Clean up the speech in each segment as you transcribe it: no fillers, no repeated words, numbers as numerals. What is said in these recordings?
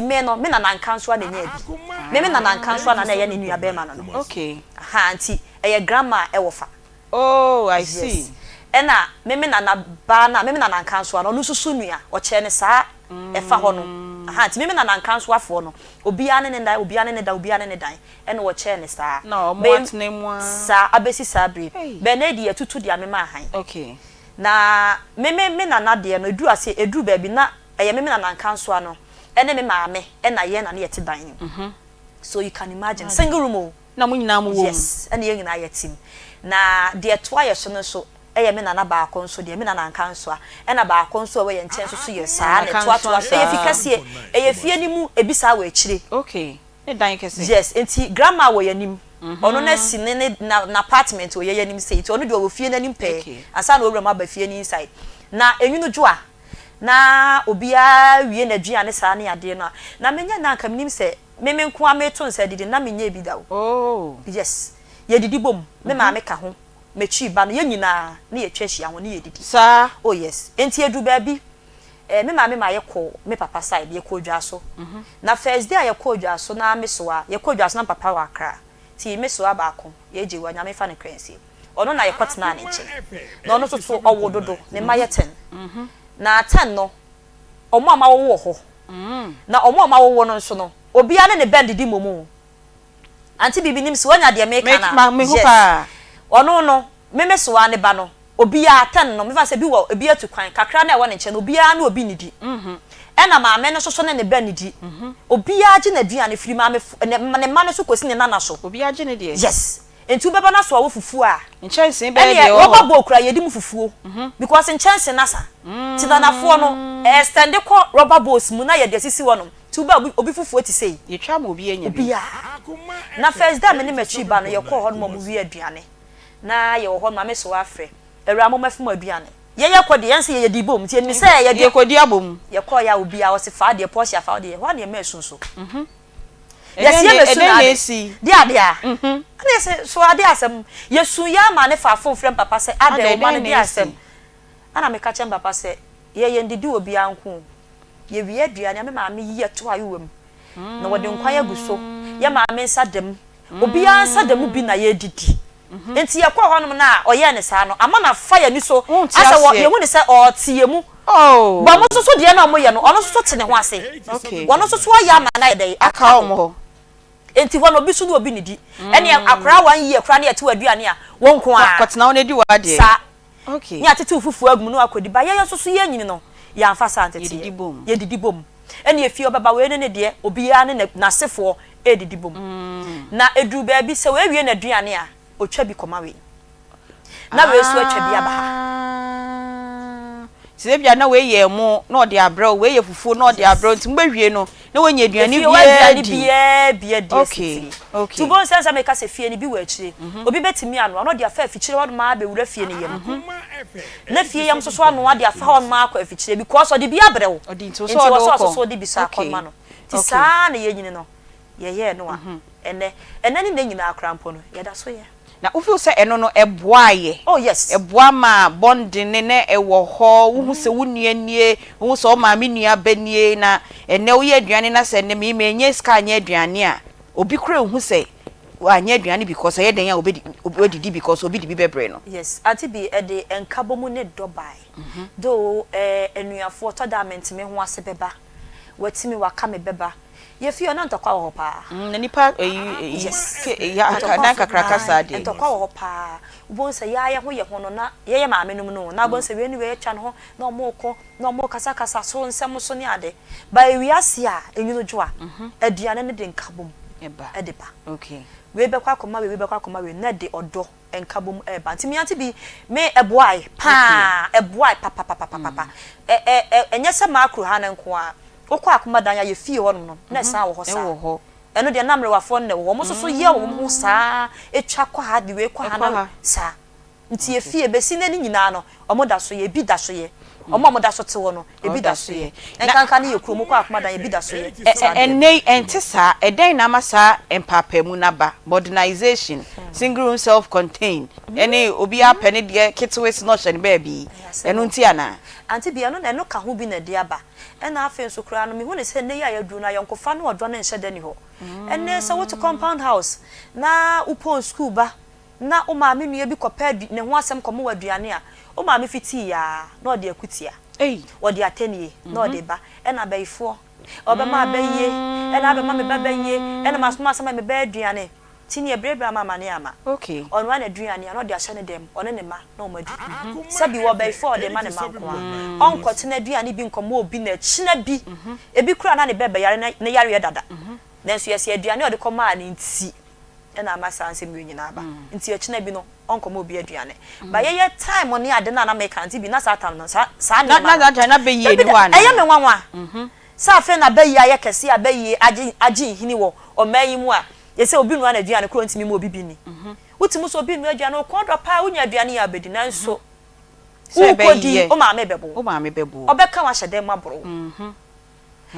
me no me na nankanso na nya bi me na nankanso na ye ne nua be ma no okay ha anti eye grandma e wo fa oh I see ena me na ba na me na nankanso no susu nua o che ne saa e fa ho no ha anti me na nankanso afo no obi ane ne dan obi ane ne dan obi ane ne dan ena wo che ne saa na o mo atne mu a saa abesi saa bre be na di atutu dia me ma han okay na me na de no edu ase edu ba bi na eye me na nankanso no ene me maame ena ye na ne yete dan so you can imagine single room na mo nyina mo wo yes ene ye nyina yetim na de to aye so no so eye me na ba akonso de me na nankanso a ena ba akonso we ye nchen so ye saa ne to eye fikase eye fie ni mu ebisa wa akire okay ne dan kese yes enti grandma wo yanim ono na si ne na apartment wo ye yanim sei ti ono de wo fie nanim pe asa na owura ma ba fie ni inside na enwunu jo a na obia wie na duane saa ne ade no na menya na nka minim se meme nko ameto nsa didi na menya bi dawo oh yes ye didi bom me ma me ka ho mechi ba no ye nyina na ye twahia ho ne ye didi sa oh yes enti edu ba bi me ma ye ko me papa side ye ko dwa so na first day ye ko dwa so na me so a ye ko dwa so na papa wa kra ti me so aba ko ye je wa nya me fa ne krensi ono na ye kwatena ne nche na ono so owo dodo ne ma ye 10 na 10 no omo ama wo ho na omo ama wo no nso no obi ane ne bend di momo anti bibi nim se wanya de make na me ho pa ono no me so ane ba no obi a 10 no me fa se bi wo obi atu kwan kakra na e wo ne nche no obi a na obi ni di ena ma me no so ne bend di obi a je na duane firi ma me ne ma no so kosi ne nana so obi a je ne de yes entu beba na so wo fufu a nchense be de o roba bo kura yedi mu fufuo because nchense na sa ti na nafo no extend ko rubber balls mu na ye de sisi wono tu ba obi fufuo ti sei ye twa ma obi enya bi na first day me ne machi ba no ye ko ho no mo wi aduane na ye wo ho ma me so afre ewura mo mafi mo aduane ye ko de yense ye di bom ti ni say ye de ko di abom ye ko ya obi a wo se fa de Porsche fa de ho de ma sunso yes ye be sunna dia ana se so ade asem yesu ya ma ne fa fon frem papa se ade o ma ne dia asem ana me ka chem papa se ye ndidi obi anko ye wi aduane me ma me yi to ayo wam na wode nkwa ya guso ye ma me nsadem obi ansadem bi na ye didi enti ye kwa honom na oye ne sa no ama na fa ya ni so asa wo ye hu ne se o tie mu oh ba mo so de na mo ye no ono so te ne ho ase okay wono so ya ma na ye dai aka omo enti wono obi so no obi nidi ene akra 1 year kra na ye te aduane a wonko a kwatena won edi wa de sa okay ni atete fufu agum no akodi ba ye so ye nyini no ya amfa sa antete ye didi bom ene ye fie obaba we ne de obi ya ne na sefo e didi bom na edu ba bi se we wie na aduane a otwa bi koma we na we so atwa bi aba se bia na we ye mu na ode abra we ye fufu na ode abra nti mba wie no na we nya aduane bia di okay okay tu bon sense make se fie ni bi wa akire obi betimi anu na ode afa afikire won ma be wura fie ni yem na fie yam so anu ade afa won ma akwa afikire because ode bi abrewo ode nti so ode bi sa akoma no ti sa na ye nyini no ye no a ene ni nyina akrampo no ye da so ye na ufeel say eno no eboaye oh yes eboa ma bonding ne ewo ho wo se wunuanie wo se o ma me nua banie na ene wo ye aduane na se ne me enye ska anya aduane a obi kura hu se anya aduane because ye den ya obi didi because obi di bi bebre no yes Aunty Bea e de enkabomu ne dobai do enuafo to da mentime ho ase beba watimi waka me beba ye fie na ntokwa wo pa na nipa yes ya na kakraka sade ntokwa wo pa ubonsa ya ho ye ho no na ye maame num no na bonsa we ni we twa no na omoko na omo kasa so nsem so ne ade ba wiase a enyuno joa aduane ne de nkabom eba edepa okay we be kwa akoma we na de odo enkabom eba Aunty Bea Aunty Bea me eboai pa eboai papa enye se makro ha na nko a okwa akoma dan ya ye fie hono no na sa wo ho sa wo eno de namre wafo ne wo mo so ye wo mo sa etwa kwa ha de we kwa ha na sa nti ye fie be si na ni nyina no omo da so ye bi da so ye omo mo da so te wo no ebi da so ye enkanka ne ye kuromu kwa Akoma dan ebi da so ye enei entesa eden na masa empapemu na ba modernization single room self contained ene obi apene de kitwes no hye ne baby eno nti ana Aunty Bea no na eno ka ho bi na de aba ena afen so kura no me hu ne se ne ya yadu na yonkofa no odwo ne nhye de ni ho ene se wo to compound house na upon school ba na o ma me nua bi kopadi ne ho asem komo waduane a o ma me fiti ya na ode akutia wo de atenie na ode ba ena bayifo obe ma baye ena be ma me babaye ena masoma asema me ba aduane tini ebrebra mama ne ama okay on one aduane na ode ahye ne dem one ne ma na o madu sabi wo bayifo de ma ne ma ko a onkote na aduane bi nkomo obi na china bi ebi kura na ne bebe yare ne yare dada nanso yesi aduane ode koma ne nti ena amasa ansem nyina ba nti achina bi no onkomo obi aduane ba ye time on ade na make Aunty Bea na satam no sa na be yi ni wa na eya me nwanwa sa fe na bayi aye kese abayi agi hini wo o mayi mu a ye se obi nu na aduane kro ntimi mu obi bi ni utimu so obi nu aduane ko do pa unya aduane ya bedi nanso u kodi o ma me bebo obeka wa hyede mabro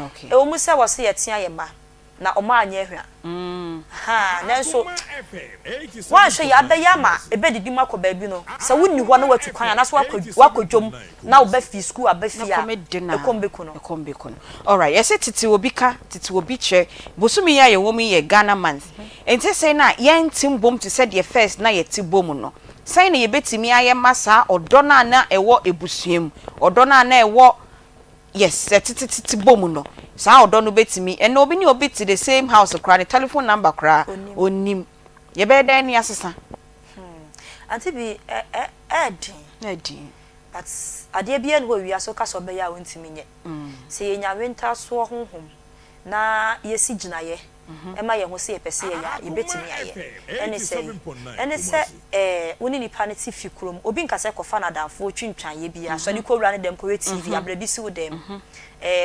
okay e o mu se wo se ye tia ye ma na o ma anya ehwa ha nanso wan hwe ya beya ma ebe didi makọ ba bi no se wonni ho na watu kwan na so wakodwom na oba fi school abafia ekombeku no all right yes titi obi ka titi obi che bosumi ya ye wo mi ye Ghana month enti say na ye ntim bom to said ye first na ye ti bom no say na ye betimi aye masa odo na ewo ebusuem odo na ewo yes titi bom no sa odo no betimi eno obi ni obi ti the same house kra the telephone number kra onim ye be dan ni asesa Aunty Bea edin but ade bia no wi aso ka so be ya wontimi nye se ye nya winter so honhom na ye si gina ye ema ye ho se ye pese ya ye betimi aye ene se woni ni panity fi krom obi nkase kofa na danfo twintwan ye bia so ni ko wura ne dem ko TV abradi si wo dem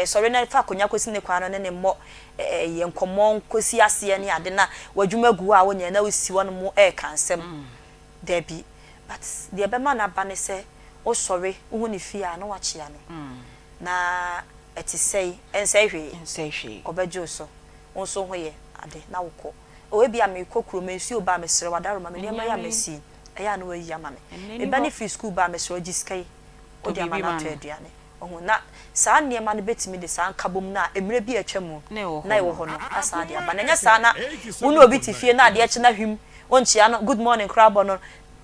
sorry na fa konya kosi ne kwa no ne mo ye nkomon kosi ase ne ade na wadwuma gu a wonya na wosi won mo kansem debi but the bema na ba ne se o sorry wo ni fi a na wachia no na eti sei ense hwe obejo so wonso ho ye ade na wokọ o ebi am ikokuro mensi oba mesere wadaro ma me nema ya mesi eya na wayi ama me e bani free school ba mesere giskai o dia ma na to aduane ohun na saa nema no betimi de saa nkabom na emre bi atwamu na e wo ho no asa de aba na nya saa na wo no obi ti fie na ade eche na hwim onchia no good morning crab no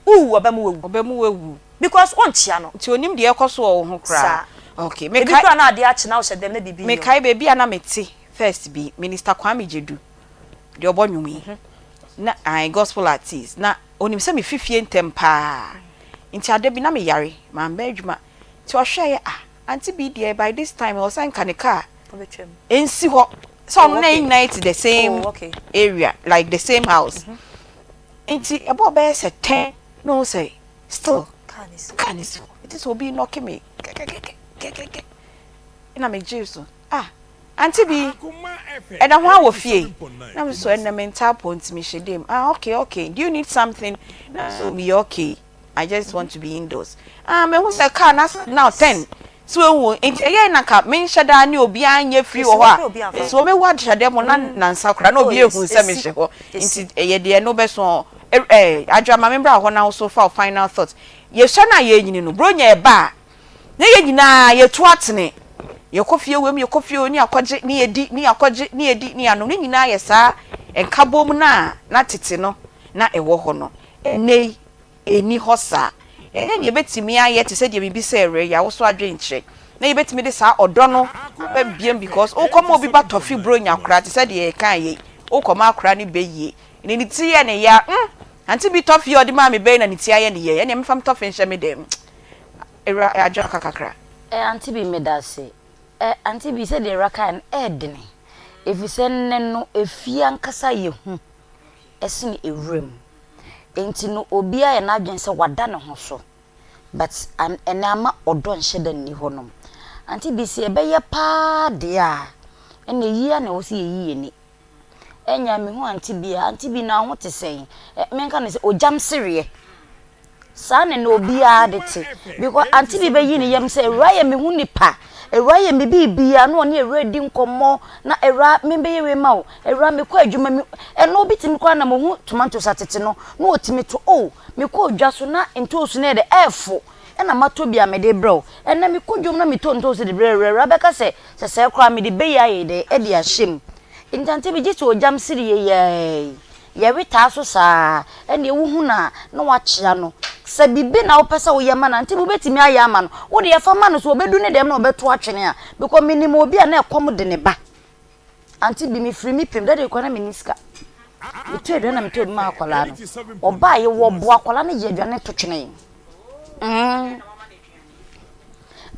obamu wewu because onchia no ti onim de ekoso wo ho kra okay me kai na ade ache na wo hyedem na bibi me kai baby ana meti first be Minister Kwame Jedu de obonwumi na I gospel artist na onim se me fifie ntempa nti ade bi na me yare ma mba adwuma ti o hwe Aunty Bea there by this time o san kaneka obetwem ensi ho so no na unite the same area like the same house nti ebo be se 10 no say still canis it is obi knocking me ina me Jesus Aunty Bea and I want fie na so na mental point me shedem okay do you need something so me okay I just want to be indoors me who say car now 10 so wo enti na ka me sheda ni obi anya free wo ha so me wa shedem na nsakra na obi ehun se me hye ho enti ye de no be so adwama membra ho na so for final thought ye hye na ye nyini no bro nya e ba na ye nyina ye to atene ye kofie wem ye kofie oni akwaje ni edi ni akwaje ni edi ni anu ni nyina ye sa enkabom na tete no na ewo ho no nei eni hosa ye betimi aye te se de bibi se ere ya wo so adwe nkyere na ye betimi de sa odo no ba biem because o komo obi ba tofi bro nya kra te se de kan ye o komo akra ni beye ni ti ye ne ya Aunty Bea tofi odi ma me be na ni ti aye ne ye ne me fam tofi nhye me dem era adwa kakakra Aunty Bea me da se Aunty Bea said the rakan edene if you send no efia nkasa ye hu esini ewrem enti no obia ye na adwen se wada ne ho so but enama odo nhye da ni ho no Aunty Bea se ebe ye pa de a ene yia na wo se ye ni enya me hu Aunty Bea na ho te sen me nka ne se ojam sere saa ne no obi a de te because Aunty Bea yi ne yam say ewura ye me hu nipa ewura ye me bibia no ne ewura di nkomo na ewura me be ye we ma o ewura me kwa adwuma me eno obi timi kwa na mo hu tomato satete no na otimi to o me kwa odwa so na ntosu na de efo na mato bia me de bro na me kodwom na me to ntosu de ewura beka se kwa me de be ya ye de e de ahyem Aunty Bea jitu ojam siri ye wita so saa ene wuhu na wachia no se bibi na opesa wo yema na Aunty Bea betimi ayama no wo de yefa ma no so obedu ne dem na obeto atwene a because minimo obi a na ekom de ne ba Aunty Bea mi free mi pem de ko na miniska etu edu na meto ma akwala no oba ye wo bo akwala na ye aduane to twene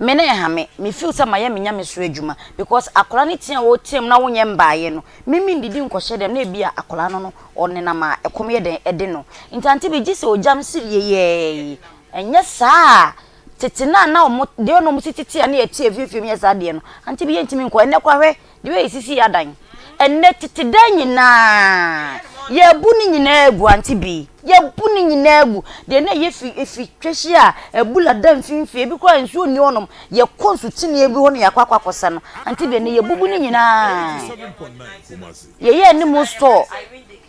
mene ha me feel say maye menya me so adwuma because akola ne tia wo tem na wonye mbaaye no mimi ndidi nkɔhye dem na bia akola no ɔnena ma ekomye den ede no Aunty Bea gise ojam siriye ye enye saa tete na omo de no mo titi a na yeti efiefiem ye saa de no Aunty Bea ntimi nkɔ enne kwahwe de we sisi yadan enne tete dan nyina ye bu ni nyina egu Aunty Bea ye bu ni nyina egu de na ye efi twehye a ebula dan finfie bi kwa nsuo ni onom ye konsutini ebi ho na yakwakwakɔsa no Aunty Bea ne ye bubu ni nyina ye ni mo store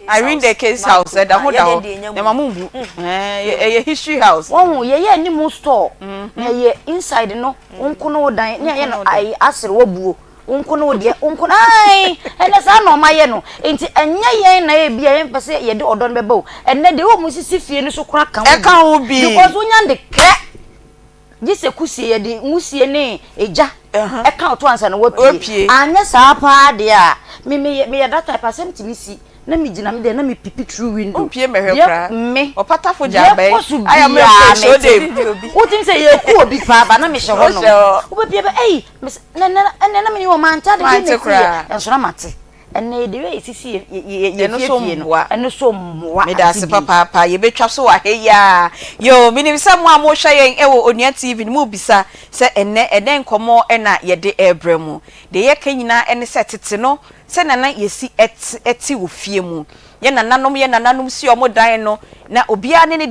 Irene the case house da ho da ho na mamumbu ye history house won ye ni mo store na ye inside no onkono dan na ye no ai asere wabuo onkono de onkono ai ene sa no maye no enti enye yen na e bia yen pese ye de odon beba o ene de wo musisi fie ni so kura kan e kan wo bi because wonya de kre gise kusie ye de musie ne eja e kan to ansa na wapie anya sa pa de a me ye data percent mi si na mi gina me de na mi pipi through window opie mehwe kra me opatafo jabai aya me show dem utin say ye ku obi pa ba na me hye ho no obepie ba ei na me ni wo manta de ni kra enso na mate ene de we sisi ye no so mwa ene so mwa me da se papa ye betwa so wa he ya yo minim se mo amhwe yen ewo Onua TV ni mu bisa se ene nkomo na ye de ebremu de ye kanyina ene se tete no se nana yesi eti wo fie mu ye nananom si omo dan no na obia ne ne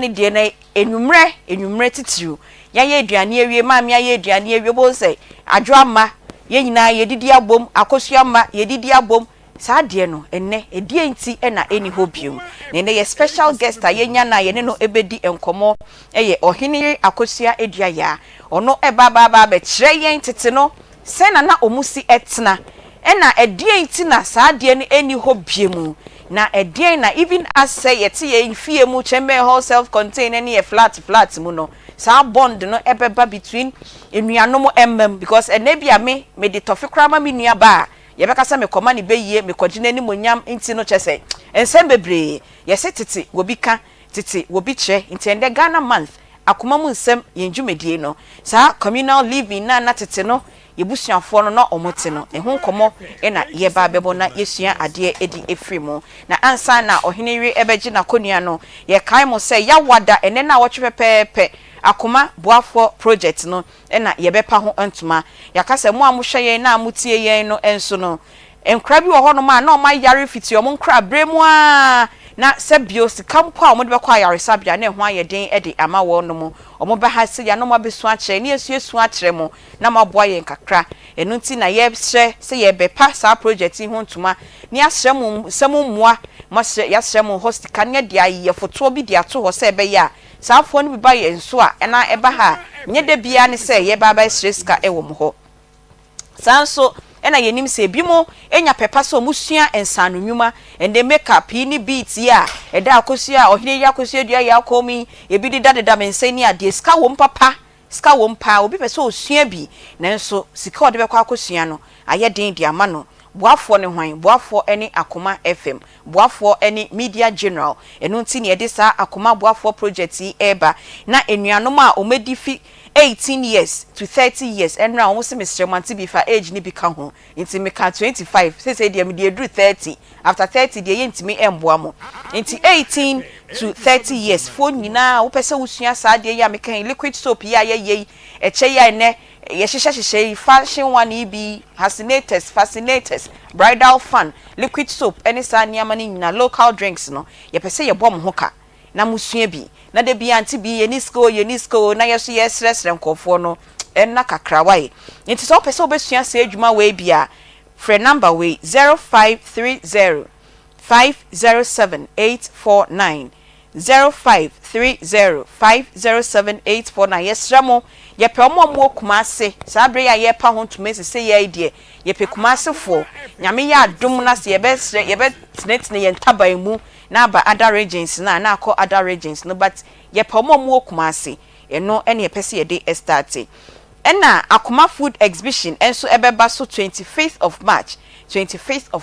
de na enwumre titiru ya ye aduane awie maami ya ye aduane awie bo se adwoama ye nyina ye didi abom akosuama ye didi abom saa de no enne edie nti na eni hobium ne ye special guest a ye nya na ye ne no ebedi enkomo ye ohene akosua edua ya ono eba be kire yen tete no se na omusi etena ena edie nti na saa de no eni hobium na edie na even as say yete ye fie mu chembe whole self contained any a flat mu no sa bond no ebeba between enuanom emmem because enebia me de tofi krama me nua ba ye beka se me koma ne beyie me kogine ni monyam nti no chese ensem bebre ye se tete wobi ka tete wobi kire nti ende Ghana month akoma mu nsem ye ndwumedie no sa communal living na tete no yebusuafo no na omote no ehun komo na ye ba bebo na yesua ade edi efrimu na ansa na ohenewe ebeji na konua no ye kan mo se ya wada ene na wochwe pepepe Akoma boafo project no na ye bepa ho antuma yakase mo amohwe ye na amutie ye no enso no enkra bi wo ho no ma na o ma yare fiti o mo nkra bremu a na sebio sikampo a mo de bekwa yare sabia na ho ayeden ede ama wo no mo o mo be ha se ya no mo besu a kire ne esu a kire mo na ma boa ye nkakra enu nti na ye hye se ye bepa sa project ho ntuma ni ahye mo semu moa mo hye ya hye mo hostika ne de aye foto bi de ato ho se be ya saafo no bi ba ye nso a na eba ha nye de bia ne se ye baba hyeska ewo mo ho sanso ena yenim se bimo enya pepa so musua ensano nwuma ende makeup ni beat ya eda akosua ohine ya akosua dua ya akomi ebi di dadeda mensani ade ska wo mpa obi pese osua bi nanso sika ode bekwa akosua no aye den di ama no boafo ne hwan boafo eni Akoma FM boafo eni Media General enu nti ne ede sa Akoma boafo project eba na enuanom a omedifi 18 years to 30 years and now almost Mr. Aunty Bea for age ni bika ho nti me ka 25 say dey me dey do 30 after 30 dey yenti me emboa mo nti 18 to 30 years fo nyina wo pese wusua sa dey ya me kan liquid soap ya ye eche ya ne ye hyehyehye fashion one bi fascinators bridal fun liquid soap any sa niama ni nyina local drinks no ye pese ye bom ho ka na musua bi na de bi Aunty Bea ye school na yeso ye sresre nkofo no enna kakra wae nti so pese obesua se adwuma we bia free number we 0530 507849 0530 507849 yesramo ye pe omo kumase sabre ya ye pa ho tumesi se ye ide ye pe kumase fo nyame ya adom na se ye be tenetene ye ntaban mu na ba other regions na akọ other regions no but ye pe omo kumase eno ene ye pese ye de start ena Akoma food exhibition enso ebeba so 25th of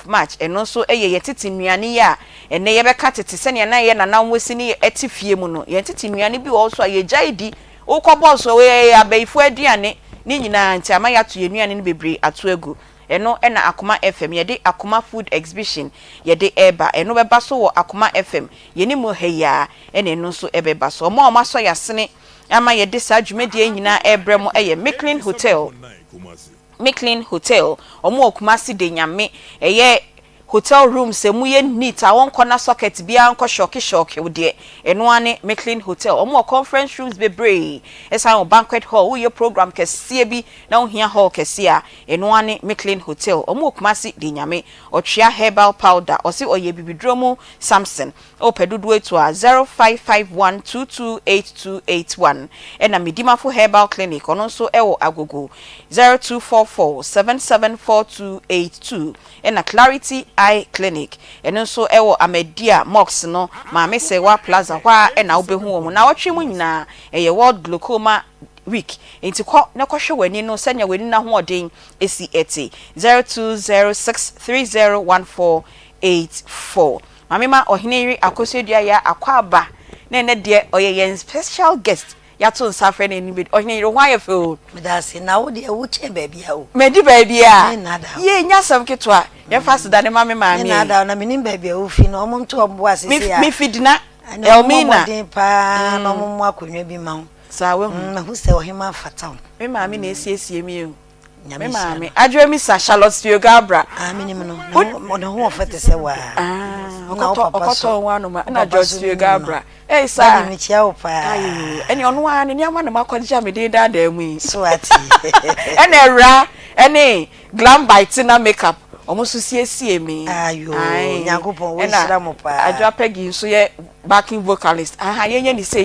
March eno so ye tete nnuane ya ene ye beka tete se ne na ye na nanwesi ne etifie mu no ye tete nnuane bi wo so ye jaidi ukọbọ so we abaifu aduane ni nyina nti ama ya to nnuane ne bebre ato agu eno ena Akoma FM ye de Akoma food exhibition ye de eba eno beba so wo Akoma FM ye ni mo heya ene eno so ebeba so mo ma so yasene ama ye de sa dwumedie nyina ebre mo eye Micklin Hotel omo Kumasi de nyame eye hotel rooms emuye neat awon corner socket bia nko shock de eno ane Micklin Hotel omo conference rooms bebre esa banquet hall wo ye program kese bi na ohia hall kese a eno ane Micklin Hotel omo Kumasi de nyame otwea herbal powder osi oye bibidromu Samson opedudu etu a 0551228281 ena Midimafo herbal clinic ono so ewo agogo 0244774282 ena Clarity Eye Clinic eno so ewo Amedia Mox no Mame Sewa Plaza hwa ena obehu omo na wotwe mu nyina eye World Glaucoma Week enti ko na kohwe wani no senya wani na ho odin esi eti 0206301484 Mame ma ohineri akosodua ya akwaba na ene de oye special guest yato nsafre na enibe ohineri ho ayefe medase na wo de wuche baby a wo medi baby a ye nyasam ketwa ye fast da ne mame maami na da na menim baby a wo fi no omo nto obo asese ya mi fidina Elmina pa no mo akonwa bi ma ho sawe na hu se ohima fata me maami na esiesie mi o me maami adwe mi sa Charlotte Gabra menim no no ho ofete se wa okoto wanu ma na George Gabra sa mi chia opa ayo eni onu wa ni ama na makodja me de da mu so ati eni era eni glam bite na makeup omo so siesie mi ayo nyakopon we sira mo pa adwa pegi so ye backing vocalist yenye ni say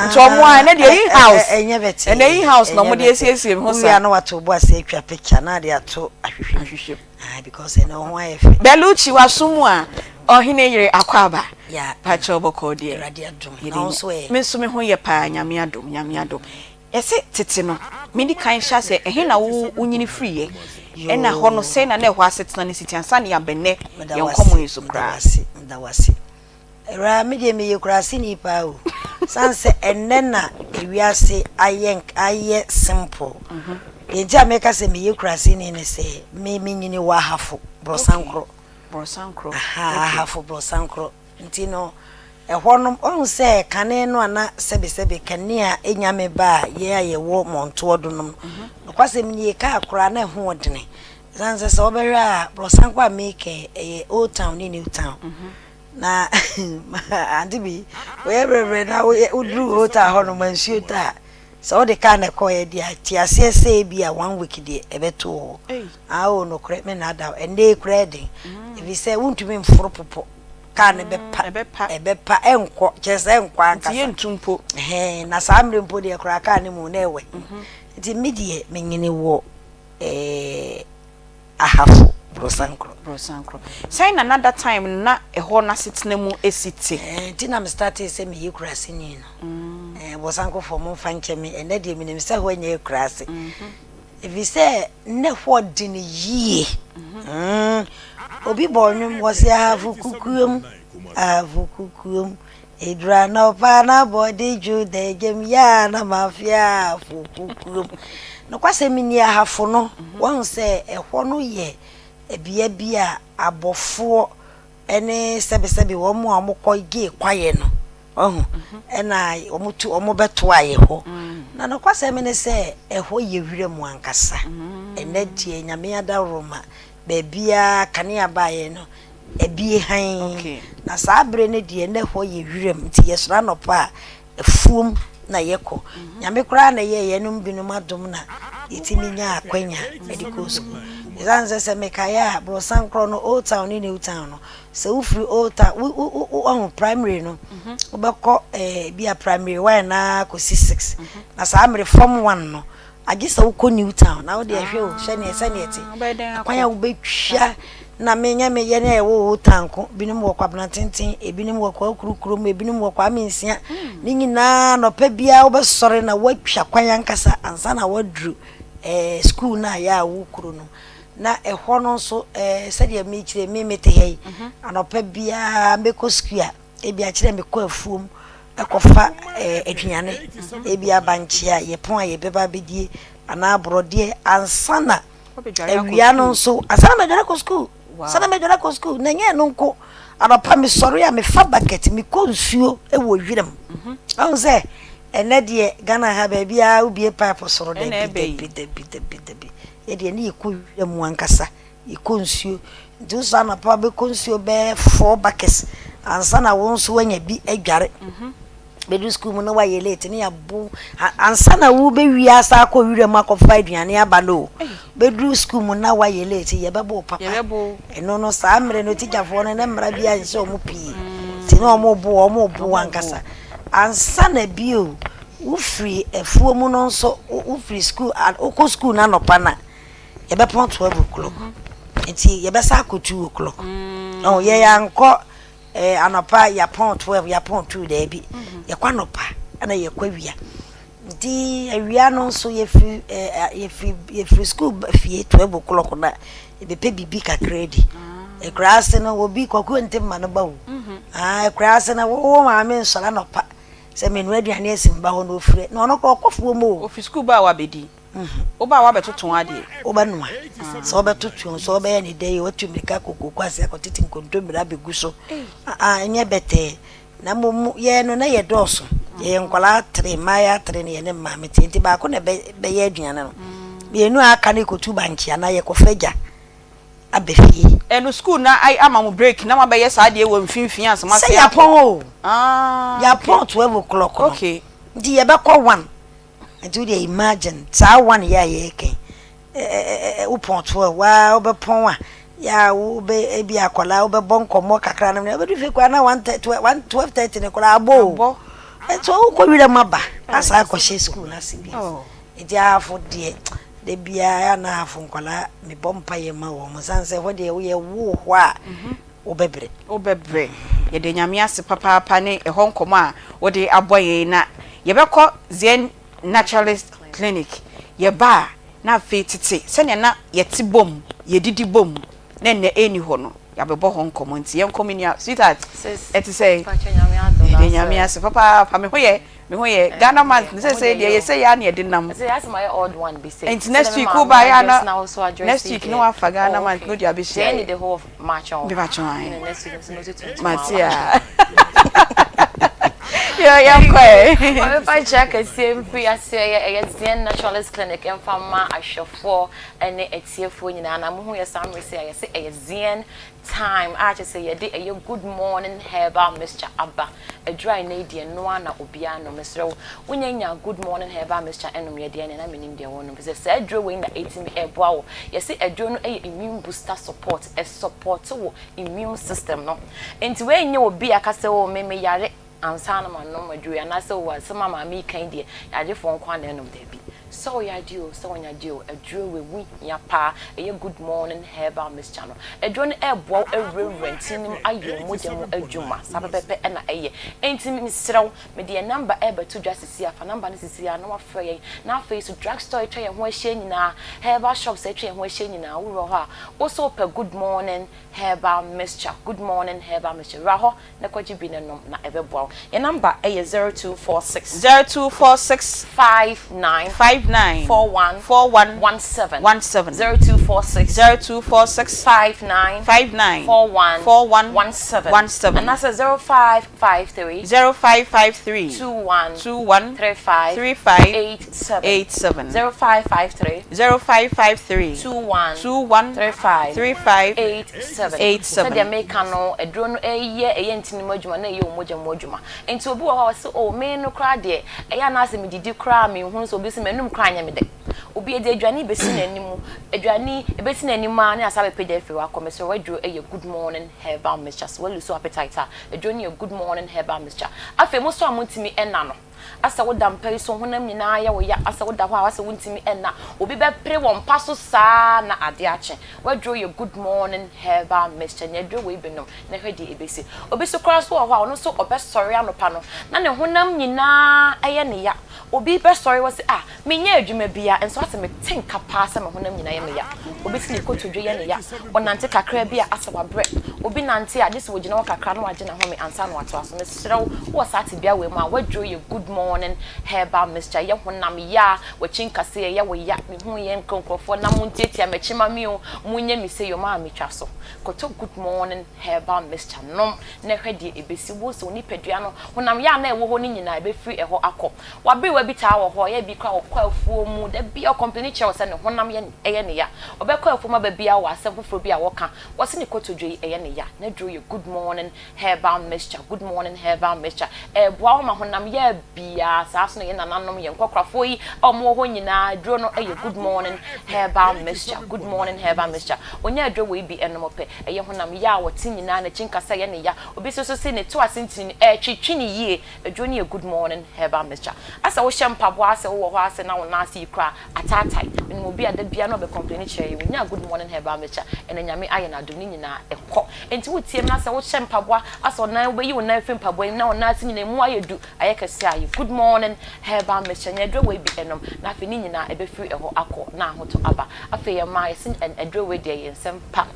nto omo a na de in-house enye beti ene in-house no mo de siesie mi ho sa we no wato bo ase atwa picture na de ato ahwehwe because ene ho ayefe Beluchi wasumu a ohine yire akwaba ya pacho boko de radio dum na so e me so me ho ye pa nyame adom ese tete no me di kan sha se ehe na wo unyini free ye ena ho no se na ho asetena ne sitiansa ne abene ye nkomo yesu kra ndawasi era me de me ye kra se ni pa o sanse enena ewiase aye simple eja me ka se me ye kra se ni ne se me nyini wa hafo brosankro hafo brosankro ntino ehonum on se kane no ana sebe kane a enyame ba ye ayewo monto odunum kwasem ni ka akura na ho odene sanse se obehwe a brosanko a make old town ni new town na Aunty Bea we brebe na udru old town hono mansuo ta so de ka na koye dia ti asese bi a 1 week de ebeto o no kre me na da ende kre de if you say wuntumi mforo popo kan ebepa enko chese enko anka ye ntumpo na samre mpo de kra ka ne mu na ewe nti medie menyine wo ahafo brosankro sign another time na eho na setena mu esiti nti na me start say me yekura sini no brosankro for mo fanche me ene de me say ho anya yekura se if you say ne ho din yie obi bonum was ya avukukum edra no pa na body ju de gem ya na mafia avukukum no kwase mini ahafo no won say ehwo no ye ebia bia abofo ene sebe wo mu amukọ ge kwaye no ena omu beto aye ho na no kwase mini say ehwo ye hwire mu ankasa ene die nyame ada roma bebia kane abaye no ebie han na saa bre ne de ne ho ye wirem nti yesra no pa efuom na yeko nyame kura na ye num binum adom na yetimi nya akwanya medical school zanze se mekaya bro sankro no old town ni new town no se ufri old town on primary no obekọ bia primary 1 na ko 6 na saa mere form 1 no agisa uko new town na wo de ahwe o hwe ne eti kwanya wo betwa na menya me ye na wo tanko binum wo kwa plantintin ebinim wo kwa kurukuru ebinim wo kwa mensia ni nyina no pa bia wo besore na watwa kwanya nkasa ansa na wadru school na ya wo kuro no na ehwo no so se de me kire me mete hei anopa bia mbeko school ebia kire me kwa afuom ekofa aduane ebia banchia ye pon ye beba bedie ana brode ansana ewia no so asana me dwara ko school sana me dwara ko school na nye no nko anopa me soro ya me fa bucket me ko nsuo ewo wirem on se ene de Ghana ha ba bia ubie pipe soro de bi ye de ni ko wirem ankasa iko nsuo ndu sana pa be ko nsuo be 4 buckets ansana won so wanya bi adware bedu school mu no wa ye late ni abu ansana wo be wiasa akọ wirem akọfa aduane abalo bedu school mu na wa ye late ye bebo papa eno no saa mere no tijafo no na mra bia nse o mu pi ti no mo bu ankasa ansana bio wo free efuo mu no nso wo free school oko school na no pana ye be pon 12 o'clock enti ye be sa akọ 2 o'clock no ye yanko anopa ya pon 12 ya pon 2 there bi ya kwa nopa ana ye kwa wia ndi awia no so ye free school fie 12 o'clock na e be pe bibi ka kredi e grass no wo bi kwaku ntem ma no ba wo grass na wo ma me nsora nopa se me no aduane asimba ho no ofre no no kofuo mo ofi school ba wa bedi oba wa betoton ade oba nwa so betoton so be ni dey watu mirika kokoko ase akotiti nkondomira begu so enye bete na momu ye no na ye doso ye nkwala 3 maya 3 ne ne ma meti ba ko na be ye aduane no be nu aka na kotu banki na ye kofagya abefie eno school na ai amamu break na ma be ye sa de wo mfimfin asema se ya pon ya pon 12 o'clock okay ndi ye be ko 1 and you imagine ta one ya yeke upon 12 wa obepon wa ya obe ebi akola obebon komo kakra na me do fe kwa na 12:30 ne kola abo so ko wire maba asa akoshe school na sibi edi afo de bia ya na afo nkola me bompa ye ma wo musanse ho de ye wo ho a obebre ye de nyame ase papa ne ehon komo a wo de aboye na ye bekọ Zen Naturalist Clinic ye ba na fe tete se ne na ye ti bom ye didi bom na ne eni ho no ya bebo ho nkomo nti ye nkomo ni sweetheart et say de nyame ase papa me ho ye Ghana man say de ye say ya na ye de nam say that's my odd one be say and next week go buy ya na next week no afa Ghana man no dia be share the whole march on be march on next week no to Matia yeah if I check a same free as a Zen Naturalist Clinic and Farmer Ashafo and a TFO in an amu ya some say I say a Zen time I just say a good morning herbal Mr. Abba a dry nadia no one obiano Mr. When you good morning herbal Mr. Enemy and I mean India one because said drawing the 18 air wow you see a drone a immune booster support a support to immune system no into when you will be a castle maybe yare ansana ma no madru ya na se wa se mama mi kan de ya je fon kwa na no da bi so ya dio so nya dio adru we wi ya pa e good morning herbal miss channel adru no e bo renting ayo modem adwuma sabepepe na eye enti mi srew me de number e ba to just see afa number ni sisi ya na wa frɛ na face drugstore twa ye ho ahye nyina herbal shops twa ye ho ahye nyina wo ro ha also per good morning herbal mixture good morning herbal mixture raho na kwaji bi nenom na ebebo your number is 0246 0246 59 59 41 41 17 17 0246 0246 59 59 41 41 17 17 and that's a 0553 0553 21 21 35 35 87 87 0553 0553 21 21 35 35 87 87 so the make no a drone a year a yentini moduma na ye moduma enti obi wo ha so o me no kra de e ya na ase me didi kra me hu so obi se menum kra anya me de obi e de adwane besi nanimu adwane e besi nanima na asa be pede afi wa komeso wadro e good morning herbal mixture so we so appetite adwane good morning herbal mixture afi mo so amontimi ena no asa wo dampai so honam nyina ya wo ya asa wo da ho asa wontimi ena obi be pre won paso saa na ade ache wadro your good morning herbal mixture nya dro we benom na hwedi ebesi obi so kra so ho no so obesori anopa no na ne honam nyina eye ne ya obi be sorry was menya adwuma bia enso ase me tenka pa asa me honam nyina ye me ya obi sini kotodwe ye ne ya onante kakra bia asa wa bre obi nante a dise wo gina wo kakra no wage na ho me ansa no ato aso me serew wo sate bia we ma wadro your good morning herbal mixture ye honam ya wachinkase ye wo ya me hu ye nkonkrofo na muntetia mechima mi o munye mi se yo ma metwa so koto good morning herbal mixture no na hwede ebesi wo so ni padua no honam ya na ewo ho ni nyina ebe free eho akọ wabe wa bi ta wo ho ye bi kwa okwafuo mu da bi o company che se ne honam ye eye ne ya obekwafuo ma ba bia wo asem foforo bi a wo ka wo se ne kotodwe eye ne ya na draw your good morning herbal mixture good morning herbal mixture boa ho ma honam ya bia saaso ne ye nananom ye nkwokrafo yi o mo ho nyina draw no eye good morning herbal mixture good morning herbal mixture onya draw we bi enomope eye honam ya wo ti nyina na chinkasa ye ne ya obi so se ne to asentini twitwi ne yie draw ne good morning herbal mixture asa wo shempabo ase wo ho ase na wo na ase ikra atatai me obi ada bia no be complain che we nya good morning herbal mixture ene nyame aye na adom ni nyina ekọ enti wo tie na ase wo shempabo ase na wo yi wo na fempabo na wo na ase nyina mu ayedu aye kese aye good morning herbal mixture nya dro we bi enom na afi ni nyina ebe free eho akọ na ahoto aba afi ye ma ese edro we de yensem pa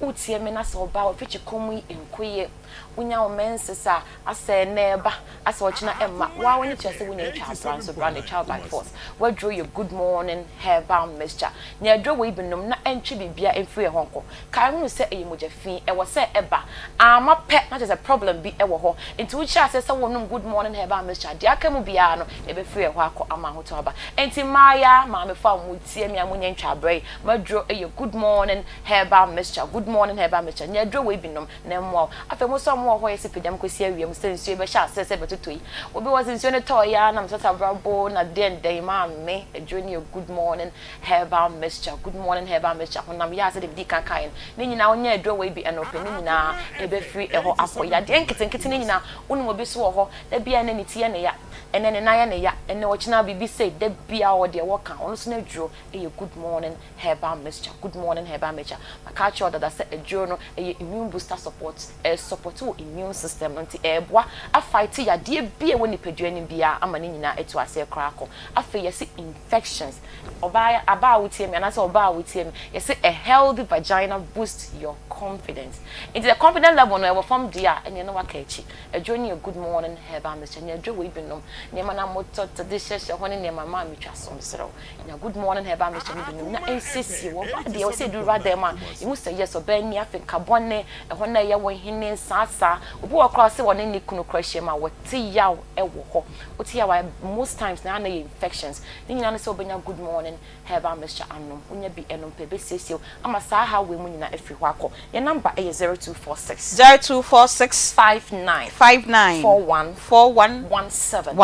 utie me na so ba wo fichi komu enkoye unya o mensesa ase neba ase ochina emma wa woni chese wunya twa brand so brand child by force we draw your good morning herbal mixture nya draw we binom na entwe bibia emfiri honko kai hu se eyimoja fin e wo se eba ama pe na just a problem bi e wo ho enti wo chia se wonum good morning herbal mixture dia kamu bia no e be free ho akọ ama ho to aba enti maya ma me fa mu tie me amunya ntwa brei ma draw e good morning herbal mixture good morning herbal mixture nya draw we binom na mo afa mo so mo ho yesi pedam kwesi awiem se nsuo be sha se betotoi obi was nsuo ne to ya na msasa brabo na den ma me adwoni good morning herbal mixture good morning herbal mixture honam ya se de di kan kan ne nyina onya adwo we bi enope ne nyina e be free eho akọ ya de nketenkete ne nyina wonu obi so ho da bia na ne tie ne ya ene ne na ya ne ya ene ochina bibi say da bia wo de wo kan onu so na adwo e good morning herbal mixture good morning herbal mixture maka cho da se adwo no e immune booster support support immune system nti eboa a fight ya de bia woni padua ni bia ama ni nyina etu ase krako afa yesi infections oba aba wutie me na se oba wutie me yesi a healthy vagina boost your confidence into the confidence level no e from dia ene no waka echi adwoni a good morning herbal mixture nya adwo we binom ne ma na moto to this session ho ne mama metwa som sero nya good morning herbal mixture ni binom na ensisi wo ba de o se du rather ma you say yes oba ni afenka bone e ho na ye wo hene sasa obi wo cross won ni kunu crashie ma wote yaw e wo ho wote yaw most times na infections ni nyina se obenya good morning herbal mixture anom unya bi enom pe be sesio ama sa ha we mu nyina afiri ho akọ your number is 0246 59 41 17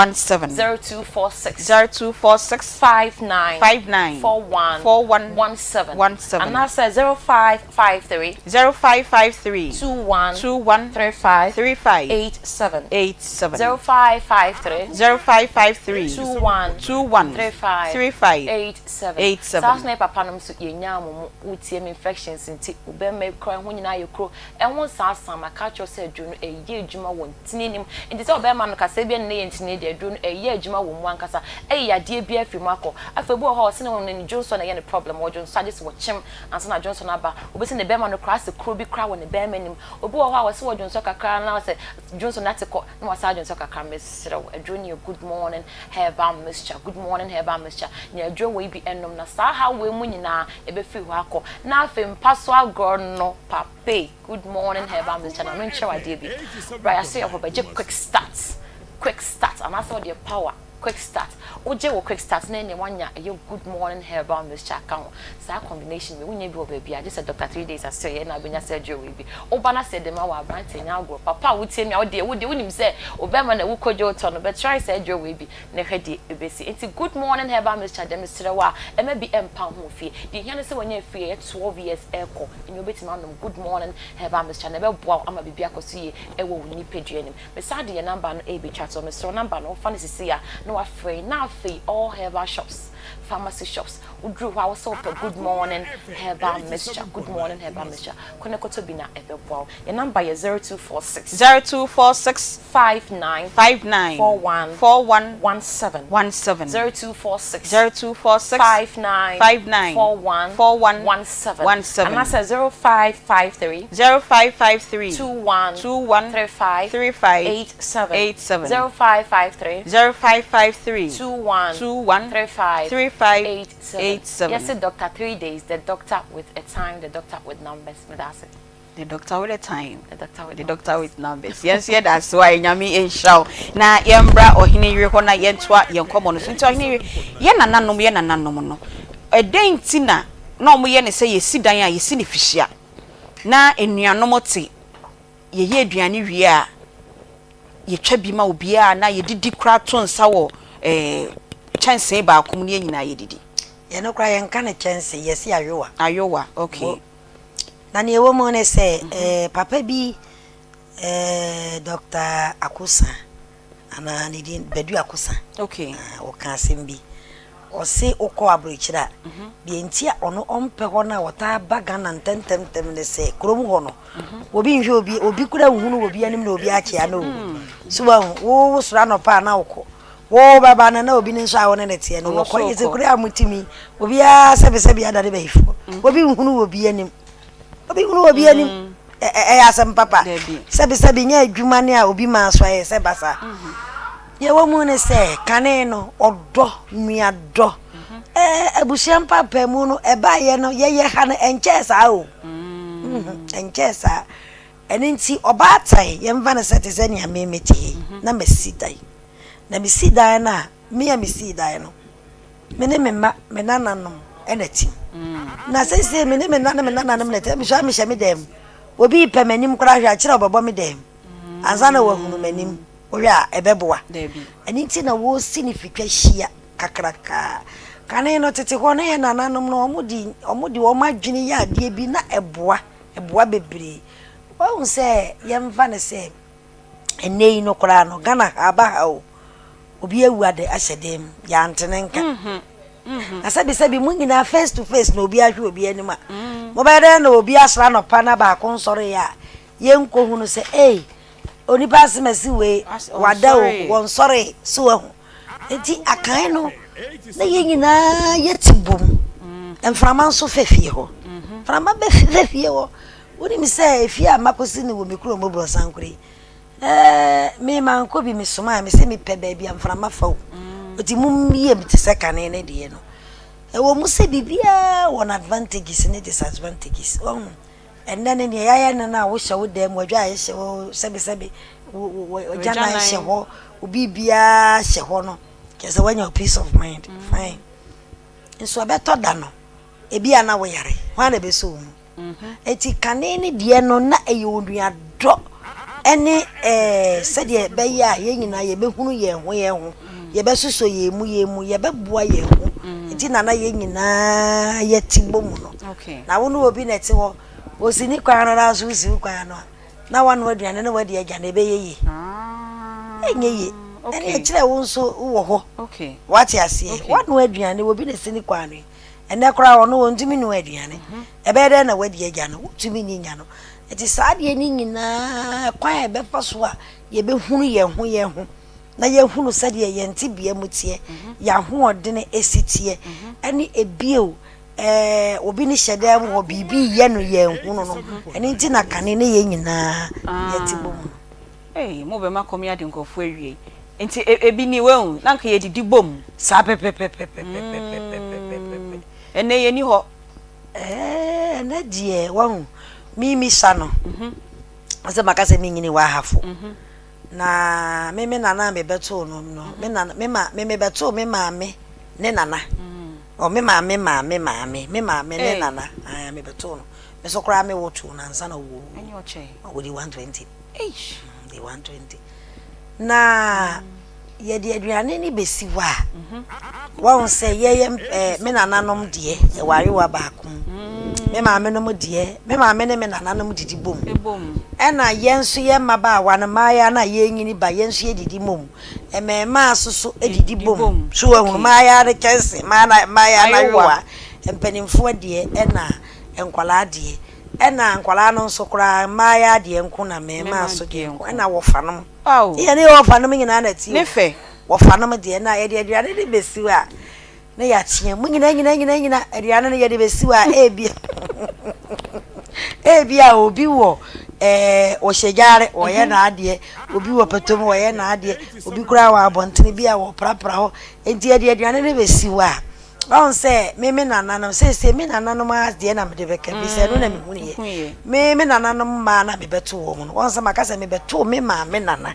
0246 59 41 17 and that's 0553 21 35 87 0553 21 35 87 that's na papa no so yenya amomo utie infections nti ubeme kra ho nyina yekro ehwo sasa maka cho se adwunu eye adwuma won tinenim nti se obema no kasa bia ne yentine de adwun ye adwuma wo mu ankasa yade bia afi mu akọ afebu ho se ne won ni Johnson na ye ne problem wo Johnson just wo chim ansa na Johnson aba obi se ne be ma no kra se kro bi kra wo ne be ma nim obi ho wo se wo Johnson kakra na se Johnson na te ko na wasa Johnson kakra mesrew adwun ye good morning herba mixture good morning herba mixture ne adwun wo bi enom na sa ha we mu nyina e be fi ho akọ na afi mpaso agor no pape good morning herba mixture na no nche wade bi right I say ho be quick start and I saw the power quick start oje wo quick start na wanya a good morning herbal mixture account sa combination we wunya bi oba bia just Dr. 3 days as say na benya surgery we bi oba na said dem awa brand nya agro papa wo tie mi a wo de wunim say obema na wo kojo to no but try surgery we bi na hwede ebesi enti good morning herbal mixture dem sire wa e ma bi empa ho fie di hia ne say wonya fie 12 years eko enyo betima no good morning herbal mixture na be boa ama bibia koso ye e wo ni peduanim me sa de number no e bi chat so me so number no fa ne sisi ya no afraid now free all herbal shops pharmacy shops udru wa so good morning herbal mixture good morning herbal mixture koneko to bi na ebebo your number is 0246 59 41 0246 59 41 17 and that's 0553 21 35 87 0553 21 35 87. Yes, Dr. 3 days. The doctor with a time. The doctor with numbers. The doctor with a time. The doctor with numbers. Yes, yeah, that's why nyami enshaw. Na yembra ohini yire ho na yentwa yenkomo no. So ohini ye nananom no. Eden ti na omo ye ne se ye sidan a ye si ne fihia. Na enuanom te ye aduane wie a ye twa bi ma obi a na ye didi kra to nsa wo chance ba akum ne nyina ye didi. Ye no kra ye nka ne chance ye si ayowa okay. Na ne wo mo ne se papa bi Dr. Akusa ana ne din Bedu Akusa okay o kan sembi o se okọ abrochira bi enti a ono ompe ho na wota baga na ntentem ne se krom ho no obi nhwe obi kura nhunu obi anim na obi ache ana ogu so wo sura no pa na okọ wo baba na obi ni nso a wona ne tie no okọ yeze kura amutimi obi a sebe adade be hifo obi nhunu obi anim ya sem papa sebe nya adwuma ne a obi ma so aye se basa ye wo mu ne se kane no odo nuado abusiam papa mu no eba ye no ye ha no enchesa o enchesa eninti oba tai ye mva ne sete se nya memeti na mesidai na mesidai na me mesidai no me ne memma me nananom enati na se me ne me nananom ne te me sha me hye me dem obi pe manim kra hwa kire obabo me dem anza na wahunu manim ohwa ebeboa eninti na wo sinifitwa hia kakraka kane no tete ho na ye nananom no omudi wo madwene ya ade bi na eboa bebre wo se ye mfa ne se enei no kra no gana aba ha o obi awuade ahyedem ya ntenenka asabi mu nyina face to face na obi ahwe obi anima mo ba de na obi asra no pa na ba kon sore ya ye nko hunu se oni ba se masi we wada o won sore so ahu enti akan no na ye nyina yetibom enframa so fefie ho frama be fefie ho woni mi se efie amakosi ni wo mikro mo bro sankure me man ko bi mi soma me se mi pe ba bi enframa fa oti mum ye mti sekane ne de no wo mu se bibia won advantages ne disadvantages enne ne yaya na wo hye wo dem wadwa ye hye wo sebe wo jana hye ho obibia hye ho no kese wanya peace of mind fine nso beto da no ebia na wo yare ho na be so mu eti kane ne de no na eyodua do ene se de be ya ye nyina ye be hunu ye ho ye be suso ye mu ye be boa ye ho enti nana ye nyina ye timbo mu no okay na wo no obi na ti ho osini kwa na so si kwa no na wa no aduane na wadi agya na be ye enye ye ene kire wo nso wo ho okay wati ase wa no aduane obi na sini kwa no ene kora wo no wo ntumi no aduane ebe de na wadi agya no tumi ni nya no eti saa de ni nyina kwa e be fa so a ye be hunu ye ho na ye hunu sade ye nti bia mutie ya ho odene esitie ene ebio obi ni hyeda mu bibi ye no ye hunu no ene nti na kane ne ye nyina ye ti bom mo be makomi ade nkofo awie nti ebi ni wehu na nka ye didi bom sa pepe ene ye ni ho na die wahu mimi sano ase makase mingini wa hafo na meme nana me beto no me nana me beto me maame ne nana o me maame ne nana me beto no me so kra me wotu na nsa na wo enyi oche wo di 120 di 120 na ye di aduane ni besi wa won se ye me nana nom de e ware wa baako me maame no mo de me maame ne me nana nom didi bom ena yenso ye maba wa na maya na ye nyini ba yenso ye didi mom me ma soso edidi bom so ehunu maya de kense maya na wa empanimfo de ena enkwala de ena nkwala no nso kura maya de enko na me ma so de enko ena wo fanom ye ne wo fanom nyina na ti ne fe wo fanom de na ye de aduane de besiwa na ya tie mu nyina aduane ne ye de besiwa ebia obi wo o shejare o ye na ade obi wo petom wo ye na ade obi kura wa abontene bia wo prapra ho enti aduane ne besiwa on say me nana no say me nana no ma de na me de beka bi say no na me hunu ye me nana no ma na me beto wo no on say makasa me beto me ma me nana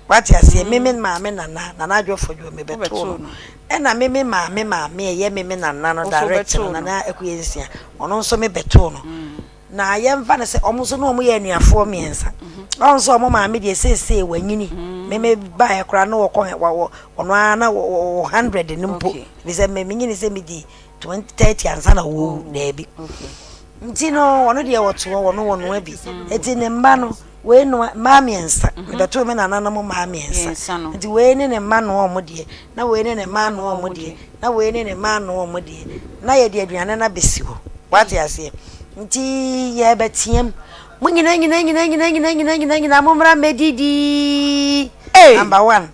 what you say me ma me nana adwofo dwo me beto no e na me ma me ye me nana no direct nana ekuyensia ono nso me beto no na ye mfa na say omo so no omo ye anuafo miensa on so omo ma me de say wanyini me ba e kra no wo ono ana 100 nimpo bi say me nyini say me di 20 30 ansa na wo na bi nti no ono de woto wono abi eti ne mba no we no ma miensa me beto me nana no ma miensa nti we ne mma no omo de na we ne mma no omo de na we ne mma no omo de na ye de aduane na besi ho what you say nti ye betiem nyina momra medidi number 1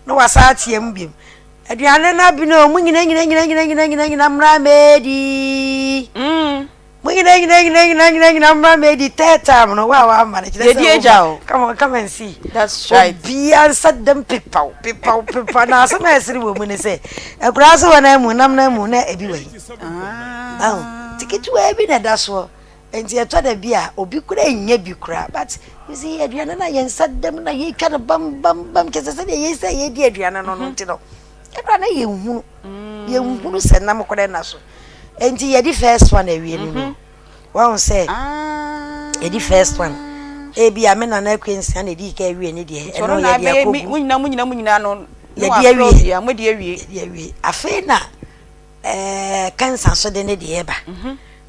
no wasa tiem bim aduane na bi no nyina mra medi nyina mra medi teta no wa man come and see that's right be answer them people na so na esiri wo mu ne say akura so na mu nam na mu na ebi wai tikitu ebi na daso enti eto da bia obi kura enya bi kura but you see aduane na yensa dem na ye twa bam kese se ye say ye di aduane no nti no ebra na ye nhunu se nam kura na so enti ye di first one awie ni won say ye di first one ebi amena na kwensia na di ka awie ni de eno ye di akogu munyina no ye di awie amodi awie afi na kansa so de ne de eba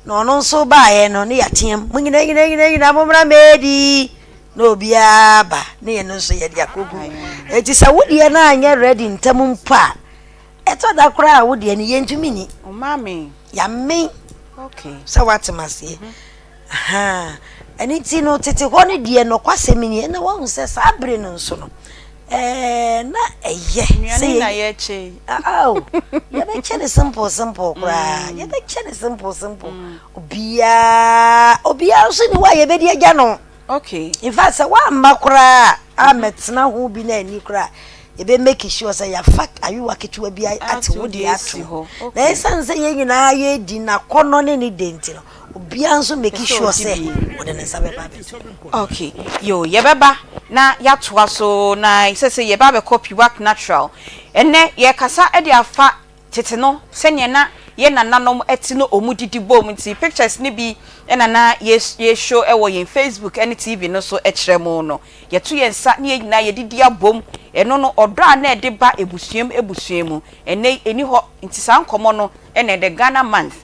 no no so ba ye no ne yatiem nyina momra medi no bia ba ne ye no so ye de akogu eti sa wodi na anya ready ntam mpa eto da kra wodi ne ye ntumi ni o mami ya me okay sa watemase eni ti no tete ho ne de no kwasemi ni na wo se sa abre no so no na say na ye che you be che simple kra you be che simple obia so ni wa ye be di agya no okay in fact say wa makra ametna ho bi na ani kra ye be make sure say ya fact ayu waketu bi ati wo di ato na esan say ye nyina ye di na kono ne ni denti no obia nso make sure say wo de nsa be ba okay yo ye beba na ya toa so na sese ye ba be copy work natural enne ye kasa e de afa tete no senye na ye nananom eti no omudidi bom nti pictures ni bi ena na ye show e wo ye Facebook ene TV no so e kire mu no ye to ye nsa na ye nyina ye didi abom eno no odra na e de ba ebusuem ene eni ho nti san komo no ene de Ghana month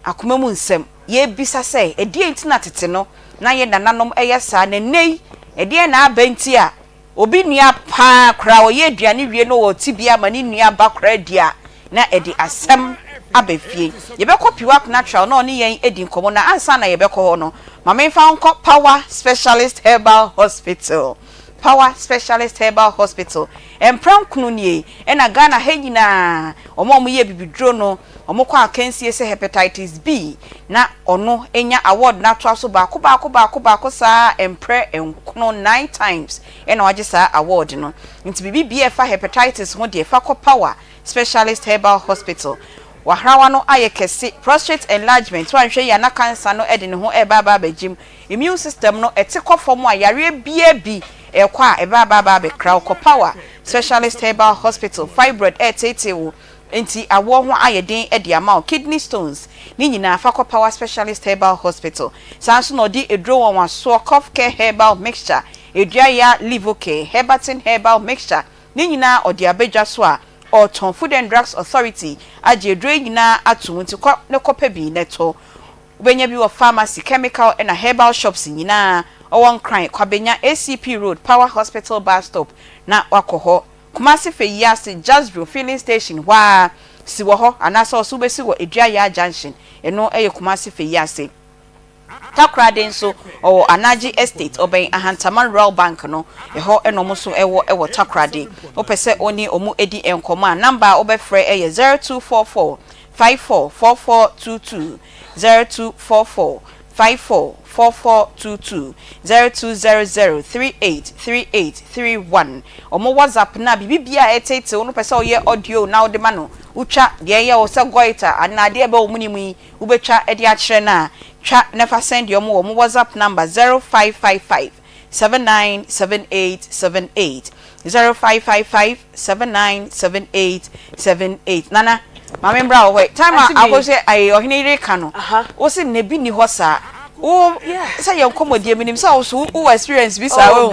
akoma mu nsem ye bisa say e die nti na tete no na ye nananom e yesa na nei e die na abenti a obi nua pa kra wo ye aduane wie no wo tibia mani nua ba kra dia na edi asem abefie ye be copy work natural no ni yen edi nkomo na ansa na ye be ko ho no mama fa nko power specialist herbal hospital Power Specialist Herbal Hospital. Empram kununie ena Ghana he nyina omo ye bibidro no omo kwa akansie se hepatitis B na ono enya award na to aso ba sa empre enkono 9 times ena waje sa award no nti bibi BF hepatitis ho de fa ko Power Specialist Herbal Hospital. Wahrawa no ayekese prostate enlargement wanhwe ya na cancer no ede ne ho eba begim immune system no etikọ form a yare bia bi ekwa eba be crowd ko Power Specialist Herbal Hospital fibroid etetewo enti awo ho ayeden ede ama kidney stones ni nyina fa ko Power Specialist Herbal Hospital sanso no di edro won so cough care herbal mixture edua ya liver care herbatin herbal mixture ni nyina odi abedwa so a or Tom Food and Drugs Authority aje dre nyina atu nti ko ne kopa bi neto ubenya bi wo pharmacy chemical and a herbal shops nyina owon kran kwabenya ACP Road Power Hospital bus stop na wakoho Kumasi Feyase Jasbro filling station wa siwo ho anasa osubesi wo Eduaya Junction eno eye Kumasi Feyase Takra denso o Anaji Estate oben Ahantaman Royal Bank no eho enomo so ewo Takra de opese oni omu edi enkoma number obefre eye 0244 544422 0244 544422 0200383831 omo WhatsApp na bibia etete onu pese oye audio na odema no ucha de ye o se goita anade ebe omunimu ubetwa ede a kire na twa never send your mo WhatsApp number 0555 797878 0555 797878 nana mama mbra o time I go say I ohinire kanu o se ne bi ni ho sa o say your komodie minim say o so o experience bi sa o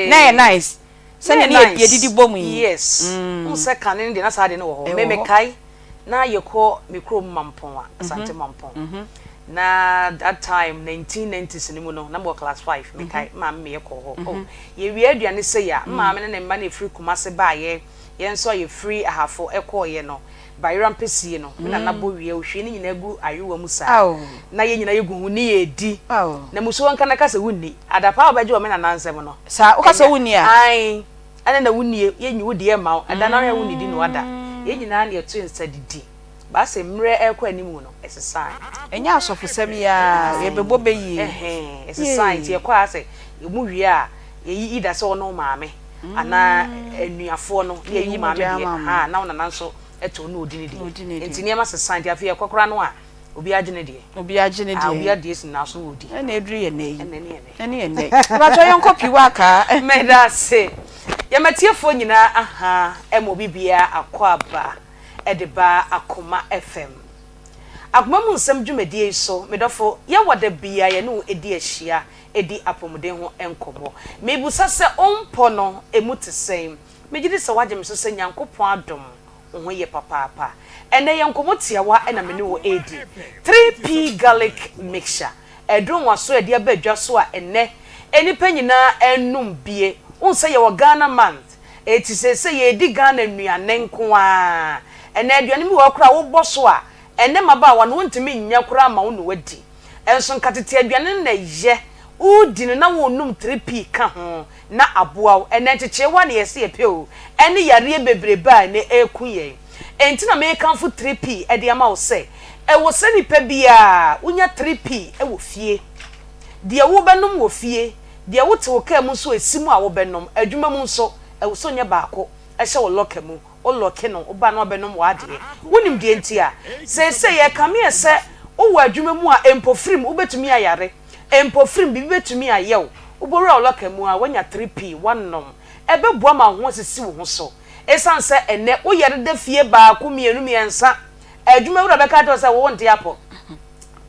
na nice say ne ye didi bomu yes o se kanin de na sa de no ho me kai na ye ko mikro mampon a asante mampon na that time 1990s ni mu no number class 5 me kai ma me ye ko ho ye wi aduane say ya ma me ne mba na free kumase ba ye so ye free ahafo ekọ ye no bayram pesi no na na bo wie ohwe ni nyina gu ayewa mu sa na ye nyina yegu hu ni ye di na muso wanka na kasa wunni adapa obaje o me na nansem no sa o kasa wunni a ai ana na wunni ye nyi wudi e ma adana na wunni di no ada ye nyina na ye to insa didi ba se mre ekọ animu no exercise enya asofo ya ye bebo beyi exercise ye kwa ase emu wie a ye yi da se ono maame ana enuafo no ye yi maame ha na ona nanso eto no odini di enti niam asesante afia kokora no a obi agene de obi ade esi na so odi na edru ye nei ene ba to yon kopi waka me da se ye matiefo nyina emo bibia akwaba edeba Akoma FM Akoma mu nsem dwumadie so medofo ye wode bia ye no edi ahia edi apomden ho enkomo mebusa se ompo no emutesem megidi se waje meso se nyankopon adom ho ye papa ene ye nkomo tiawa ena me ne wo edi 3p garlic mixture edron waso edi abadwa so a ene enipa nyina enum bie unse ye wo Ghana month eti se ye edi Ghana nuane nko a ene aduane mi wo kura wo boso a ene maba wa no ntimi nya kura ma wo no wadi enso nkatete aduane na ye udi na wo num 3p ka ho na aboa ene cheche wa na yesi epe o ene yare bebreba ne ekuye enti na me kan fu 3p e de ama wo se e wo se nipa bia unya 3p e wo fie de wo benum wo fie de wo te wo ka mu so esimu a wo benum adwuma mu so e wo so nya baako e hye wo loka mu o loke no oba na obenum wa de wonim de enti a se ye kame se o wo adwuma mu a empofrim wo betumi ayare empofrim bi betumi ayew ubora oloka mu a wanya 3p wanom ebe boa ma ho sisi wo ho so esanse ene wo yere de fie ba ko mienu miensa adwuma wura beka to se wo nte apo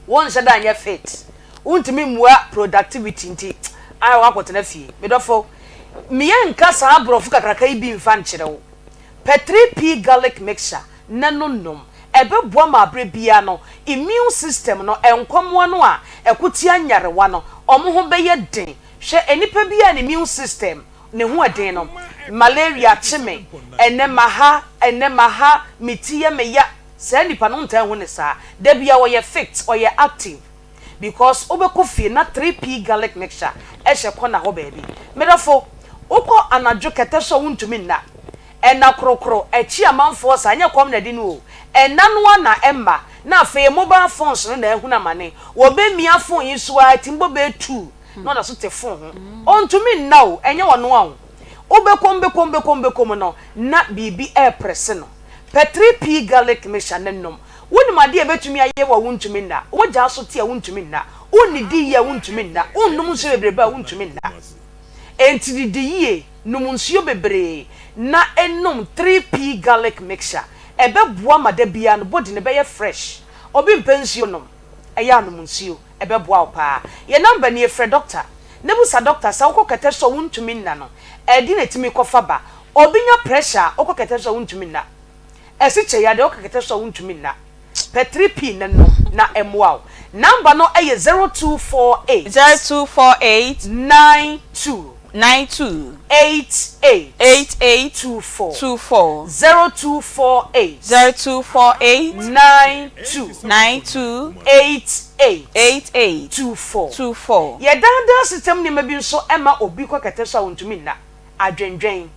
won se da anya fit untimi mua productivity nti ai wa kwotena fie medofo miye nka sa abrofu kakraka ibi mfa nkyere wo pe 3p garlic mixture nanonom ebe boa ma abre bia no immune system no enkomo no a ekotia nyarewa no omo ho beye den hwe enipa bia ne immune system ne ho aden no malaria chime ene maha mitiye meya se nipa no ntan ho ne sa da bia wo ye fit or ye active because obekofie na 3p garlic mixture e hye kona ho baby medofo Oko anajo kete so wuntumi nna. Ena krokro echi amanfo sa anya kwam na di no o. Ena no na emma na afa mobile phones no na ehuna mane. Wo be mia phone yi so a timbo be 2. No na so te phone ho. Ontumi nna o enye wono a. Obekom no na bibi air press no. P3P garlic mixture nennom. Woni made e betumi aye wa wuntumi nna. Wo ja so te a wuntumi nna. Woni di ya wuntumi nna. Onnum so bebrebe a wuntumi nna. Enti di ye num nsuo bebre na ennom 3P garlic mixture. Ebe boa made bia no body ne be ye fresh. Obi mpensuo nom. Eya num nsuo ebe boa pa. Ye number ne frɛ doctor. Nebusa doctor sa wo kokete so wuntumi nna no. Edi na timi kofa ba. Obi nya pressure wo kokete so wuntumi nna. Esi che ya de wo kokete so wuntumi nna. P3P nenno na emwa. Number no eye 0248 92 92 88 88 24 0248 92 88 24 ye danda system ni mabi nso ema obi kwa kete so wontumi nna adwendwen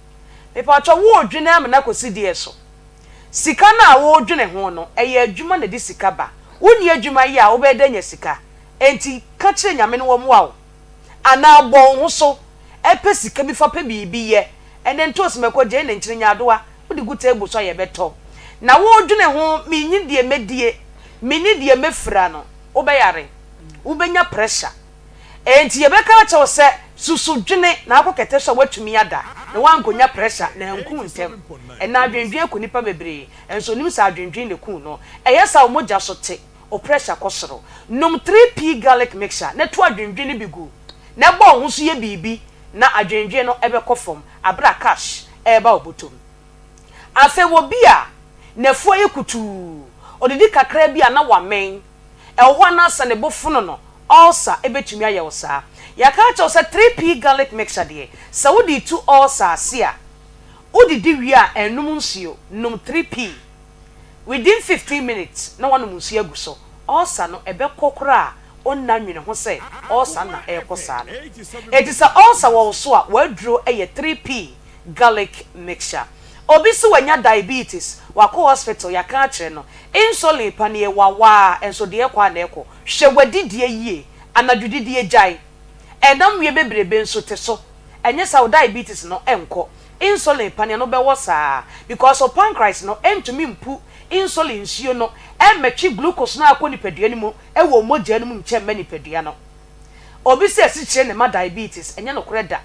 me pa cho wo odwene am na kosi die so sika na wo odwene ho no eye adwuma na di sika ba woni adwuma yi a wo be danya sika enti ka kire nyame no wo mo a ana bon ho so epe sika bi fa pe bibi ye ene ntos mekọ je ne nkire nyadoa wo di guta egbo so ye beto na wo odwene ho minyi die medie mini die mefra no wo be yare wo benya pressure enti ye be ka cha wo se susu dwene na akokete so watumi ada na wankonya pressure na nku ntem ena adwendwen ko nipa bebre enso nim sa adwendwen le ku no eyesa wo moja so te o pressure kosoro num 3P garlic mixture na to adwendwen bigu na bo ho so ye bibi na adwendwen no ebe kofom abra cash eba obotom afa wo bia na fuo ye kutu odidi kakra bia na wamen ehwo na asa ne bofuno no ulcer ebetumi aye wo saa yaka cho se 3P garlic mixture de sa wodi 2 ulcer asia wodi di wi a enum nsuo num 3P within 15 minutes na wonu nsuo aguso ulcer no ebe kokora onna nwene ho se ulcer na ekosa etisa ulcer wo so a waduro eye 3P garlic mixture obi so wanya diabetes wako hospital yaka kire no insulin panie wawa enso de ekwa na eko hwewadi yie anadwudi jai enam wie bebrebe nso te so enye sa diabetes no enko insulin panie no be wosa because of pancreas no entumi mpu insulin sio no emetwi glucose na akọ nipadua ni mu ewo mogya ni mu nche me nipadua no obi se esi kire ne ma diabetes enye no koreda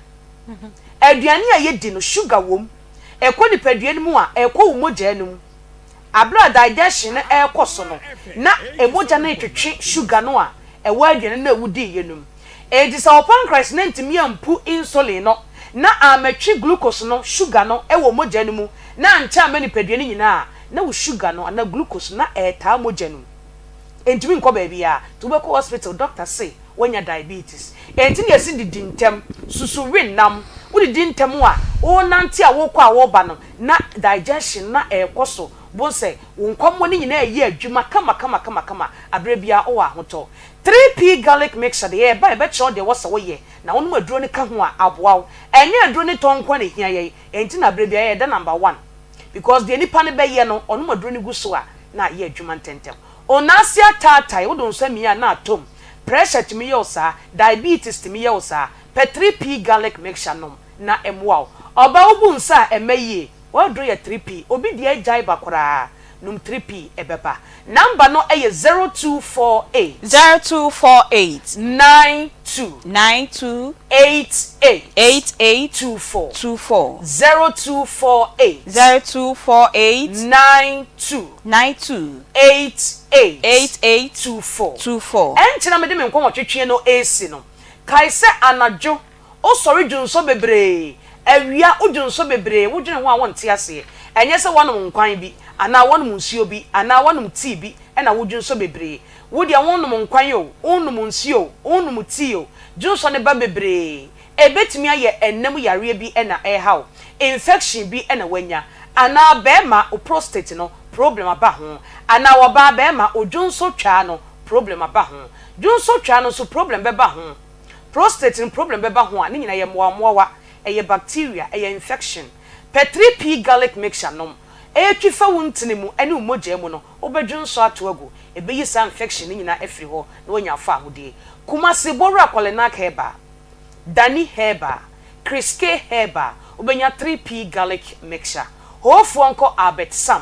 aduane a yedi no sugar wom ekọ nipadua ni mu a ekọ wo mogya ni mu abra digestion ekọ so no na emogya na etwetwe sugar no a ewo aduane na ewudi yenum edisa pancreas na ntimi ampu insulin no na ametwi glucose no sugar no ewo mogya ni mu na ncha me nipadua ni nyina na wo sugar no na glucose na eta mogya no entimi nko ba bia to be ko hospital doctor say wanya diabetes entini esi didi ntem susu winnam wo didi ntem a wo nante a wo kọ a wo ba no na digestion na ekoso bon say wo nkomo ni nyina eyi adwuma kama abre bia o ahoto 3P garlic mixture de ba be cho de wo se wo ye na wonu aduro ni ka ho a aboawo enye aduro ni tonkwa na hia ye enti na abre bia ye da number 1 because the nipa ne be ye no onu maduro ni guso a na ye adwuma ntentem onasia tatai wo don so mi na atom pressure timi ye osa diabetes timi ye osa P3P garlic mixture nom na emwa oba obu nsa emaye wo do ye 3P obi de ajai bakora num 3P ebeba number no eye 0248 92 88 24 0248 92 88 24 enchina me de me nko twetwe no AC no kai se anajo o sori dwunso bebre awia udwunso bebre wudwene ho a wonte ase enye se wonom nkwan bi ana wonom nsuo bi ana wonom tea bi ena wudwunso bebre wodi a wonom nkwan yo wonom nsuo wonom tea yo dwunso ne ba bebre ebetimi aye enam yare bi ena ehaw infection bi ena wanya ana bema o prostate no problem aba ho ana wo ba bema o dwunso twa no problem aba ho dwunso twa no so problem beba ho prostate no problem beba ho a ne nyina ye moamoa eye bacteria eye infection per 3p garlic mixture nom twifa wuntene mu ene umoja mu no obedwun so atoagu ebeyi sa infection nyina afiri ho na wonya afa ahode kumase boru akolenak heba dani heba kriske heba obenya 3p garlic mixture hofu onko Albert Sam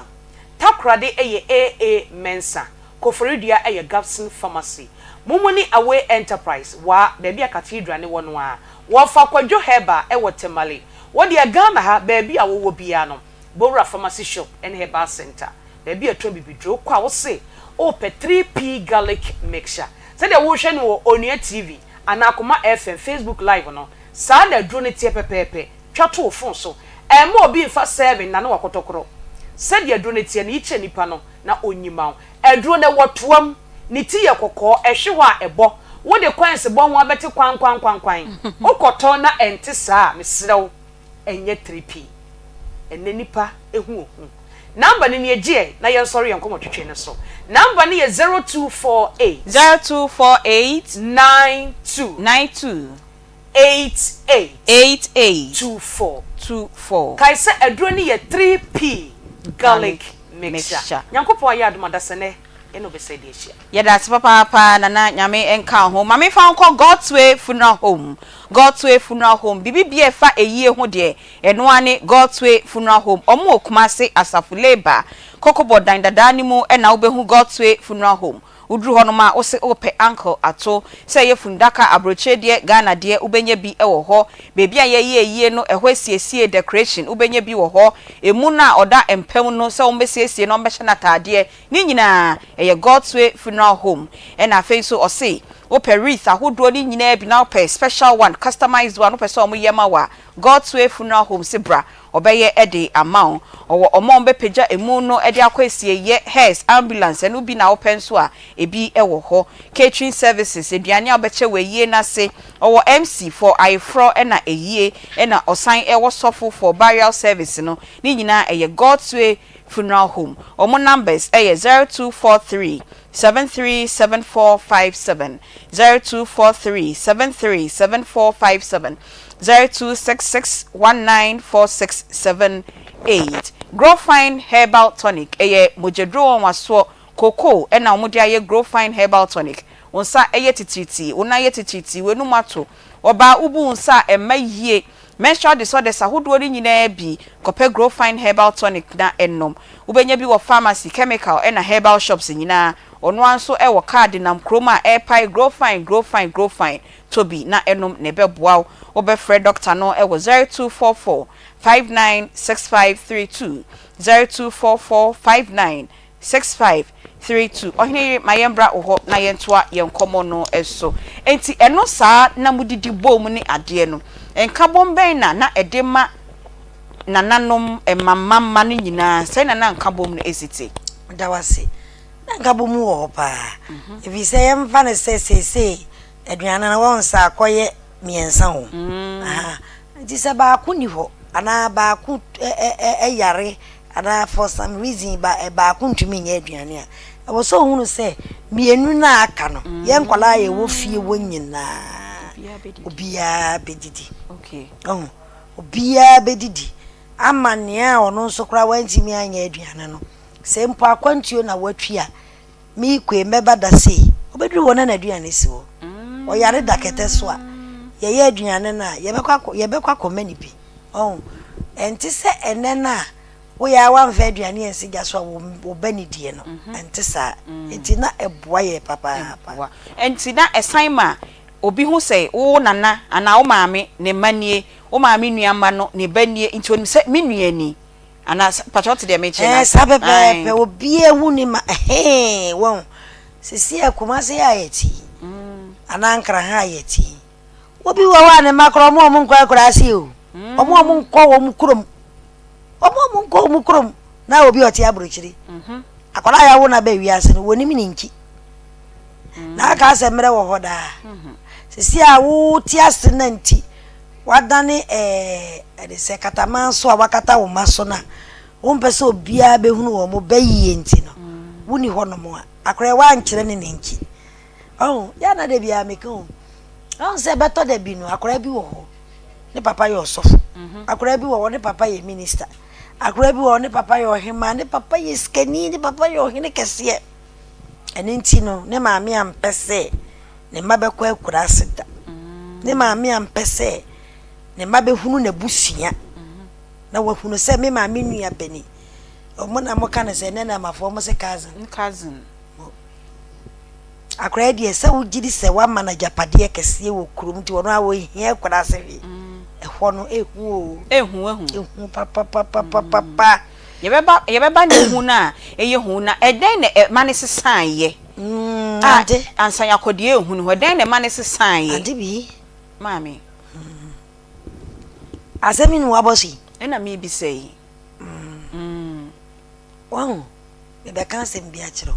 takrade eye AA Mensa koforidua eye Gapson Pharmacy mumuni away enterprise wa baby a cathedral ne wono a wo fa kwadwo heba e wotemale wo de Ghana ha baby a wo bia no Bora Pharmacy Shop and Herbal Center. Baby a trumbi bidro kwa wo se o pe 3p garlic mixture. Say the wo hwe no Onia TV and Akoma FM Facebook live no. Sa na dro ne tie pepepe. Twato phone so. E mo obi mfa 7 na no wakotokoro. Say the dro ne tie na iche nipa no na onyima. E dro ne wotoam ne tie kokko e hwe wa ebo. Wo de kwan se bo ho abete kwan. Okoto na ente saa mesrew enye 3p. Enne nipa ehu number ni eje na ye sorry yankomo twetwe ne so number ni ye 0248 92 88 kai se aduro ni ye 3p garlic mixture yankopo ya adumada sene eno be say de ehia ye that's papa na nyame enka ho mame fa nko God's Way Funeral Home bibi fa eyie ho de eno ane God's Way Funeral Home omo okumase asafu labor kokobo dan dada ni mu na obehu God's Way Funeral Home udru hono ma ose ope uncle ato se ye fundaka abroche de Ghana de ubenya bi ewo ho bebi a ye no ehwe siesie decoration ubenya bi wo ho emu na oda empem no se ombesiesie no mbehye na tade ni nyina eye God's Way Funeral Home na afei so ose ope wreath ahodo ni nyina bi na ope special one customized one ope so omyema wa God's Way Funeral Home sibra obeye ede amount owo omombe peja emu no ede akwasie ye hairs ambulance enu bi na open so a ebi ewo ho catering services eduane obeche weyie na se owo MC for ifro na eyie na osan ewo sofo for burial service no ni nyina eye God's Way Funeral Home omo numbers eye 0243 737457 0243 737457 0266194678 Grow Fine Herbal Tonic eye mojedro waso koko na omode aye Grow Fine Herbal Tonic onsa eye tititi ona ye tititi wenu mato oba ubu onsa emayie menstrual disorders ahodo ni nyina bi kope Grow Fine Herbal Tonic na ennom ubenya bi wo pharmacy chemical na herbal shops nyina ono anso e wo card nam kroma airpie Grow Fine Toby na ennom ne beboa obefre doctor no e wo 0244 596532 0244 596532 ohine mayembra oho na yentoa yenkomo no eso enti eno saa na mudidi bom ni ade no enka bomben na edema nananom emamama ni nyina sai na nka bom no esiti dawase na nka bom wo pa ebi se yemfa ne se aduana na wonsa akoye miensa ho aha nti se ba akuni ho ana ba aku yare ana for some reason ba aku ntumi nya aduane a wo so hunu se mienu na aka no ye nkwala ye wo fie wo nyina obia bedidi okay obia bedidi amania ono nso kra wantimi anya aduane no se mpo akwantuo na watua mi kwe meba da se obedru wona na aduane si wo oyare dakete so a ye aduane na yebekwa komani bi enti se enena wo ya wan fa aduane ensi ga so wo bani die no enti sa enti na eboa ye papa enti na assignment obi hu say wo nana ana wo maame ne manie wo maame nuama no ne banie enti onim se menuani ana patrot de meche na sabepe obi ehu ni ma won sisi akoma se ya yeti ana nkra ha yeti obi wa ne makro mo nkwa kra si o omo nkwa wo mu krom na obi oti abrochiri akola ya wo na ba wiase no woni mi ninki na aka se mere wo hoda sisi a wo ti asena nti wadane de se kataman so awakata wo maso na wo mpese obia behunu wo mo bayiye nti no woni hono mo akora wa nkyere ne ninki ya na de bia meka se beto de bi no akora bi wo ho ne papa yɛ ɔsɔfo akora bi wɔ ne papa yɛ minister akora bi wɔ ne papa yɛ ɔhema ne papa yɛ skani ne papa yɛ ɔhene kɛseɛ ɛne nti no ne maame ampɛsɛ ne mma bɛkɔ akura aseda ne maame ampɛsɛ ne mma bɛhunu na busua na wahunu sɛ me maame nua bani ɔmo na mo ka ne sɛ ne na mafo mo se cousin akora die sɛ wogidi sɛ wa ma na japade kɛseɛ wɔ kurom ti wɔno a wɔ hia akura ase ɛhɔ no ehu papa yɛbɛba ne hu na ɛyɛ hu na ɛdɛn na ma ne sesan yɛ ade ansan yakɔde ehu no ɛdɛn na ma ne sesan yɛ ade bi maame asɛmi no wabosi ɛna me bi sɛ wow me be kan asɛm bi akyerɛ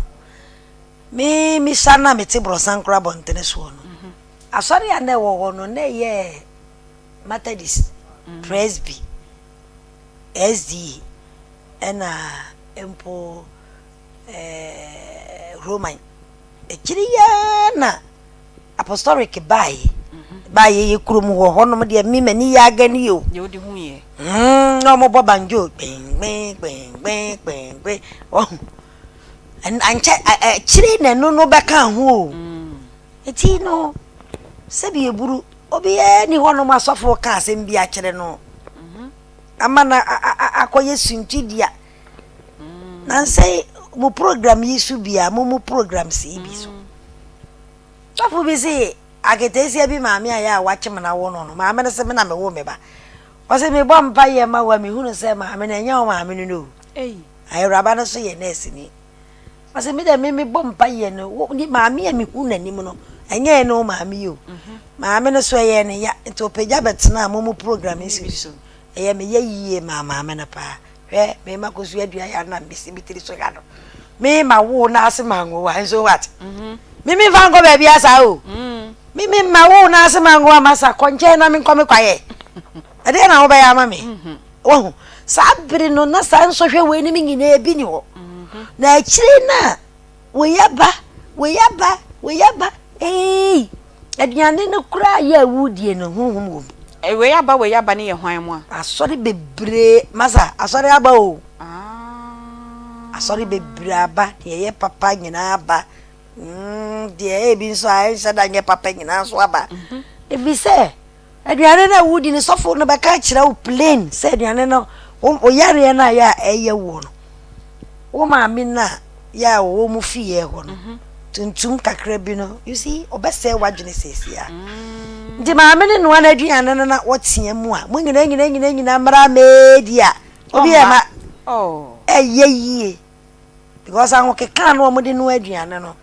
me sana me te brosan kora bontene so no asɔre ya na ɛwɔ hɔ no na yɛ Methodist Presby SD ena empo Roman ekiriya na apostolic bae ye kurum ho honom de mi mani ya gani yo ye odi hu ye no mo bo banjo ben oh anche kiri na no beka ho eti no sebi eburu obi ni honom asofo ka asem bi a kire no amana akoye suntidia nan say mo program yi su bia mo program si bi so tafu bi say agetesia bi maame aya wache na wo no maame ne se me na me wo me ba o se me bɔ mpa ye ma wa me hunu se maame na nya wo maame no ayi raba no so ye nurse ni o se me de me bɔ mpa ye no ni maame ya me hunu anim no enye no maame yo maame no so ye ne ya to pagya betena mo program isi so eye me ye yie maame na pa hwe me makosu adua ya na mbisi bitiri so ga no me ma wo na ase mango wa so what mimi vango baby asa o mimi ma wo na ase mango amasa konje na me nkome kwaye ade na wo be ya ma me wo sabiri no na sa nso hwe we ni mi nyina ebi ni ho na akiri na we yaba aduane no kura ya wudie no honhom wo we yaba ne ye hwan mu a asori bebre masa asori aba o asori bebre aba ye papa nyina aba de ebi nso a nsa nye papa nyina so aba ebi se aduane na wudi ni sofo no beka kira o plane se aduane no o yare na ya eye wo no wo maami na ya wo mu fie ho no tuntum kakra bi no you see obese wadwene sesia ndi maami ne no na aduane no na wotia mu a mo nyina mara media obi e ma yie because an ke kan no mo de no aduane no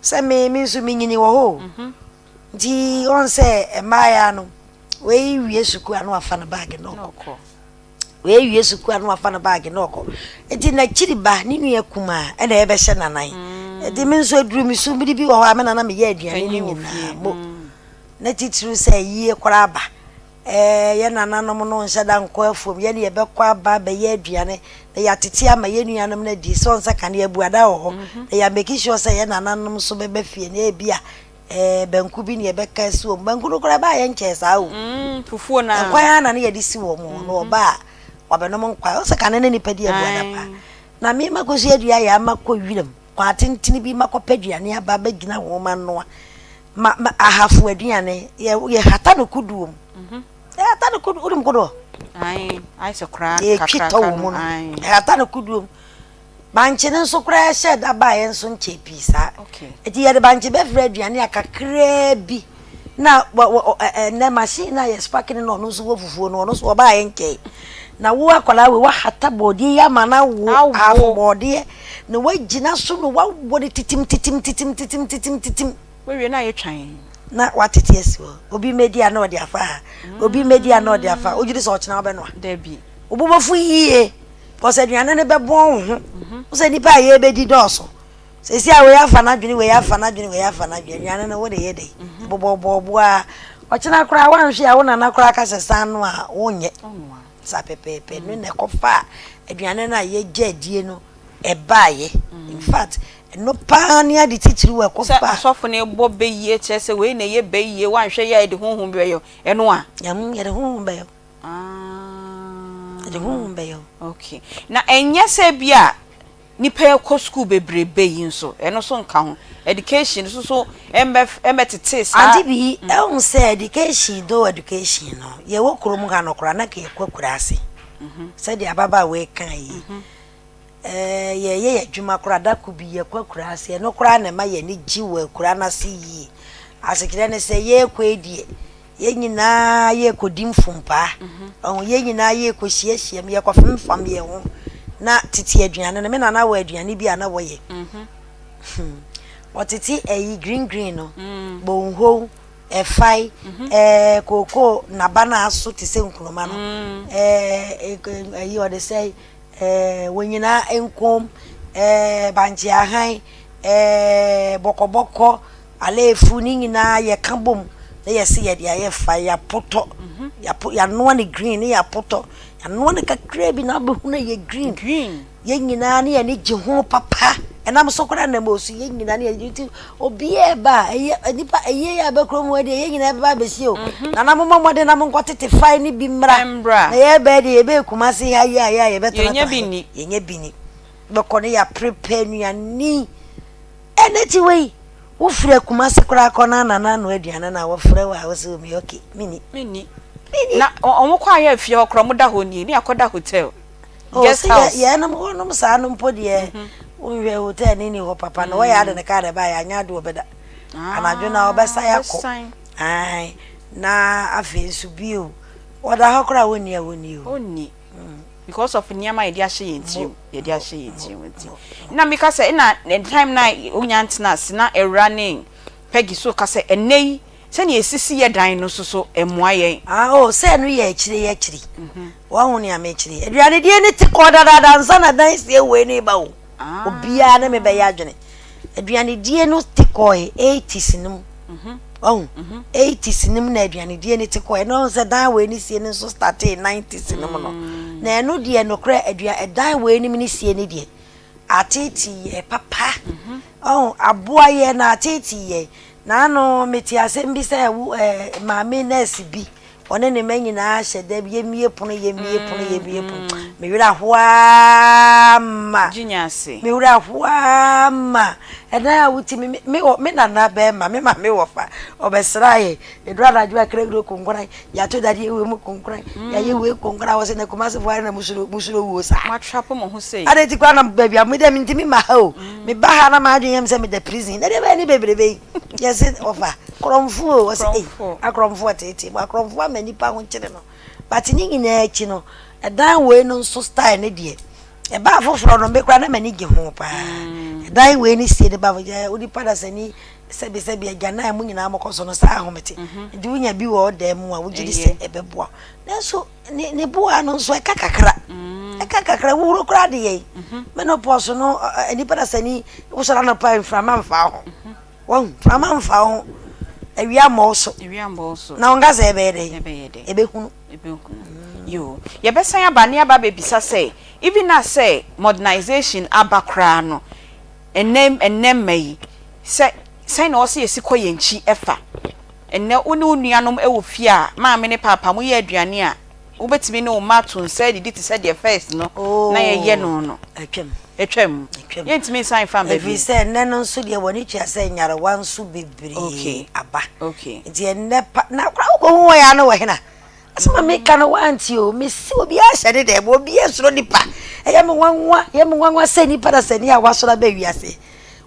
se me nso me nyini wo ho di on se emaya no we wie suku anu afa na bag no ko we wie suku anu afa na bag no ko edi na kiriba ni nu yakuma e na ebe hye nanan edi me nso aduru mi su bi wo ha me na me ye aduane ni nyina mo na titru se yie kwara ba ye nananom no nhye da nko afom ye ne ye bekwa ba be ye aduane na ya tete ama ye nuanom na di so nsa kan ye buada wo ho na ya make sure se ye nananom so be fie na ebia banku bi ne ye beka si wo banku no kora ba ye nche sa wo fufuo na kwa ya na ne ye di si wo mo no ba wabenom nkwa o se kan ne nipa di ebuada pa na me makosi adua ya makọ wiram kwa tentini bi makọ paduane aba ba gina wo ma no ma ahafu aduane ye hata no kuduom hata no kuduom kodo ai se kra kakra hata no kuduom banche nso kra shed aba ye nso nche pisa eti ye de banche be fra aduane akakra bi na na machine na ye sparking no no so wo fufuo no so ba ye nke na wo akola we wa hata body ya mana wo afu body na wagina so no wa body titim we na ye twan na watete asiwo obi media na odi afa obi media na odi afa ojiri so ochina obe no da bi obobofu yie cause aduane ne be bon ho se nipa ye be di doso se si a we afa na dwene we afa na dwene aduane na wo de ye de bobo a ochina kra wa hwe a wo na kra ka sesan no a wonye sa pepepe no ne kofa aduane na ye gye die no e baaye in fact no pa ne ade titiri wa kofa asofo ne bo beye chese we na ye beye wan hwe ya de honhom beyo eno a yam ye de honhom beyo de honhom beyo okay na enye se bia nipa ko school bebrebe yi nso eno so nka ho education so embe sa Aunty Bea e say education do education no ye wo krom ga no kora na ka ye kwakura ase say the ababa we kan yi ye adwuma kora da ku bi ye kwakura ase no kora na ma ye ni ji we kura na se yi asekire ne say ye kwedie ye nyina ye kodim fumpa ye nyina ye ko hie me ye ko fam ye ho na titi aduane no me na wa aduane bi ana wo ye otiti green no bonho efai koko na bana aso ti se nkroma no ayi o de say wonyina enkom banji ahan bokoboko alefu ni nyina ye kabom na ye se ye dia ye fa ya poto ya no ne green ya poto ya no ne kakra bi na behu na ye green ye nyina ne ye ni je ho papa enam sokora na mosu ye nyina ne ye obi e ba nipa ya be krom we de ye nyina ba be si o na na momode na monkotete fai ni bi mra na ye be de ye be kumase ya ye be tona ye nya bini be kone ya prepare nuani eneti we wo frɛ kumase kora kona na no aduane na wo frɛ wa wo se mi okay mini na omo kwa ya fie okro mo da ho ni akoda hotel guest house ya na mo no sa no mpode unwe hotel ni ho papa no ya de ne ka de ba ya nya de obeda anadwo na obesa ya ko ai na afi nsu bio oda ha kora woni oni because of nyama ye dia hye yenti na mika say na time na onya ntena na running pegi so ka say enei se ne esisi ye dan no so emoa ye se no ye akiri wa hu ne amekiri aduane die ne tikoda da nsa na dan se we ne ba wo obia na me be ya adwene aduane die no tikoi 80s nim 80s nim na aduane die ne tikoi no se dan we ni sie ne so start 90s nim no na eno die no kra aduane dan we ni ni sie ne die ateti ye papa aboa ye na ateti ye na no meti asem bi se maame nurse bi one ne manyina hye da bi yemie pono me wira hwa ma jinyase me wira hwa ma eda wuti me na be ma me wo fa obesraye edura radwa kregro konkora ya to dadi ewe mu konkora ya ye we konkora wo se na kumase fo na musuro wo sa ma trap mo ho sei ade ti kwa na baby am de ntimi ma ha me ba ha na ma adwen yem se me de prison na de ba ni bebrebe yes ofa kromfu wo se akromfu atete akromfu amani pa ho nkire no but ni nyina achi no edan we no so style ne de e ba foforo no be kwa na mani ge ho pa edan we ni sie de ba odi pada sani sebi agana mu nyina amokoso no sa ahomete ndi wunya bi wo da mu a wugidi se ebeboa nanso ne boa no so ekakakra wuro kra de ye menopause no eni pada sani wo sara na pa inframa mfa ho won frama mfa ho ewia moso na ongaze ebehunu yo ye besan abane aba bebisa say even na say modernization abakra no enem mai say na osi esikoye nchi efa enne unu nuanom ewo fie a maame ne papa mo ye aduane a wobetimi ne o matun say didi ti say the first no na ye no etwam yentimi sign fam baby if say enne no so de woni tia say nyare wansu bebre aba nti enne na kwa ko ho ya no we hena asema me kan wanti o me si obi a hye de bo obi esuro nipa ye me wanwa se nipa da se ni a wasora ba wiase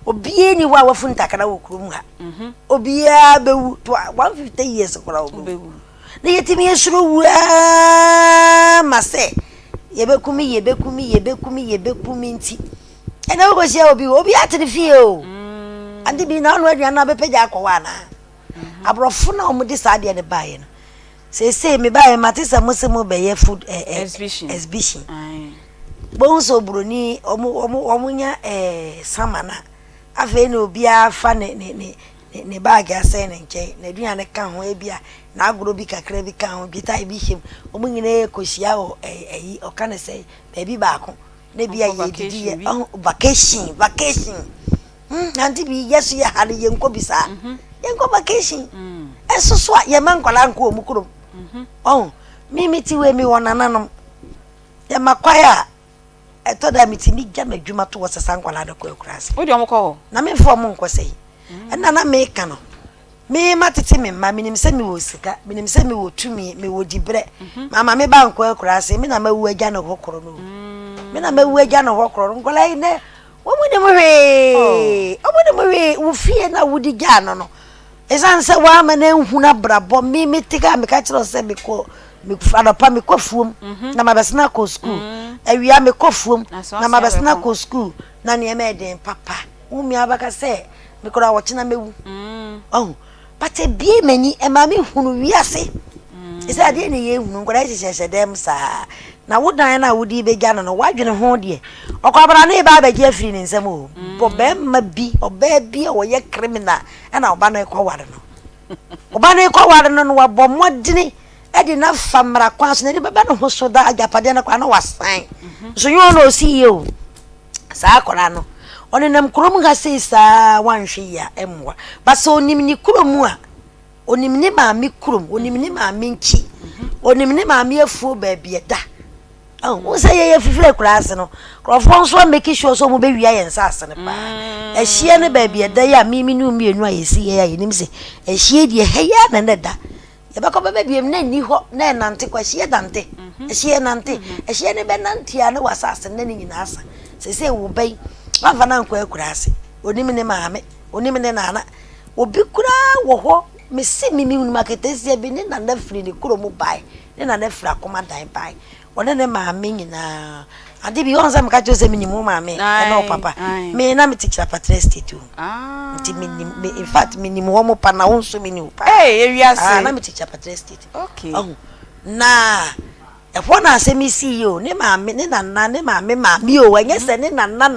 obi ni wa wafu ntakara wo kurom ha obi a bewu 150 years kora obewu na yetimi esuro wu ma se yebekumi nti ena go hye obi atene fie o andi bi na no aduan na bepeja akwa na abrofo na omudi saade ne baaye no se me baaye matisa musemo beye food exhibition bonso broni omunya samana afa na obi afa ne bag ase ne nche na aduan ne ka ho ebia na agoro bi kakra bi ka ho bita bi hiem omunyina ekohia o o kan say baby baako na bia ye didi vacation Aunty Bea yes ya hade yenko bisa yenko vacation eso so ye man kwala nko omukuro oh mimi ti we mi wonananom ye makwaya eto da mitimi gya madwuma to wosesa nkwala de ko kurase wo de omko na me fo mo nko sei ena na me ka no me matete me ma minim se me wo sika minim se me wo tumi me wo dibre mama me ba nko kurase me na mawu agya no hokoro no me na mawu agya no hokoro nkola ine omude mwe wo fie na wudi gya no esanse wa ma na nhuna brabo me tiga me ka kiro se me ko me adopa me ko fuom na mabesna ko school awia me ko fuom na mabesna ko school na ne me den papa umi abaka se me ko rawo china mewu oh pate bie mani e ma me hunu wiase isa de ne ye hunu ko da hyehyɛ dem sa na wodan na wodi be gya no wadwene ho de okwabara na ba ba gya firi ne nsam o bo be ma bi oba bi o ye criminal na oba na ekwaware no oba na ekwaware no wabɔ modene e di na famra kwaso na di baba no ho so da agapade na kwa na wasan so yo no si ye o sa akora no one nam krom ga sei sa wanhwe ya emwa ba so onim ni krom a onim ni ma mi krom onim ni ma mi nchi onim ni ma mi afuo ba bia da oh say ye fifire class no crofon so make sure so mo be wia ye nsase ne pa ehie ne ba bia da ya mi nu mienu a yesi ye ya yenim se ehie die he ya na ne da ye ba ko ba bia na ni ho na nante kwa ehie dante ehie nante ehie ne be nante ya ne wasase ne ni nyina asa se wo bai ava na nkwa akurase onim ne maame onim ne nana obi kura wo ho me si mi hu maketesi bi ne na firi ne kuro mu bai ne na fira Akoma dan bai one ne maame nyina Aunty Bea onza mka chose mi ni mu maame no papa me na me teacher patresti tu nti me in fact me ni mu ho mo pa na wonso me ni pa ewiase na me teacher patresti okay oh na efo na se mi CEO ne maame ne nana ne maame maame o anye se ne nana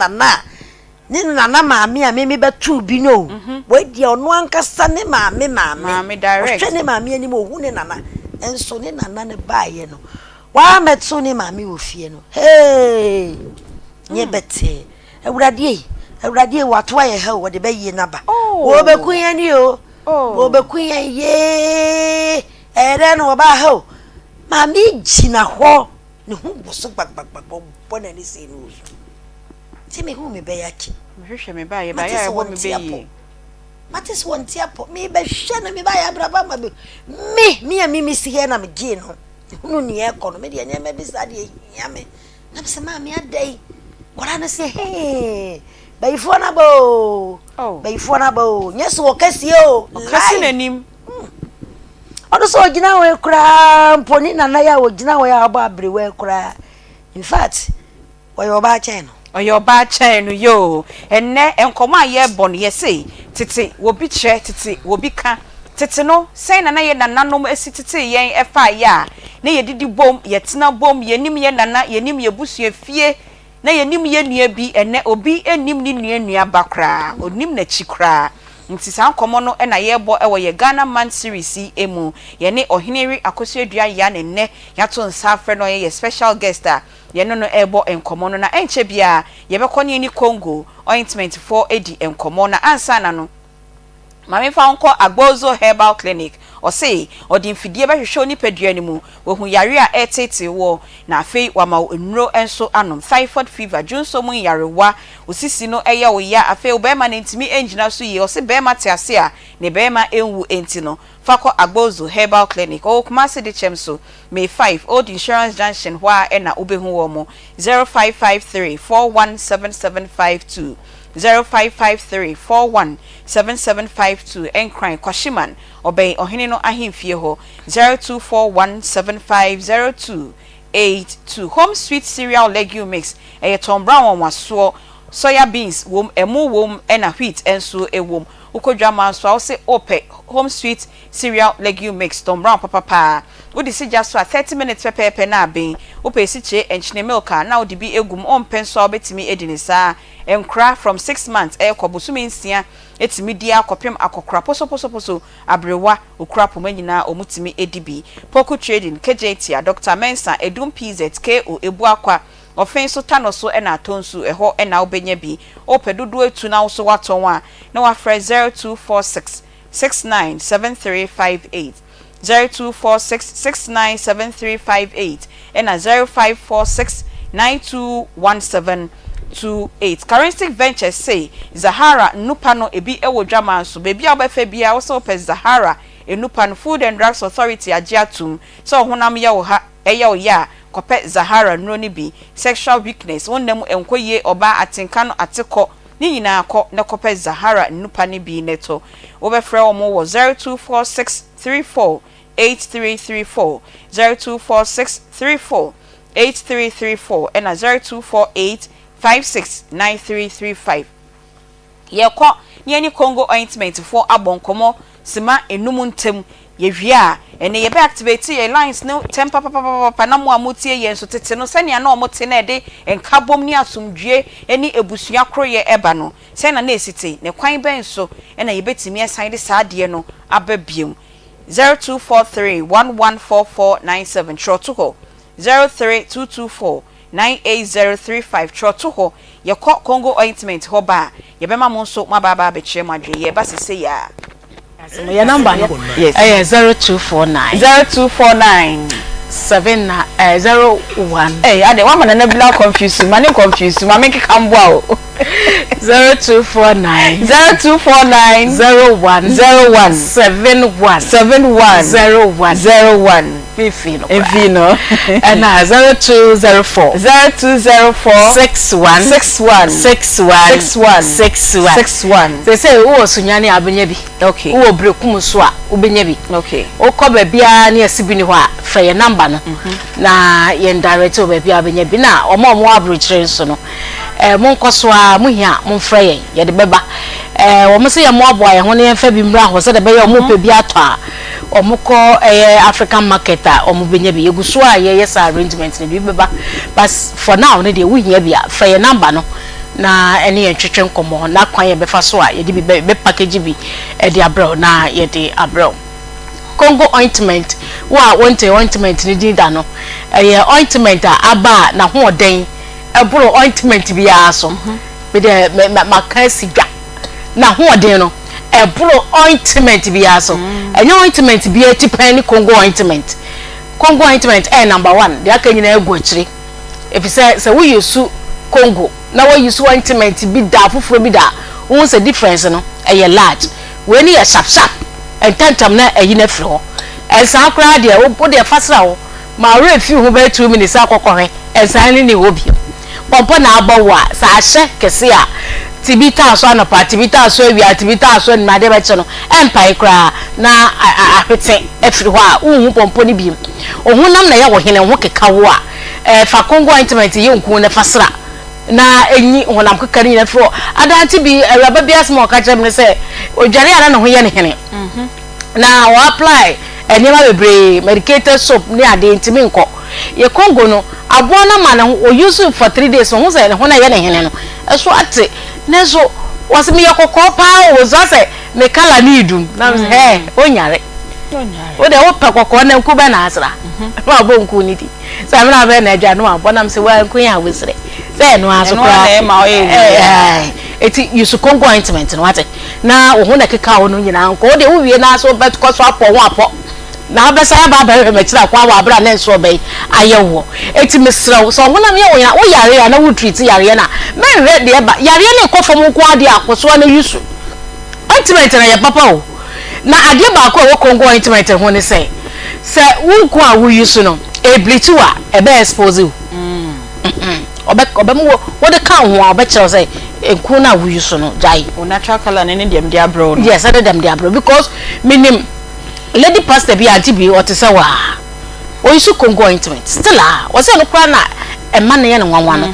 ne nana maame a me betu bi no we dia ono ankasa ne maame direct ne maame ani mo hu ne nana enso ne nana ne baaye no wa metso ne maame wo fie no hey nye bete ewurade wato aye ha wo de be yi naba wo be kunya ni o wo be kunya ye ere no ba ha maame gina ho ne hu boso gbagbagba bona ni se no ti me hu me be yaki hwehwe me ba ye wo me be yi matis won ti apo me be hwe na me ba ya braba ma be me si he na me gi no hunu ni ekono me de nyame bi sa de nyame na se ma me adai kwara na se he bayifo na bo nyeso okasi o okasi nanim odo so ogina we kura mponi na ya ogina we aba abre we kura in fact oyo ba chen no yo enne enkomo aye bon ye sei tete wo bi kire tete wo bi ka tete no sei na ye nananom esi tete yen efa ya na ye didi bom ye tena bom ye nim ye nana ye nim ye busua fie na ye nim ye nua bi enne obi enim ni nua bakra onim na chikra nti san komo no na ye bo ewo ye Ghana Man series emu ye ne oheneri akosuadua ya ne ne yato nsa afre no ye special guest a ye no ebo enkomo no na enche bia ye be kɔ ne ni Congo ointment for edi enkomo na ansa na no mame fa nko Agbozo Herbal Clinic o say odi mfidie be hwehwe oni padua ni mu wo hu yare a etete wo na afei wa ma enro enso anom typhoid fever junso mu yarewa osisi no eye wo ya afei wo be ma na ntimi engina so yi o se be ma te ase a ne be ma enwu enti no fakọ Agbozo Herbal Clinic o kuma se de chemso May 5 Old Insurance Junction hwa e na obehu wo mo 0553 417752 0553417752 enkran Kwashiman obey ohene no ahemfie ho 0241750282 Home Sweet Cereal Legume Mix Tom Brown waso soya beans wom emu wom na wheat enso ewom ukodwa manso say ope Home Sweet Cereal Legume Mix Tom Brown papa we dey just for 30 minutes pepe na ben ope si che enchine milk na odi bi egum ompenso obetimi edinisa enkra from 6 months ekobusumi nsia etimi dia akopem akokra poso abrewa okra pomanyina omutimi edibi poku trading KJT Dr Mensa Edum PZ KO ebu akwa ofen so tano so na tonsu eho na obenya bi opedodo etu na so waton a na wa frɛ 0246 697358 0246697358 and 0546921728. Currency Ventures say Zahara Nupano ebi ewo drama so baby obefe bia also pe Zahara Enupan Food and Drugs Authority agiatum so honam ya wo ha eya ya kope Zahara nroni bi sexual weakness wonnam enkoye oba atenka no ateko ni nyina akọ na kope Zahara Nupani bi neto obefre omo wo 0246348334 0246348334 and 0248569335 yekọ ni ani Congo ointment for abonkomo sima enum ntem yewia ene ye be activate your lines no temper papa na mo amotie ye nso tete no sene na omote na ede enkabom ni asomdue eni ebusua kroye eba no sene na esite ne kwan ben so ena ye betimi asan de saade no ababiem 0243114497 trotuho 032249803 trotuho ye Congo ointment ho ba ye be ma mo nso mababa be kire madwe ye ba sese ya your number yes 0249 701 hey ade wa mana na bila confuse ma make kambwa o 0249 01 71 Fifino and 0204 61 they say wo sunyane abenya bi okay wo brekum so a obenya bi okay wo ko ba bia na asibi ni ho a fa ye number no na ye direct wo ba bia abenya bi na omo abrochire so no mon koso a muhia mon fra ye ye de beba wo mo se ye mo abo ye ho ne fa bi mra ho se de be ye mo pe bi ato a omukọ African market a omubenya bi yeguso a yes arrangement ne bi beba but for now ne de wuhia bi a fa ye number no na ene ye twetwe nkomo na kwan ye befa so a ye de be package bi e de abro na ye de abro Congo ointment wa wonte ointment ne di da no ye ointment a aba na ho oden ebro ointment bi ya so be de maka siga na ho oden no ebro ointment bi aso enyo ointment bi etipan ni Congo ointment number 1 de aka nyina egu akire if say we use Congo na we use ointment bi da fufuro bi da won say difference no e large we ni e sharp entantam na eyi na firi ho ensan kra de wo de fasra ho ma refi ho be 2 minutes akokore ensan ni wo bi pompo na abawa sa ahye kese a tibita so anopa tibita so awia tibita so ni made be che no empai kra na ahwete efiri ho a unhu pompo ni bi ohunam na ye wo hene ho keka wo a fa Congo ointment ye nku na fasra na enyi honam keka ni na fro adanti bi awaba bi asmo ka kire me se odware ana na ho ye ne hene na wo apply enima bebre medicated soap ni ade ntimi nko ye Congo no abo na ma na o use for 3 days ho se ne ho na ye ne hene no eso ate nezo was me yakoko pa o zo se me kala ni idum na he onyare o de wo pekoko na nku be na asra ma bo nku ni di so me na be na adwa no abo na me se wa nku ya wesre se no aso kwa ma o eti use Congo ointment no ate na o ho na keka wo no nyina nko o de wo wie na so bet ko so apo wo apo na abesa ya ba ba me kira kwa wa abra na nso be ayewo eti mesra so ho na me wo ya wo yare ya na wo treat yare na me re de ba yare na ko fom ko ade akoso na yusu ointment na ya papa o na ade ba ko wo Congo ointment ho ne se wo ko a wo yusu no e bleach wa e be expose o obe mo wo de kan ho obe kire se enku na wo yusu no jai o natural color ne dem dia bro yes ade dem dia bro because minim lady pastor bi Aunty Bea otese wa o yusu Congo ointment still o se no kra na e ma ne ye ne nwanwa no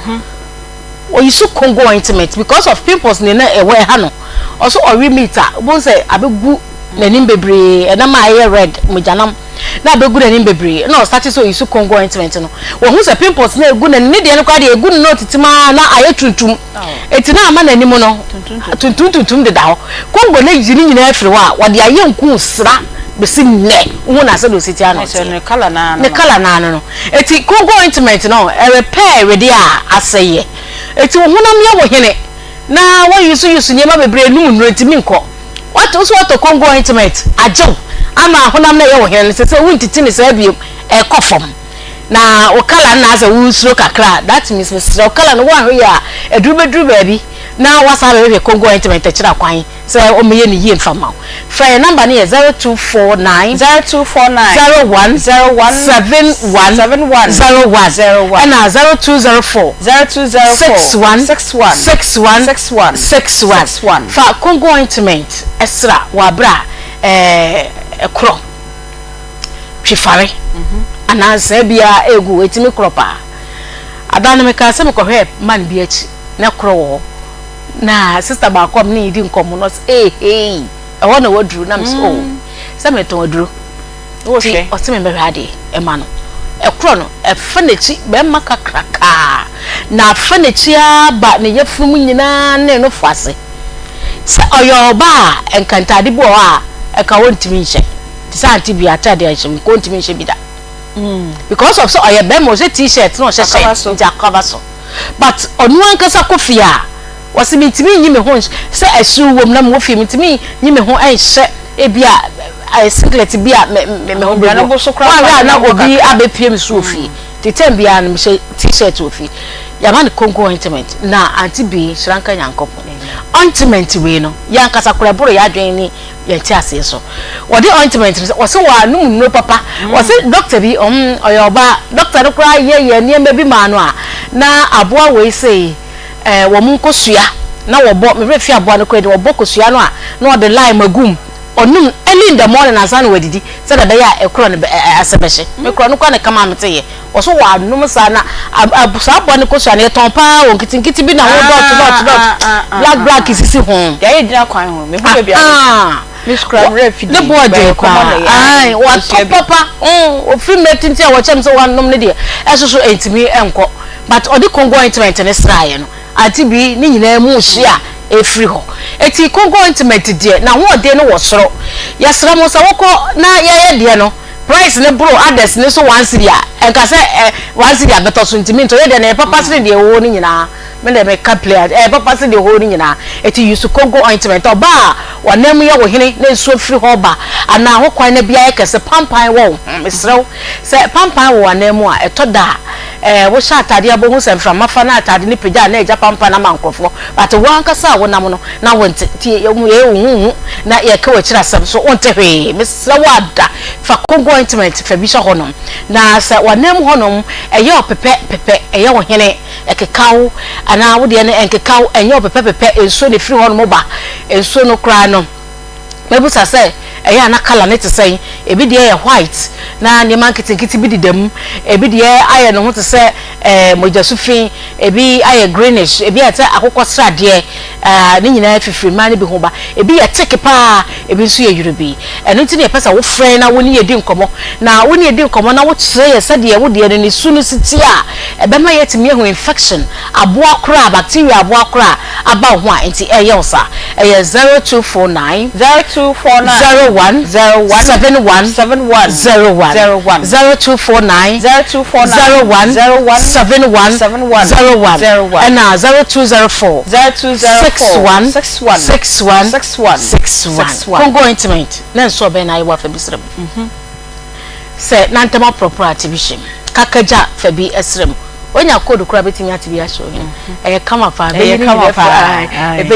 o yusu Congo ointment because of pimples ne na e we ha no also o remita bo se abegu nanim bebre e na ma ye red mujanam na abegu nanim bebre na o start so yusu Congo ointment no wo hu se pimples na egu na ne de no kwa de egu no titima na aye tuntum eti na ama nanim no tuntum de da ho Congo na yiri nyina afiri wa wo de aye nku sra besi ne wo na se do siti ano ne kala na no eti kongo ointment no e repair ready a aseye eti wo honam ye wo hene na wo yusu nyema bebre num nrentimi nko what kongo ointment ajew ama honam na ye wo hene se wuntiti ne se biom e kofom na okala na asa wusuro kakra that means Mr. okala no wan ya eduru baabi na wasa be kongo ointment kira kwan se o meye ni yie mfama fa number ni 0249 0101 and 0204 61 fa kongo ointment esra wa bra ekro twifare ananse bia egu etimi kropa adana me ka se me kohwe man bi achi na kro na sister ba kom ni di nkom no e wo na waduru na me so se me ton waduru wo se o se me be hade e ma no e kro no e fa na chi be ma kakraka na fa na chi aba ne yefum nyina ne no fase se oyo ba enkantade bo a e ka wontimi nche ti sa Aunty Bea atade a nche ko wontimi nche bi da because of so oya be mo se t-shirt no she ja cover so but onu ankasa kofia wasi mitimi nyi me ho se asu wom na mo fi mitimi nyi me ho enhye ebia a singlet bia me ho bia na bo so kra na obi abepiem so ofi ti tem bia na me t-shirt ofi ya man kongo ointment na Aunty Bea shranka nyankopon ointment we no ya ankasa kra boro ya adwen ni ya ti ase so wodi ointment wase wa num no papa wase doctor bi oyoba doctor no kra ye ne bi ma no a na aboa we say wo mun kosua na wo bo me refi aboa no kra de wo bo kosua no a na wo de lime magum onum early in the morning asan wadidi say da ya ekro no asebehye me kro no kwa ne kama meteye wo so wa num sa na abusa aboa no kosua ne ton pa wo nkitinkiti bi na wo dot black sisi ho ya ye dina kwan ho me hu be bia Miss Crab refi the boy dey ai what papa o free meeting a wo chem so wan num ne de esoso entimi enko but odi kongo ointment ne sraye no Aunty Bea ni nyina mu hia efri ho eti kongo ointment de na ho de no wo soro yesra mo sa woko na ye de no price ne bro others ne so 1 cedi a enka se 1 cedi abeto so ntimi nto ye de na papa se de wo ni nyina me de me ka player papa se de wo ni nyina eti use kongo ointment oba wanam ye wo hene na nsuo firi ho ba ana ho kwan na bia ye kese pampan wo mesrew se pampan wo wanam a etoda wo sha atade abohu se mfra mafa na atade ni pega na eja pampan na mankrofo but wo ankasa wo nam no na wo nti ye hu na ye ka wo kira sam so onte hwe mesrew ada fa kongo ointment fa bi sha honom na se wanam honom eye opepe eye wo hene ekekawo ana wo de ne enkekawo enye opepe enso ne firi honom ba enso no kra no mebusa se eya na kala ne te sei ebi de ye white na ne man kitinkiti bi didam ebi de aye no ho te se mojasufin ebi aye greenish ebi ate akokɔ srade ne nyina fifiri ma ne bi ho ba ebi ye teke pa ebi nso ye yurubi eno nti ne pesa wo frɛ na wo ne ye di nkomo na wo ne ye di nkomo na wo kyerɛ ye sɛ de wo de ne su no siti a ebema ye timi ho infection aboa kora bacteria aboa kora aba ho a nti eye wo sa eye 0249 01 71 71 01 0249 01 71 and 0204 61 Congo intimate na so be na iwa fa bisrem se na ntama proper activation kakaja fa bi esrem onya code kura betimi atibi asho kama fa be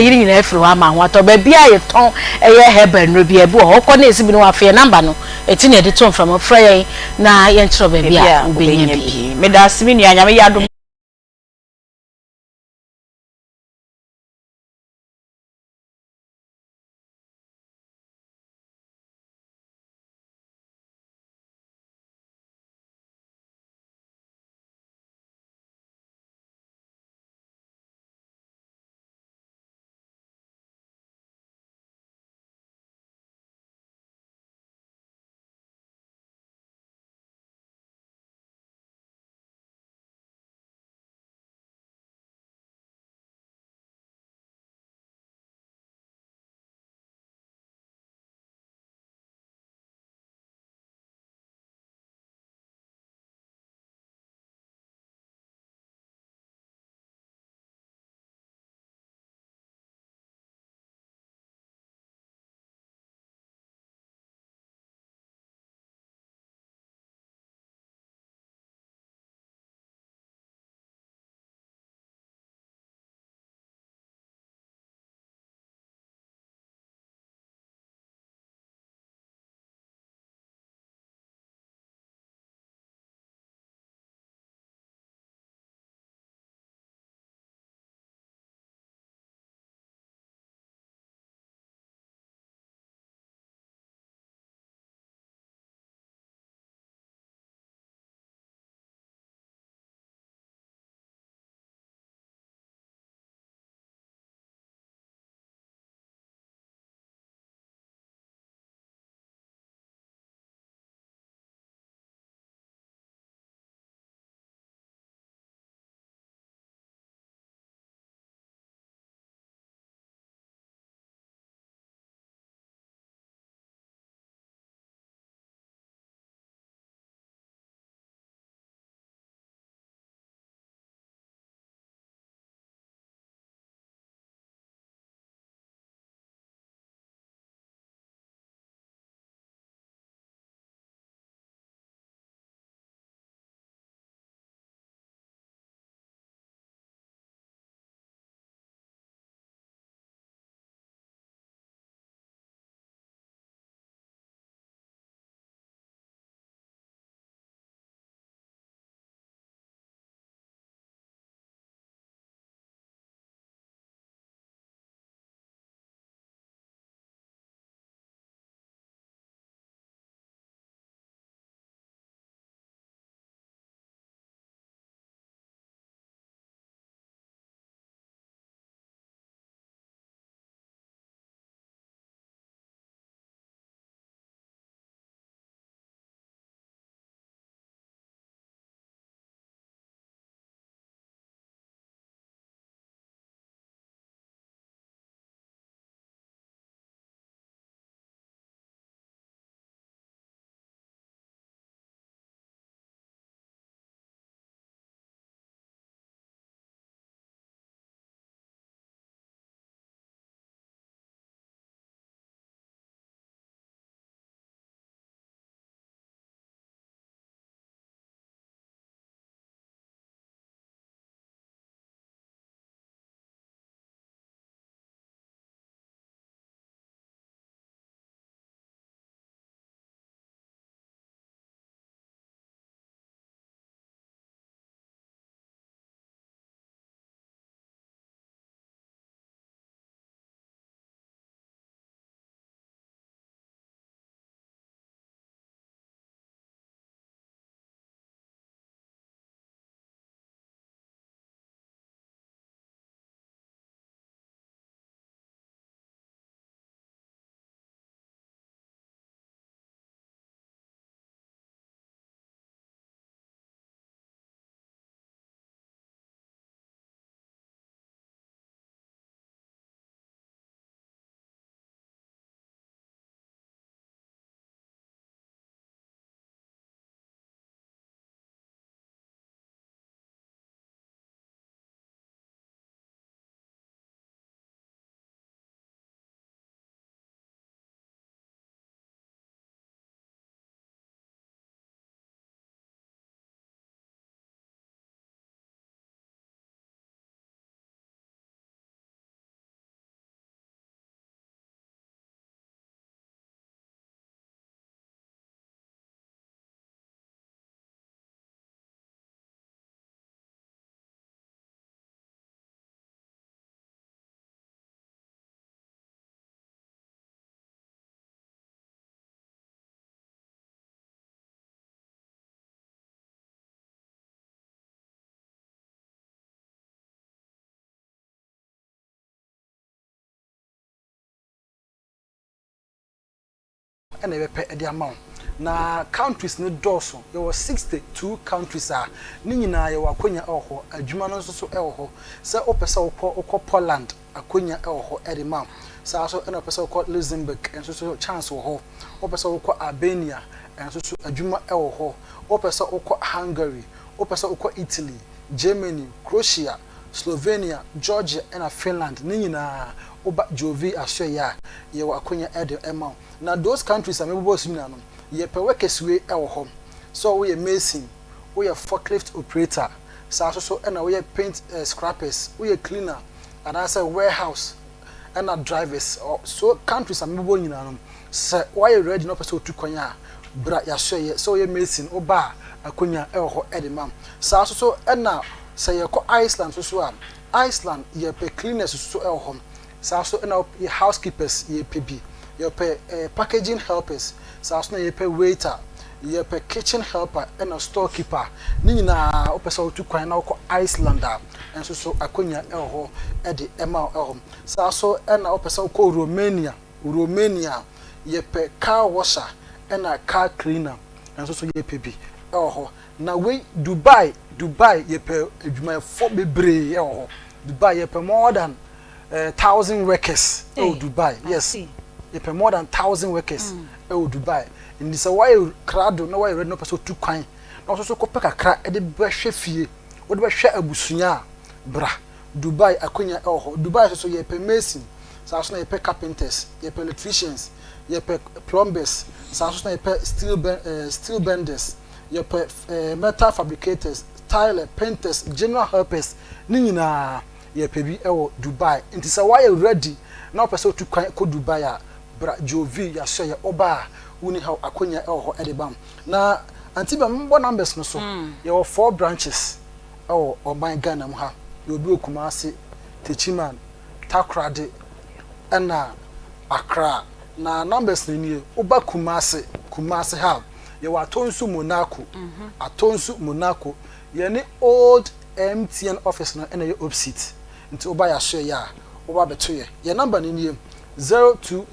yiri nyina efiri wa ma ho to ba bia ye ton heba nro bia bi ho ko na esi bi no afa number no eti na de ton from frey na ye nchiro ba bia ubenya bi me da asimi ni anya me ya ene bepe e de amount na countries ne doso there were 62 countries ni nyina ye wakonya eho adwuma no so eho se opesa okọ Poland akonya eho edema sa so ena opesa okọ Luxembourg enso so chance wo ho opesa okọ Albania enso so adwuma eho opesa okọ Hungary opesa okọ Italy Germany Croatia Slovenia Georgia and Finland ni nyina oba jovi ahwe ye wakonya edema na those countries amebo simina no ye pe workeswe ewo hom so we mason we forklift operator so and we paint scrappers we cleaner and I say warehouse and drivers so countries amebo nyina no say why ready no person to kwanya bra ya hwe so we mason oba akonya ewo ho edema so and say ye ko Iceland so Iceland ye pe cleaners so ewo hom so and ye housekeepers ye pe bi ye pe packaging helpers so na ye pe waiter ye pe kitchen helper and a storekeeper ni nyina opesa otu kwan na ko Iceland enso so akonya eho e de ema eho so na opesa ko Romania ye pe car washer and a car cleaner enso so ye pe bi eho na we Dubai ye pe adwuma fo bebre eho Dubai ye pe more than 1,000 workers Dubai yes ye pe more than 1,000 workers Dubai in this why crowd no why ready no person tu kwan no so ko peka kra e de behwe fie wo de behwe abusunya bra Dubai akonya Dubai so ye pe mason so ye pe carpenters ye pe electricians ye pe plumbers so ye pe steel benders ye pe metal fabricators tile painters general helpers ni nyina ye pe bi Dubai in this why ready no person tu kwan ko Dubai bra jovi ya so ye oba uni how akonya edebam na Aunty Bea mbo numbers no so ye 4 branches my Ghana mu ha ye obi Kumasi Techiman Takrade na Accra na numbers ni oba Kumasi ha ye wa Atonsu Monaco ye ni old MTN office no na ye opposite nti oba ya share ya oba beto ye number ni 020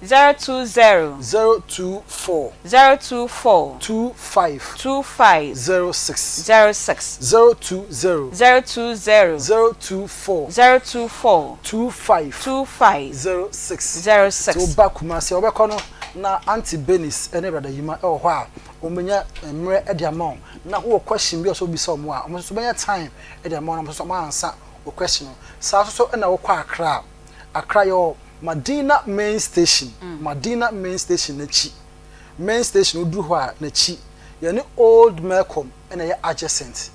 024 25 06 020 024 25 06 so back Kumasi obekono na Aunty Benis ene brother yima ho a omenya emre e dia ma na wo question bi so bi so mo a omo so benya time e dia ma na so ma ansa o question so na wo kwa Accra yo Madina main station nachi main station odu ho a nachi ye ne old Malcolm ena ye adjacent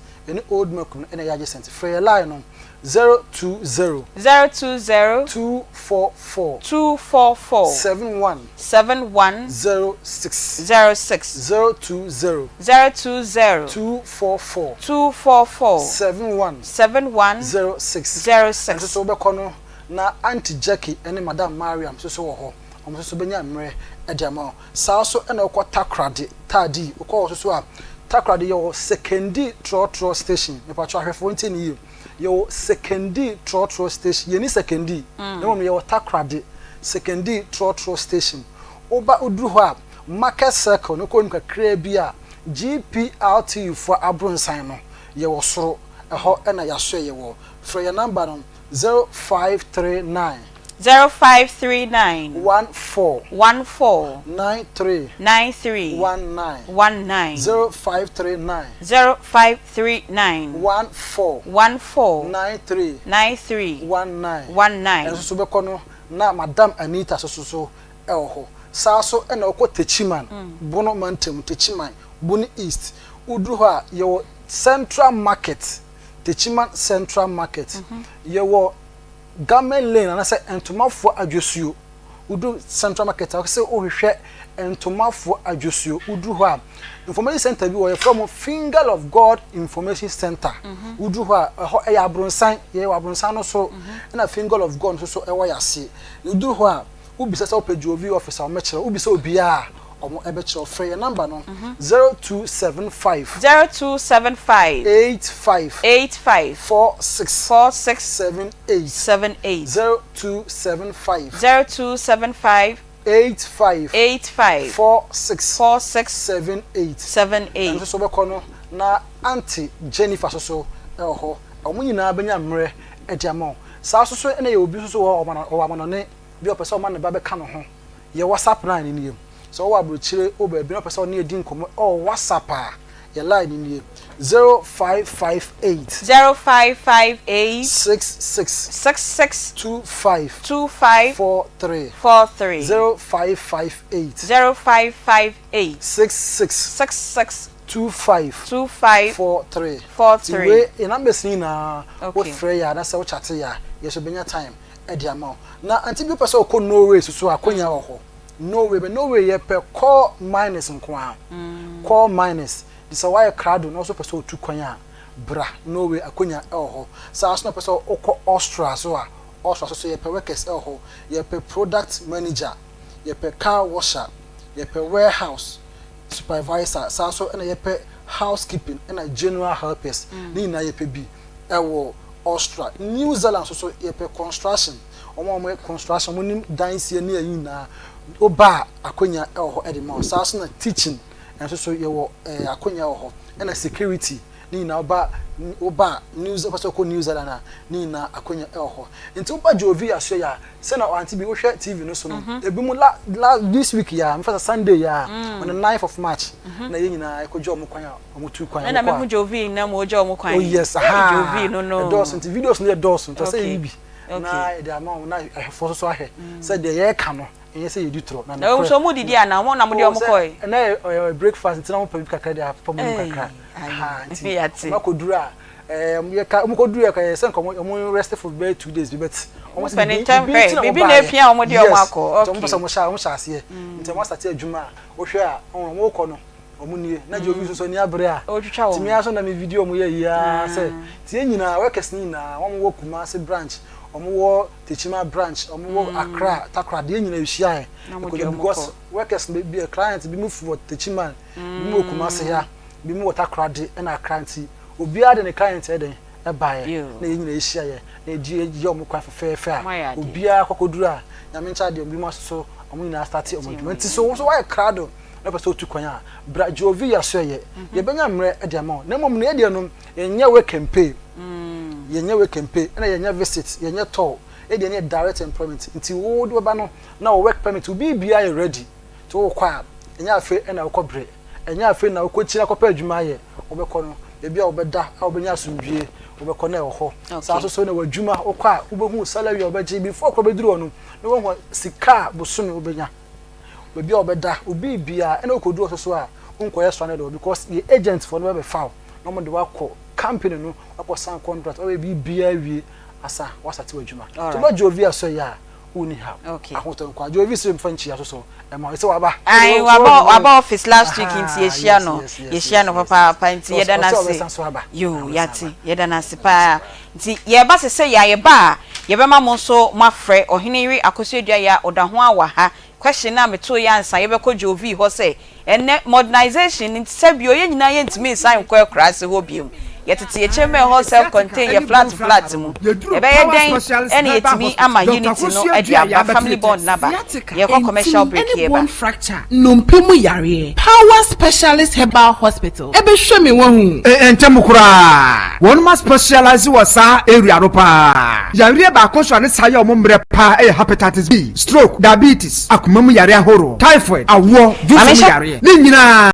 for your line no 020 244 71 06 020 244 71 06 so be kono na Aunty Jackie ene Madam Mariam so wo ho omo so benya mre ediama sa so ena okọ Takrade tadi okọ so a Takrade yo secondary trotro station me pa twa hwefo ntini yo secondary trotro station ye ni secondary na mo yo Takrade secondary trotro station oba oduru ho a market circle no ko nkakra bi a GPRT for Abronsan no ye wo soro eho ena ya so ye wo for your number no 0539 0539 14 93 19 0539 14 93 19 so be kono na Madam Anita so elho saso ena okọ Techiman bono mantem Techiman buni east udru ho a ye Central Market Techiman Central Market ye wo Gamen Lane na say entomafo adwosuo udu Central Market a say ohwehwe entomafo adwosuo udru ho a information center bi wo from Finger of God Information Center udru ho a ho e Abronsan ye Abronsan no so na Finger of God so e wo yase udru ho a ubisa say opejovi officer o mekere ubisa obi a omo ebe kire ofre your number no 0275 85 46 78 0275 85 46 78 78 nso be kono na Aunty Jennifer so ho omo nyina benya mre ediamo sa so na ye obi so o amano ne bi opese o ma ne ba be ka no ho ye WhatsApp na ni niem so wo abrochire o ba bi opese o na edi nkomo o WhatsApp a ye line ni niem 0558 66 25 43 0558 66 25 43 we in ambesi na wo frɛ ya na sɛ wo chat ya ye so benya time e dia ma na Aunty Bea person ko Norway so akonya wo ho Norway ye pe call minus nko a call minus this why crowd no so person otu kwanya bra Norway akonya e ho sa so na person okọ Austria so a Austria so ye pe workers e ho ye pe product manager ye pe car washer ye pe warehouse supervisor so na ye pe housekeeping na general helpers ni na ye pe bi e wo Austria New Zealand so ye pe construction omo construction mo nim dance ye na yin na oba akonya e ho e de ma so na teaching and so ye wo akonya e ho na security ni na oba New Zealand ni na akonya e ho nti oba Jovi aso ya se na Aunty Bea wo hwe TV no so no ebi mu la this week ya mfa Sunday ya on the 9th of March na ye nyina ekojo mo kwan mo tu kwan na me Jovi na mo ojo mo kwan oh yes Jovi no those videos no those to say yibi na e dey amount na for so ahwe say dey ye ka no enye say you tro na na so mo didi ana mo na mo dey o mo koi na breakfast ntina mo pa bi kakra dey pa mo kakra nti yati makodura ye ka mo kodura ka say nko mo rest for 2 days but mo spend time bibi na pia o mo dey o mo akọ okay mo mo sha ase nti mo start adwuma o hwe a mo ko no omu nie na Jovi so ni abre a ti mi aso na me video mo ye ya say ti enyina workers ni na wo mo kuma se branch omo wo Techima branch omo wo Accra Takra de enyina ehia because workers be a client be move for Techima be mo kuma se ya be mo Takra de na Accra nti obi ade ne client e den e baaye na enyina ehia ye na eji omo kwa fefe a obi a kokodura na me ncha de obi mo so omo nyina start omo nti so why crowd na person otu kwanya bra Jovi ya so ye ye benya mre e de ma na mom na e de no enye we campaign yenye we campaign na yenye visit yenye tour e de ne direct employment nti wo do ba no na work permit will be bia ready to wo kwa enye afi na wo kobre enye afi na wo kochira kopa adwuma ye wo be ko no e bia wo be da a wo benya asumdwie wo be ko na e ho sa so na wadwuma wo kwa wo be hu salary wo be gi before ko be duru no na wo hu sika bosome wo benya we bia wo be da obi bia na wo kodu so a unkoye so na do because the agent for no be foul no mo de wa ko company no akosan contract o be bia wie asa wasate wadwuma to ba Jovi aso ya uni ha ahoto nkwa Jovi so mfanchi aso e ma se waba waba office last week inti yeshia no papa inti yeda na se yo yati yeda na se pa inti ye ba se ya ye ba ye be ma mo so mafre oheneri akosodua ya odaho awa ha question na meto ya ansa ye be ko Jovi ho se ene modernization inti sabio ye nyina ye ntimi sign ko ekrase ho biem yetiti echeme ho self contain ye flat mu e be ye den ene yetimi ama unity no adia family bond naba ye ko commercial break here ba fracture nompemu yare Power Specialist Herbal Hospital e be hwe me wahu entem kura won ma specialize wasa area ropa yare ba ko so ne saye o mombre pa e hepatitis B stroke diabetes akomamu yare ahoro typhoid awo vufu yare ni nyina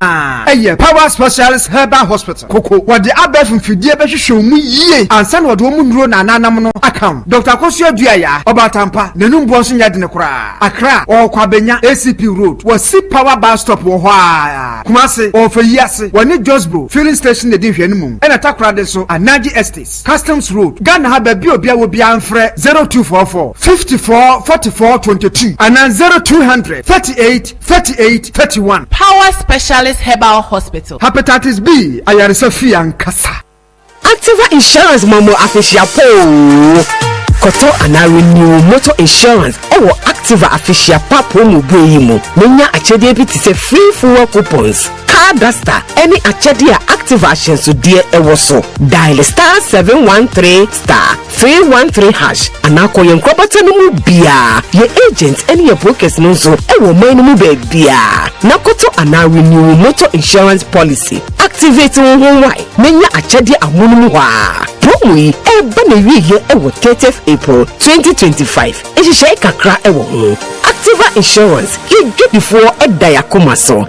eye Power Specialist Herbal Hospital koko wode abef mfidie be hwehwe mu yie ansa na wode mu nduro na nanam no account Dr. Kosio Duaya Obatampa nenumbo nso nya de ne kura Accra o kwabenya ACP road wo si power bus stop wo ho a Kumase o fayiase woni Josbro filling station de hwe num ena Takra de so Anaji Estates Customs Road Ghana ha ba bi obi a wo bi amfre 0244 54 44 22 and 0200 38 38 31 Power Specialist Herbal Hospital Hepatitis B ayaresa fi ankasa Activa Insurance Momo Afishia Po Koto and I renew motor insurance. Our Activa official papo mu menya achede bi ti se free fuel coupons car duster any achede Activa action so dear ewoso dial star 713 star 313 hash anako yen kwabata no mu bia ye agent any your brokers no so ewo man mu be bia nakoto ana renew motor insurance policy activate won why menya achede amono mu wa promo yi eba na wiye ewo 30th April 2025 ehihye kakra ewo ho Activa insurance ye dwe before edaya Akoma so.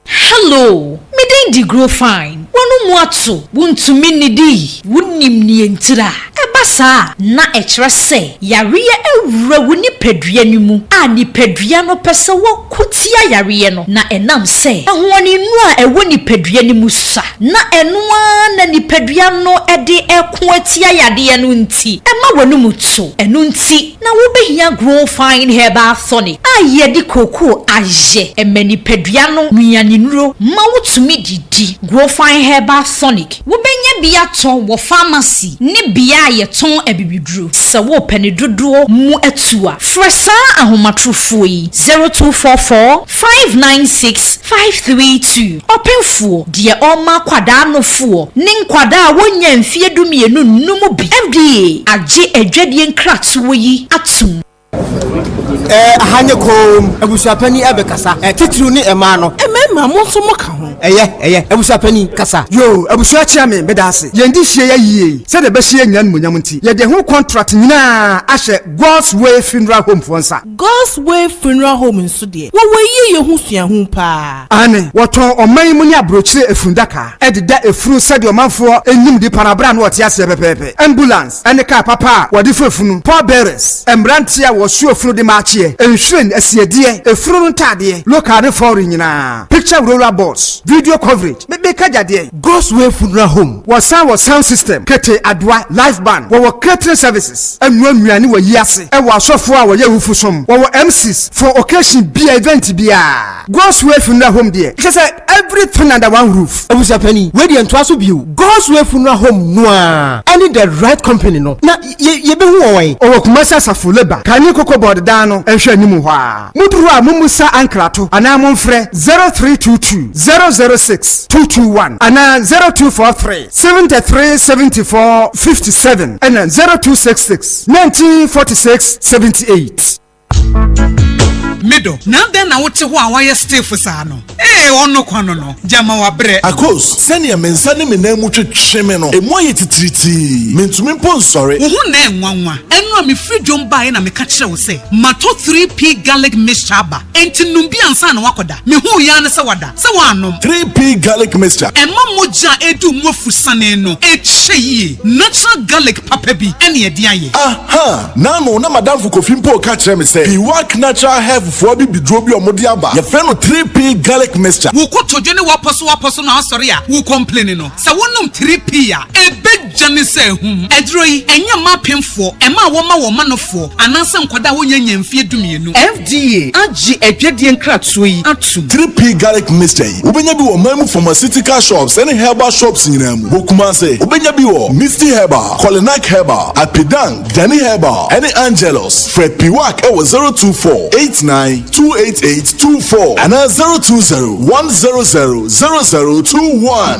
Hello, me dey grow fine. Wonu mu ato, wuntumi nidi, wunim ni entira. Ebasa na echre se, yariye ewura wuni pedua ni mu. A ni pedua no pese wo kutia yariye no na enam se. Ahwani nu a ewo ni pedua ni mu sa. Na enua na ni pedua no ede eko atia yade no nti. Ema wonu mu to. Enu nti na wo behia grow fine herbal tonic. A ye di koko aje. Emeni pedua no nuani nuro ma wotumi didi. Grow fine herbal tonic. Wo benya bia ton wo pharmacy ne bia ye ton ebibidru. Se wo pene dodo mu atua. Fresa ahomatrofo yi 0244 596 532. Openfo de oma kwada no fo. Nin kwada wonya mfie dumienu numu bi. FDA age edwadie nkratowo yi atum. Ahanye kom abusapani abekasa titru ni ema no emema mo so mo ka ho eye abusapani kasa yo abusua chia me bedase yendi hie ya yie se de be hie nyan monyam nti ye de ho contract nyina ahye God's Way Funeral Home fonsa God's Way Funeral Home nso de wo ye hu sua hu pa ane woton oman mu ni abrochire efundaka ededa efunu se de omanfo enyim di parabra no ote ase pepepe ambulance ane ka papa wodi fefunu Paul bearers embrantia wo su efunu de maachie enhwen asiedie efunu ntade local foreign nyina picture roller boards video coverage me kajade God's Way Funeral Home was sound system kete adwa live band wo catering services anuanuane wo yiase e wo asofo a wo ye wufusom wo MCs for occasion bia event bia God's Way Funeral Home there just everything under one roof abusapani we dey ntwaso bio God's Way Funeral Home no a any the right company no na ye be hu won o kumasa safo labor kan koko board dan no ehwe animu ho a muduru a mumusa ankrato ana momfre 0322 006 221 ana 0243 73 74 57 and 0266 1946 78 Mido, now then I want to why stay for Sano. Ono kwano jama wa bre. Akos, send your men send me name much chimeno. E mo yeti triti. Men to me pon sorry. Who name wanwa? Eno mi free jomba na me catch we say. Mato 3P garlic mixture ba. Enti numbi ansa na wakoda. Me hu ya na se wada. Se wanom. 3P garlic mixture. Emma moja edu mwofu sane no. Echeyi. Natural garlic papa bi. Eni ediaye. Aha. Nano na madam Fukofimpo catch me say. He work natural health for bi bidrobi omodiaba. Ye friend 3P garlic mixture. Wo ko tojo ne waposo na asori a wo complain no. Sa wonum 3P a ebejane se hum. Edro yi enya mapemfo. Ema wo ma wo manofo. Ananse nkwada wo nyanya mfie dumienu. FDA agi edwedie nkratoyi atum. 3P garlic mixture. Ubenya bi wo mamu pharmaceutical shops and herbal shops nyinamu. Bokuma se ubenya bi wo Misty Herbal, Colinac Herbal, Apidang, Danny Herbal, any Angelos, Fred Piwak ewo 024 89 28824 and 020 100 0021.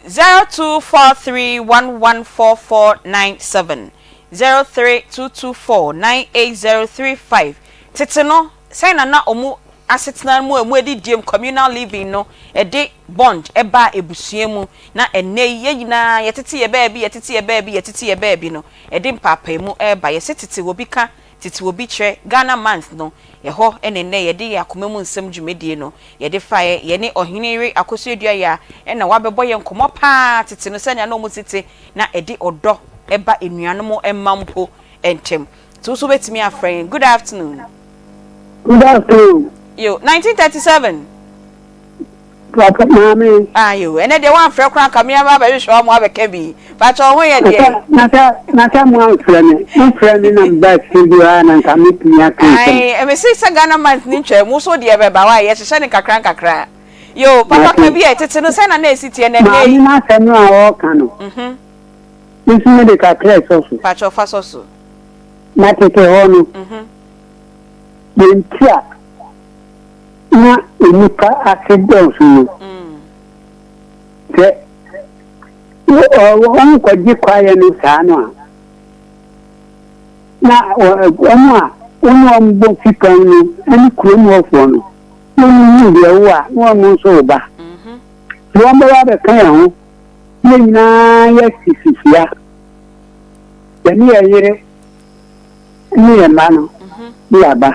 0243114497 03224980335 Titino say na omu asetena mu edidiem communal living no ede bond eba ebusuemu na enne ye nyina yetete ye baabi no ede mpapa mu eba ye setete obi ka titi obi tre Ghana month no ye ho enenne ye de Akoma mu nsem dwumedie no ye de fae ye ne ohenere akosodua ya na wabebo ye nkomo pa titi no sanya no mu titi na ede odo eba enuanom emmampo entem so betimi afren. Good afternoon. Good afternoon. Yo 1937 Papa mami ayo ene de wan frɛ kran kamia ba be hwe mo abeka bi fa cho ho ye de nata mo frɛ na ba studio na kami pia kan ai me say Ghana month ni ntwa mu so de be ba wa ye hye ne kakra yo papa ka bi e tete no say na na esiti ne mami na senu a o kan no nsi me de kakra so fa cho fa so na tete hɔ no yɛntia na nipa ase dɔɔso no sɛ wɔn kɔgye kwaeɛ no saa no a na wɔn a wɔn bɔ fikan no ɛne kurom hɔfoɔ no wɔn mu deɛ wo a na wɔn nso ba wɔn bɛyɛ abɛka yɛn ho yɛn nyinaa yɛ sisifia yɛne yɛ yere ne yɛ mma no ne yɛ aba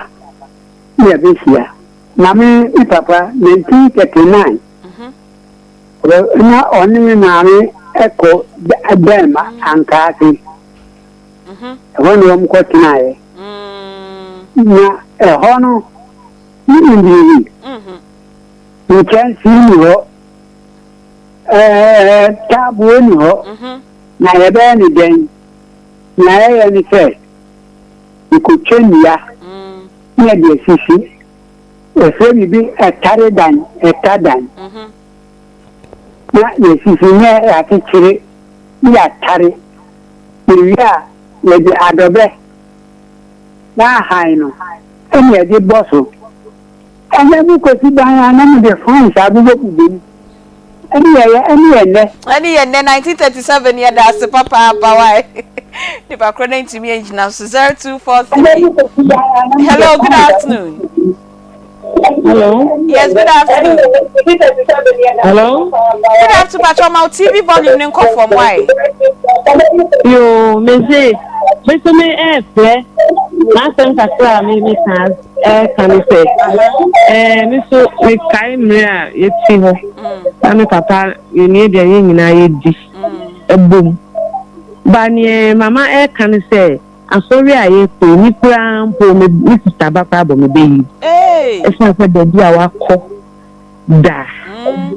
ne yɛ bɛhyia na me papa 1939 na ɔne me maame ɛkɔ bɛɛma ankaase ɛhɔ ne wɔn kɔtenaeɛ na ɛhɔ no ne mbiri nkyɛnsee ni hɔ taaboɔ ni hɔ na yɛbɛyɛ ne dɛn na yɛyɛ ne sɛ nkotwa nnua ne yɛde asisi ɛfrɛ bibi ɛtare dan ɛta dan na yɛsisi ne yɛakyekyere ne yɛatare ewie a yɛde adɔbɛ na ahan no ɛne yɛde bɔ so ɛnɛ bi kɔsi dan a na mede france abobɔ bubom ɛne yɛnnɛ 1937 yɛda ase papa abawae nipa koro na ntumi engyina so 0243 hello good afternoon. Hello. Yes, good afternoon. Hello. Good afternoon, Patrol. My TV volume didn't come from why? Yo, me say, but me play. Last time I me can say, me so me kind me yeti ho. Na me papa you need the yin na yedi. Boom. Banye mama can say. I'm sorry, I say, me pram for me, Mr. Baba, me baby. Hey, it's not for the dear wako. Da,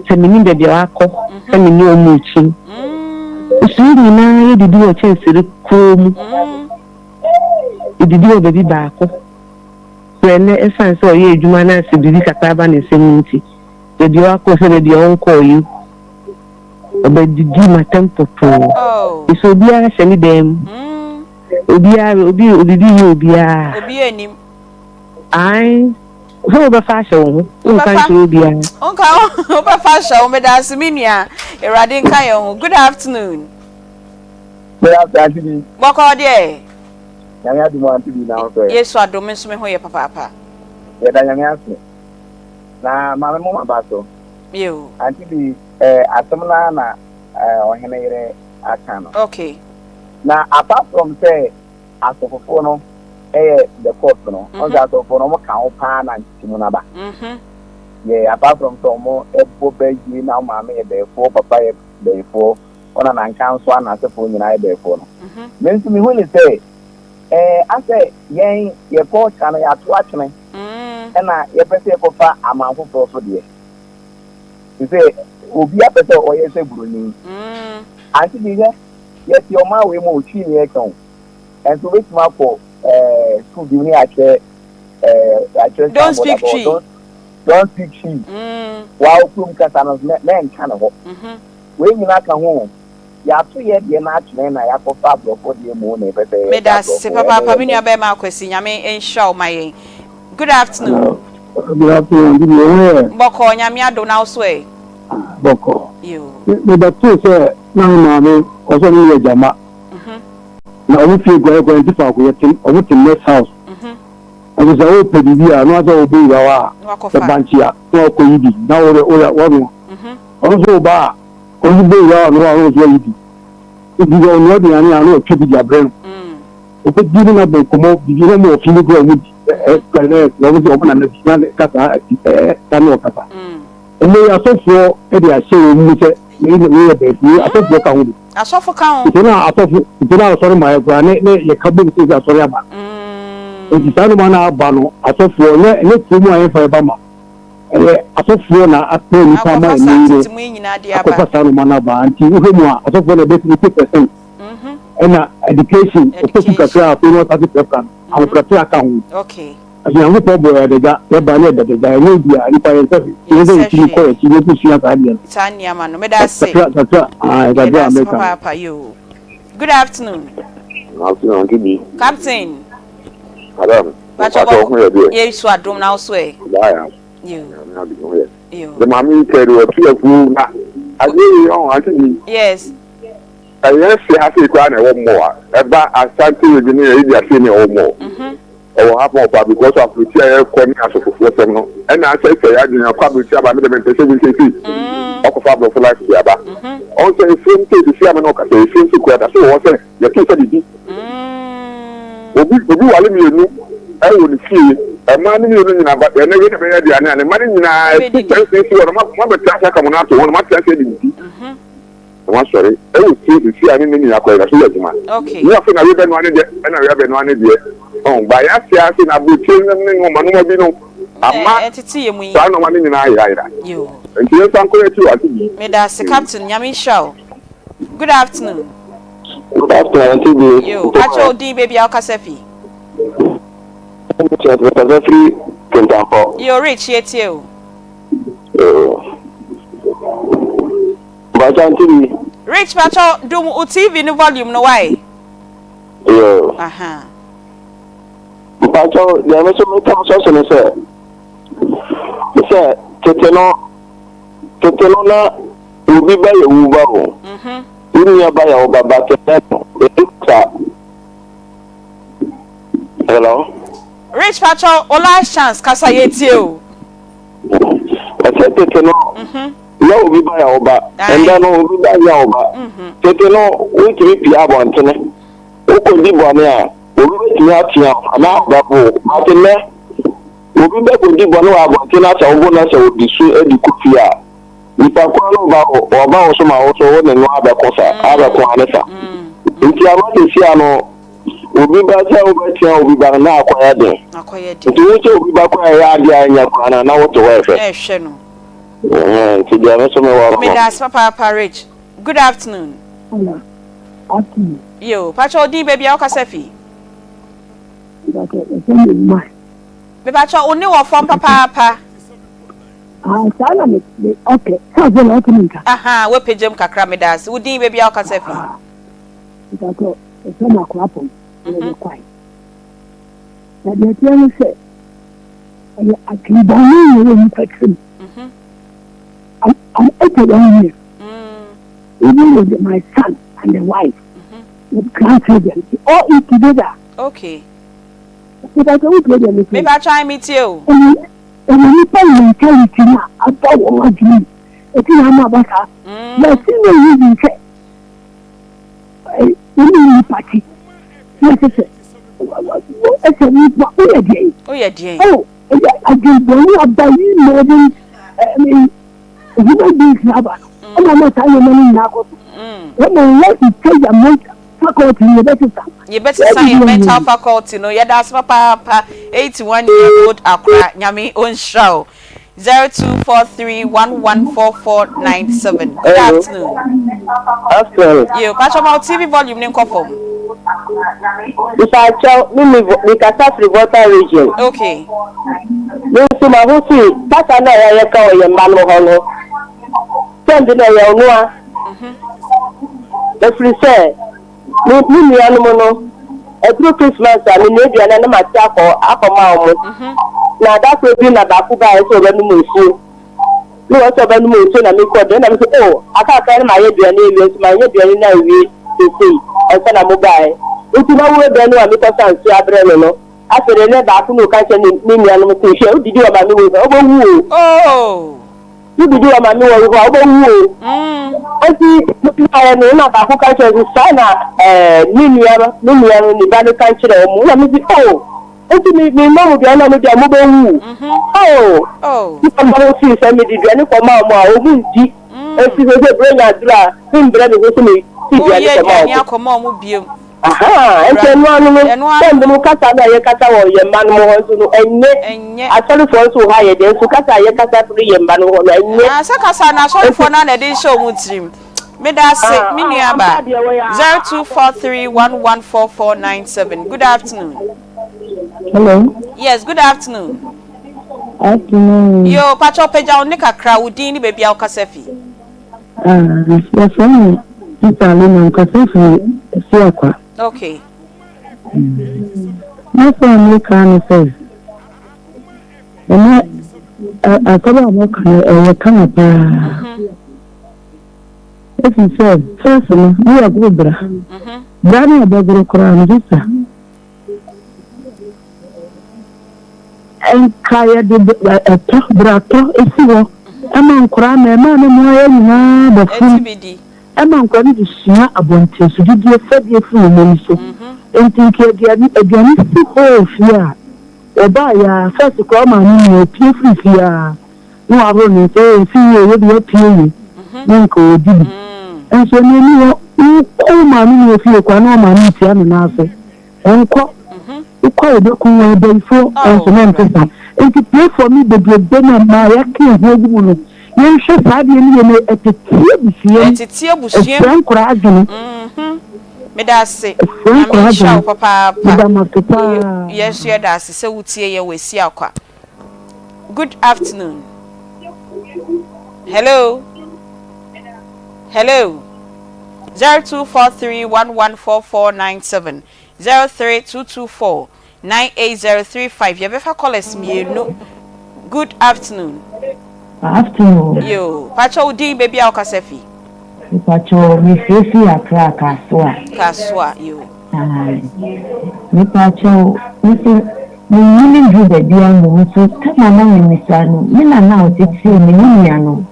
feminine baby wako, feminine muchin. It's really now, you do a chance to the comb. You do a baby back. When the essence of you, you manage to be a carbon and seminity. The Diaco said the uncle you. But the Dima temple. It's so dear, send them. Obi enim ai so be fashion o kan to obi an o be fashion me dance me nua erade nkan ye ho. Good afternoon. Good afternoon. Boko de nyanya di mo Aunty Bea na so yesu adome so me ho ye papa ye da nyanya ase na mama mo mabaso yo Aunty Bea atomna na ohene yere aka no. Okay. Now, apart from say, as of no, the court no, on that of no count pan and Timunaba. Yeah, apart from some more, a poor baby now, mammy, therefore, papa, therefore, on an account one as a phone and I therefore. Then to me, will say, I say, yea, your poor channel at watch me, and I, your person for far amount of for dear. You say, will be a better or yes, a bruising. Aunty Bea. Yes, your man will move to me account. And so it's my for school giving don't speak tree. Don't speak tree. While Kum Casanos men can of when you not come home. You have to yet be not men. I have for Pablo for the moon. Medas, Papa Paminia Bema question. I mean, and show my good afternoon. Good afternoon. Boko, Yamia don't now sway. Boko. You. The two say, no, mammy, also need a jama. Now, if you go to talk with him, or with the next house. I was open here, not all be the banchia, no coidi, now the woman. Also, bar, only be around one lady. If you don't know the any, I know, keep your brain. If it's giving up the commode, you don't know if you go with the open and the Kata, Tano Kata. And they are so for, they are saying, I saw for count. You know, I thought sorry, my granny, your cabin is a sorry about. If you stand on our bano, I thought for let's do more for Obama. I thought for now, I told you, I'm not in Manaba, and I thought for a bit 50%. And education, a craft, you know, as a program. I will prepare account. Okay. As a young people, the banner that I will be a Tanya man, me da say. Papa you. Good afternoon. Afternoon, Aunty Bea. Captain. Madam. Bacho Yesu adom na so e. The mommy said we two na. Agree on Aunty. Yes. Yes, she has to plan one more. Eba Asante we ni e dia say ni one more. Or happen because of the chair coming as of for no. And I say I didn't come with you about the mentation we see. Of Fabio for life ya ba. On say same thing the chairman no ka say same thing kwada so what say you keep say di. Obi wale mi enu e wo ni fie e ma ni enu nyina ba e na ye be ya dia na ma ni nyina e ti say wo ma be trasa ka mo na to wo ma trasa di di. I'm sorry. I will see any meaning of the okay. You have to know one day, and I have been one day. Oh, by us, I think I will change them in Manubino. I'm not to see me. I know money in I. You. And here's Uncle to us. May that's the Captain Yami Show. Good afternoon. Good afternoon, you. Pacho D baby Alcasefi. You're rich yet, you. Rich Pacho, do TV no volume no why? Yeah. Pacho, there was so many sir. Sir, Teteno na ubi ba ye uba ho. Uni ba ya oba ba Teteno. Hello. Rich Pacho, ola chance kasa yeti o. Teteno. No, we buy our and then we buy our Teteno, we keep the abon. Open the bonnet, we will have here, and out that book. Martin, we will back with the bono about Tina, so bonus will be soon at the Kufia. If I call about some also and no other cosa, other planeta. If you are not the Siano, we'll be back over here, we'll be back now quiet. Do you be back where I am, and now to wear? Papa Rich. Good afternoon. Yo, Pacho D baby Alcasefi. Me Pacho only one from Papa. Okay. Aha, we pejam kakra me das. Udi baby Alcasefi. Pacho, it's not crapon. Quite. That the tell say I can buy you. I'm 81 years. Even with my son and the wife, with grandchildren, all eat together. Okay. But I don't play them. Maybe I try meet you. And when you tell mentality now, I don't want to. It's in Amabaka. But see what you say. You party. Yes, it's a day. Oh, yeah, dear. Oh, I just don't know about you. I mean, human beings never. I'm not telling you now. When I want to tell your mental faculty, you better say your mental faculty. No, yeah, that's Papa. 81-year-old Accra, Nyami on show. 0243114497. Good afternoon. Afternoon. You, Pacho, my TV volume name conform. Pacho, me Kasaf River region. Okay. Lucy Mahusi, Pata na ya ka o mano hono. Send na ya onua. The free say, me anu no. E through Christmas and me dey na ma tia ko Akoma omo. Na that will be na ba ku ba e so be nu mo fu. No so be nu mo fu na me ko dey na me say oh, aka ka na ye dey na ewi, ma ye dey na ewi. E say na mo ba e. Uti na wo dey na me ko san si abre no. After the back no catch any anu to share. Did you about me? Oh, you did you about me? I see, I know about who catches the sana, Minian, the bad country. Oh, it's me, no, the other mobile. Oh, you can see some of the for Mamma, who deep. And she was a brain at dra, him bread with me. Yeah, come on, you. Aha, and then one the Mukata, Yakata, or your man more and yet, I tell you for so higher than Sukata, Yakata, 3 and Manu, and Sakasana, sorry for none of this show would seem. May I say, Miniaba 0243114497. Good afternoon. Hello. Yes, good afternoon. Afternoon. Yo, Pacho Peja Nika Crowdini, baby Alcasefi. Your phone is a little Casefi. Okay. My family can say, and I thought I'm come up. If you said, first, we are good, Danny, a beggar crown, and Kaya did a talk, brato, if you will. Among Kram, a man, and the food. Among Kram is not a bunch, so did you set your food, and think you're against the whole fear. Or by ya, first to come and you pay free fear. No, I won't say, see you with your pay. Uncle did. And so many oh, mammy, if you can know my niece and answer. Uncle, you call the cool day for and and to pay for me the dinner, my king, woman. You should have you at the tea, and crying. Me da se papa yes you da se se wutie ye we si akwa. Good afternoon. Hello 0243114497 032249803 you befa call us me no. Good afternoon. Yo pacha udi baby akasefi Pacho, mi fesi akra kaswa yo. Mi pacho, mi nini jube dia mo so kama na mi sano. Mi na otiti mi nini ano.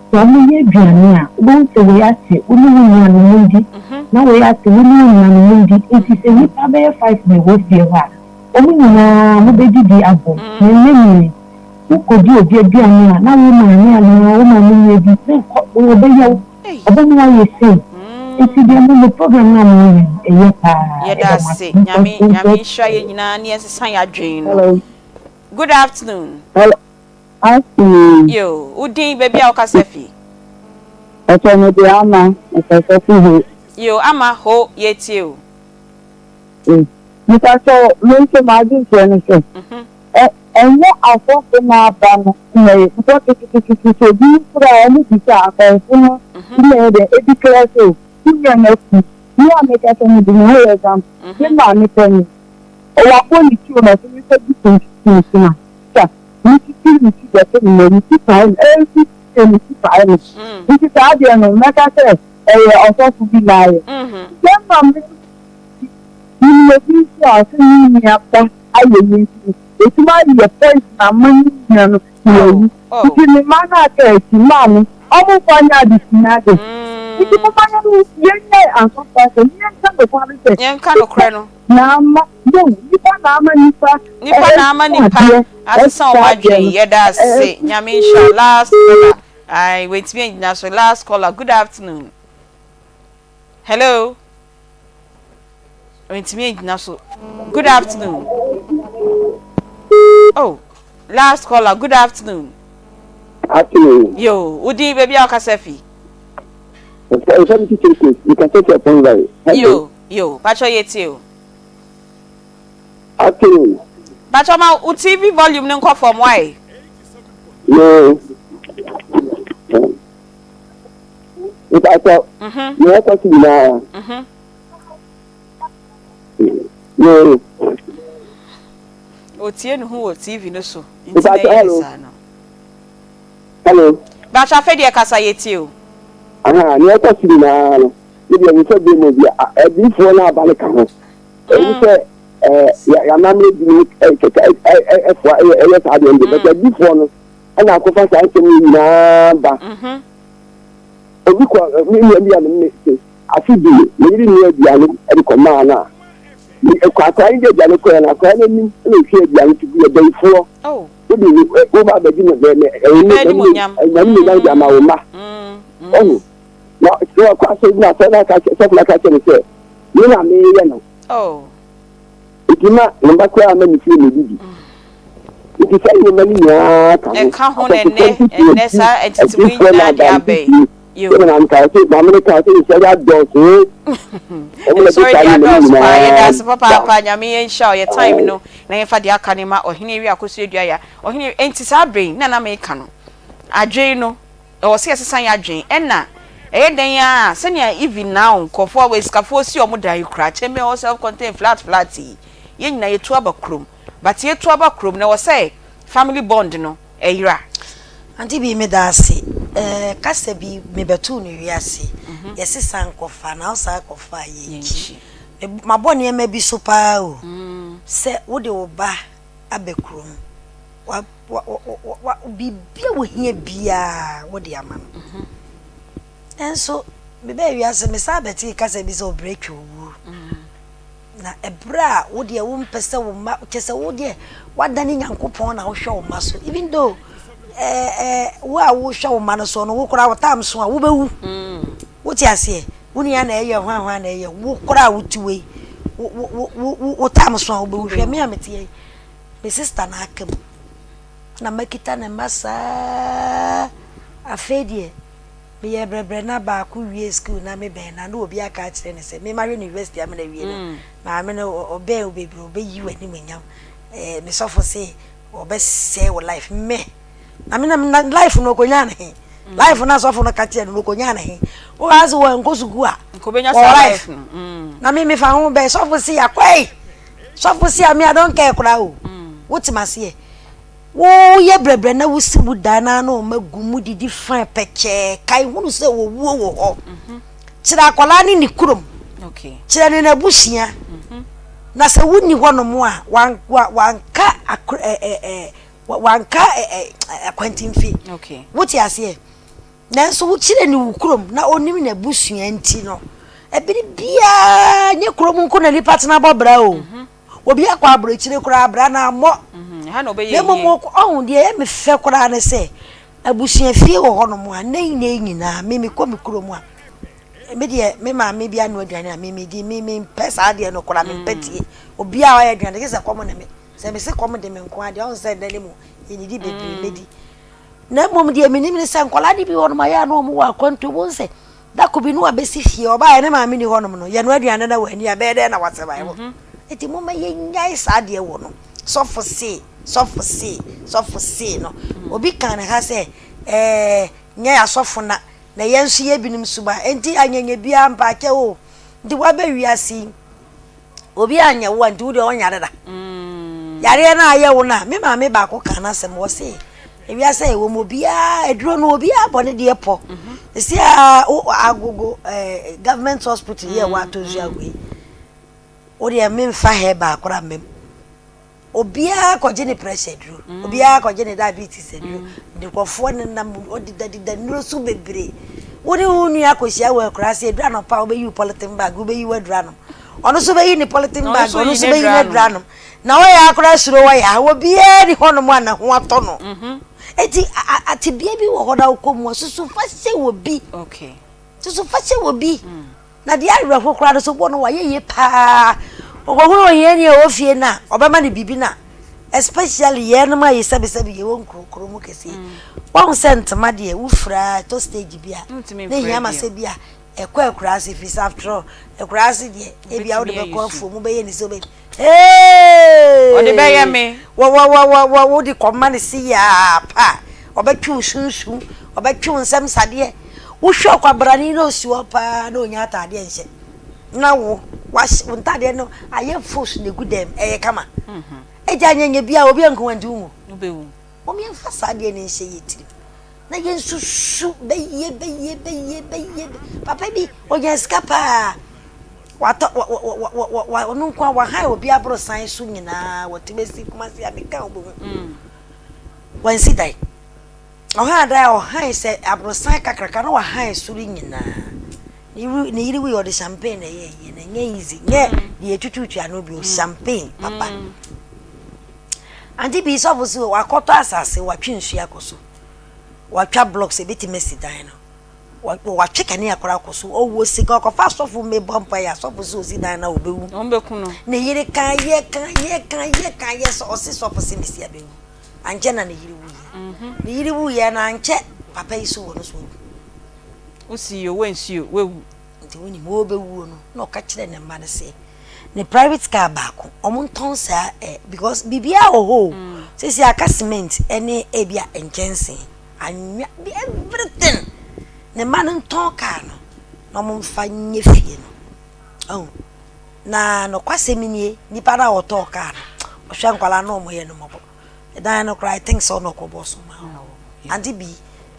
So mi ye biani a, bon se we ati, uni ni ano mundi. Na we ati uni ni ano mundi. Iti se mi pa be 5 me wo fi wa. Omi na mo be di abo. Ni ko di obi biani a, na wo ma ni ano, wo ma ni ye bi. Wo be ya I don't know why you say. It's the program now. Yes, Yami, shy, Hello. Good afternoon. Hello. Afternoon. Yo, Udin, baby, I'll Casefi. I told me the Ama, yo, Ama, ho, yet you. Mr. So, mention my business. And what I thought in my band, because it's a good for any guitar, the class, you are making the no exam, you are making. Oh, I want you to make it different things. You see that you time everything time. This is how you know, like I said, also to be lying. Then, you will be seeing after I will. It's my first money, you know. If you man at it, man, almost one yard is not. If you man, and some person, young kind of crano. Now, you can't I saw my dream. Yeah, that's it. Yamisha, last caller. I wait me now. So, last caller. Good afternoon. Hello. Wait me now. So, good afternoon. Oh, last caller. Good afternoon. Afternoon. Yo, Udi baby Akasefi. You can take your phone right. Yo, Pacho yetio. Afternoon. Pacho ma TV volume nko from why? No. If I thought, you have to see now. No. Otie no ho TV no so. Hello. Bacha fe de kasa yetio. Ni ata siri na no. Ni bi nso bi mo bi e fo na abale ka ho. E se ya na me bi fo e sa de ndo be bi fo no. Ana akofa sa nke ni na ba. Obi ko mi bi ya me se afidi ni ri ni bi ya no e ko ma na. Ni kwata ide ja no ko na kwa na ni na fi bia no tu bi be fo. Oh. Obi o ba be di no be ni na ja ma wo ma. Oh. No, so kwa so na so na ka ni se. Ni na me ye no. Oh. Itima namba kwa ma ni fi ni bibi. Iti sai ni mani ya ka. E ka ho ne sa entiti wi na dia be. You na nka se ba me ka se se ya do so. Sorry, that's papa nyame ensha your time no. Na ye fa dia kanema ohene wi akoso edua ya. Ohene enti sa brain na me ka no. Adwen no. E wo se sesan ya adwen. Enna den ya senia even now kofo we skafo si omo dai kra cheme o self contain flat ye nyina yetu aba krom but yetu aba krom na wo say family bond no eyira Aunty Bea me da ase kasa bi me betu no wiase yesi sankofa na osa kofa ye nchi mabone ma bi so pa o se wo de wo ba abekrom wa bibia wo hia bia wo de ama no enso me ba wiase me sa beti kasa bi so break wo na ebra wo de wo mpese wo ma kese wo de wadani nyankopon na wo hwe wo ma so even though wo hwe wo ma no so no wo kora wo tam so a wo bewu wo ti ase woni ya na eye hwan na eye wo kora wo tiwe wo tam so a wo bewu hwe me amete me sister na akam na makita na masa afedie me ye brebre na ba ku wie school na me ben na obi aka kire ne se me ma university am na wie na ma me no obe obebro obe yi wani menyam me sofo se obe se wo life me na me na life no konya na he life na sofo no ka kire no konya na he wo azu wo nkosugu a nkobenya sa life na me fa ho be sofo se akwai sofo se am I don't care kura o wotimase wo ye brebre na wo sibu dana na o magumu didi fan peche kai hunu se wo wo ho kira akola ni ni kurom okay kira ni na busia na se wuni ho no mo a wanka akwantimfi okay woti ase na so wo kira ni wo kurom na onim na busia nti no ebiri bia nye kurom nko na lipa tena bobra o obi akwa abro kire kura abra na mo ha no be ye nemo mo ohun de me fe kura ne se abusia fie wo hono mo anan nyina me ko me kuro mo a me de me ma me bia no aduane a me di me pesa de no kura me petie obi a ya aduane ke se komo na me se me se komo de me nko ade on se dane mo yini di bebre me di na mo de me ni se nkola di bi wono ma ya no mo wa kwanto bo se da ko bi no abesi fie oba ya ne ma me ni hono mo no ya no aduane na wani abɛ de na wase ba wo eti mo ma ye nyai sa de wo no sofo se no obi kan ha se nya ya sofo na yensu ye binim suba enti anyenye bia mpa ke o ndi wa ba wiasi obi anya wo ndi wo de onya dada yare na aye wo na me ma me ba ko kan asem wo se wiase e wo mo bia eduro no obi abone de epo esi agogo government hospital here wa tozu agwe o de me mfa he ba akora mem obia ko gene pressure duro obia ko gene diabetes duro de kwofo ne nam odidadida nuro su bebre woni unu akosia we krase dura no pa obeyi polythene bag obeyi wadura no ono so beyi ni polythene bag ono so beyi na dura no na we ya akora suro we ya obia ni hono mu ana ho ato no eti ati bia bi wo hoda ukomu susu fase wo bi okay susu fase wo bi na dia re ho kora so bo no wa ye pa ogogoro ye ni o fie na obema ni bibi na especially ye no ma ye sabe ye won krokro mu kese won sent ma de ufra to stage bia na ye ma se bia ekwa ekurase fis after all ekurase de e bia wo de be ko afu mu be ye ni so be o de be ye me wo di command si ya pa obetwu sunsun obetwu nsem sade wo hwe kwa brani no si opa na onya atade enhye na wo untade no aye force de gudem kama eja nyenye bia obi enko andu mu obewu o mi enfa sade ne nhye yetiri na ye nsusu beye papa bi onya skapa wato wa no kwa wa ha obi abro san su nyina wotibesi kuma si ameka obo wan si dai o ha dai o ha se abro san kakraka no wa ha su nyina ni yiri we the champagne ye na easy nye the tututu anu bi champagne papa Aunty Bea so busu wa koto asase wa twinsu akoso wa twa blocks e beti mesi dan no wa tweka ni akora akoso o wo sika ko fa sofu me bompa ya so busu osi dan na obewu ombeku no ne yiri kan ye so osi sofu si mesi abewu anje na ne yiri wu ye na anche papa isu wo no so usi yo wensu wewu nti woni mo obewu no na o ka kire ne ma ne se ne private car baako omonton sa because bibia oho sisi aka cement ene ebia enkense anwa everything ne man ton car no na omfa nye fie no oh na no kwaseminie nipa na oto ka no hwe nkwala no mo ye no mo dan no cry think so no ko boss ma Aunty Bea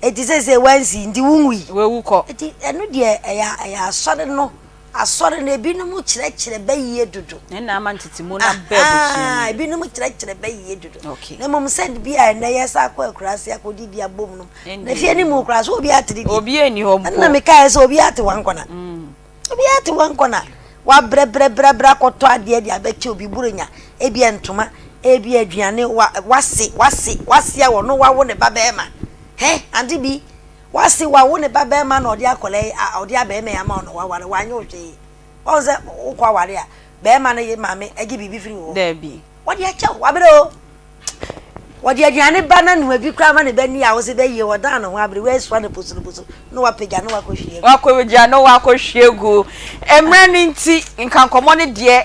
eti say wansi ndi wunwi we wuko eti eno de ya asore no asore na ebi no mu kire bayiye dudu na ama ntitimu na bebusu ebi no mu kire bayiye dudu okay na mom send bia na yesa akwa akurase akodi bia bom no na fie ni mu kurase obi atiri obi eni ho mpo na me kai say obi ati wankona obi ati wankona wa bre koto ade de abeche obi burunya ebi entoma ebi aduane wase awo no wawo ne babema Aunty Bea wasi wawo ne babema na odi akole odi abema ya ma no waware wanye oje onze ukwa ware a bema na ye mame agi bibi firi wo debi wodi acha wabere o wodi aduane ba na no abi kra ma ne bani a wo se be ye wodan no wabere we swa ne pusu no wapega no wakohwie wakohwie no wakohwiegu emre ni nti nkankomo ne de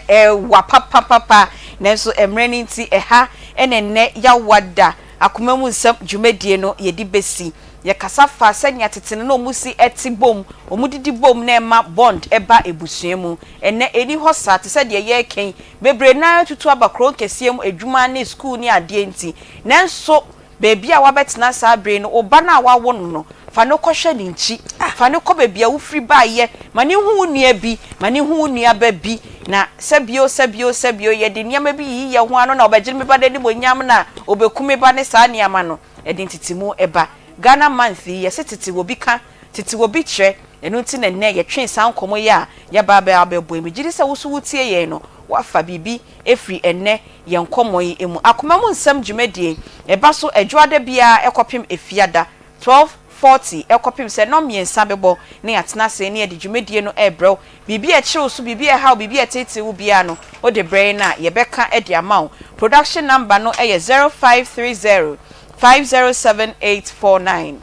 wa papa nenso emre ni nti ha enenne ya wada akoma mu nsam dwumadie no ye di besi ye kasa fa senya tetene no musi eti bom omudidi bom na ema bond eba ebusuemu enne eni hosa te se de ye ken bebre na tutu abakro kesiem adwuma na school ni ade nti nenso beebi a wabetena sa bre no oba na wawo no fa no kohwe ni nchi fa no ko beebi a wo free ba ye mani hu nua bi mani hu nua ba bi na sebio ye de niam bi yi ye ho ano na obegire me ba de bonyam na obekume ba ne sa niam no edintitimu eba Ghana month ye setiti wo bi ka titi wo bi kire enu nti na ne ye twen san komo ya ya ba ba abebo emi giri se wo so wutie ye no wafa bibi efri enne ye nkomo yi emu akoma mu nsam dwumadie eba so adwoade bia ekopim efiada 1240 ekopim se no miensa bebo ne atena se ne de dwumadie no ebrew bibi e kire so bibi e how bibi e tete wo bia no o de brain na ye beka e de amount production number no e 0530 507849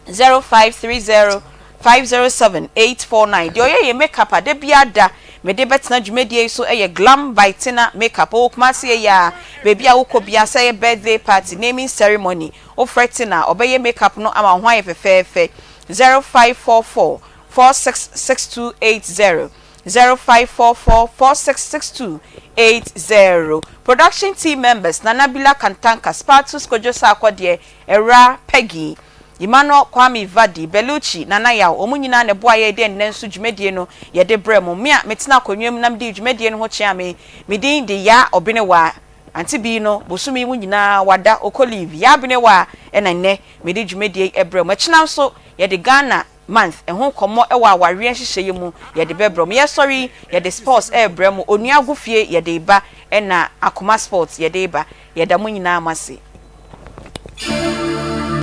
0530 507849 de ye makeup ade biada me de betena dwumadie so eye glam bitina makeup o kuma se ya baby a wokobia say birthday party naming ceremony o fretina obeye makeup no ama hwan fefefe 0544 466280 0544 466280 production team members Nanabila Kantanka Spartus Kojosa Akwadie Era Peggy Emmanuel Kwame Vadi Beluchi Nanaya omunyina ne boaye de nnenso dwumadie no ye de bremo me a metina konwam nam de dwumadie no ho chiame medin de ya obenewa Aunty Bea no bosumi mu nyina wada okolive ya benewa enanne mede dwumadie ebremo china so ye de Ghana month ehun komo ewa aware hyehyeye mu ye de bebrom ye sorry ye de sports ebrem onua gufie ye de ba ena Akoma sports ye de ba ye da mu nyina amase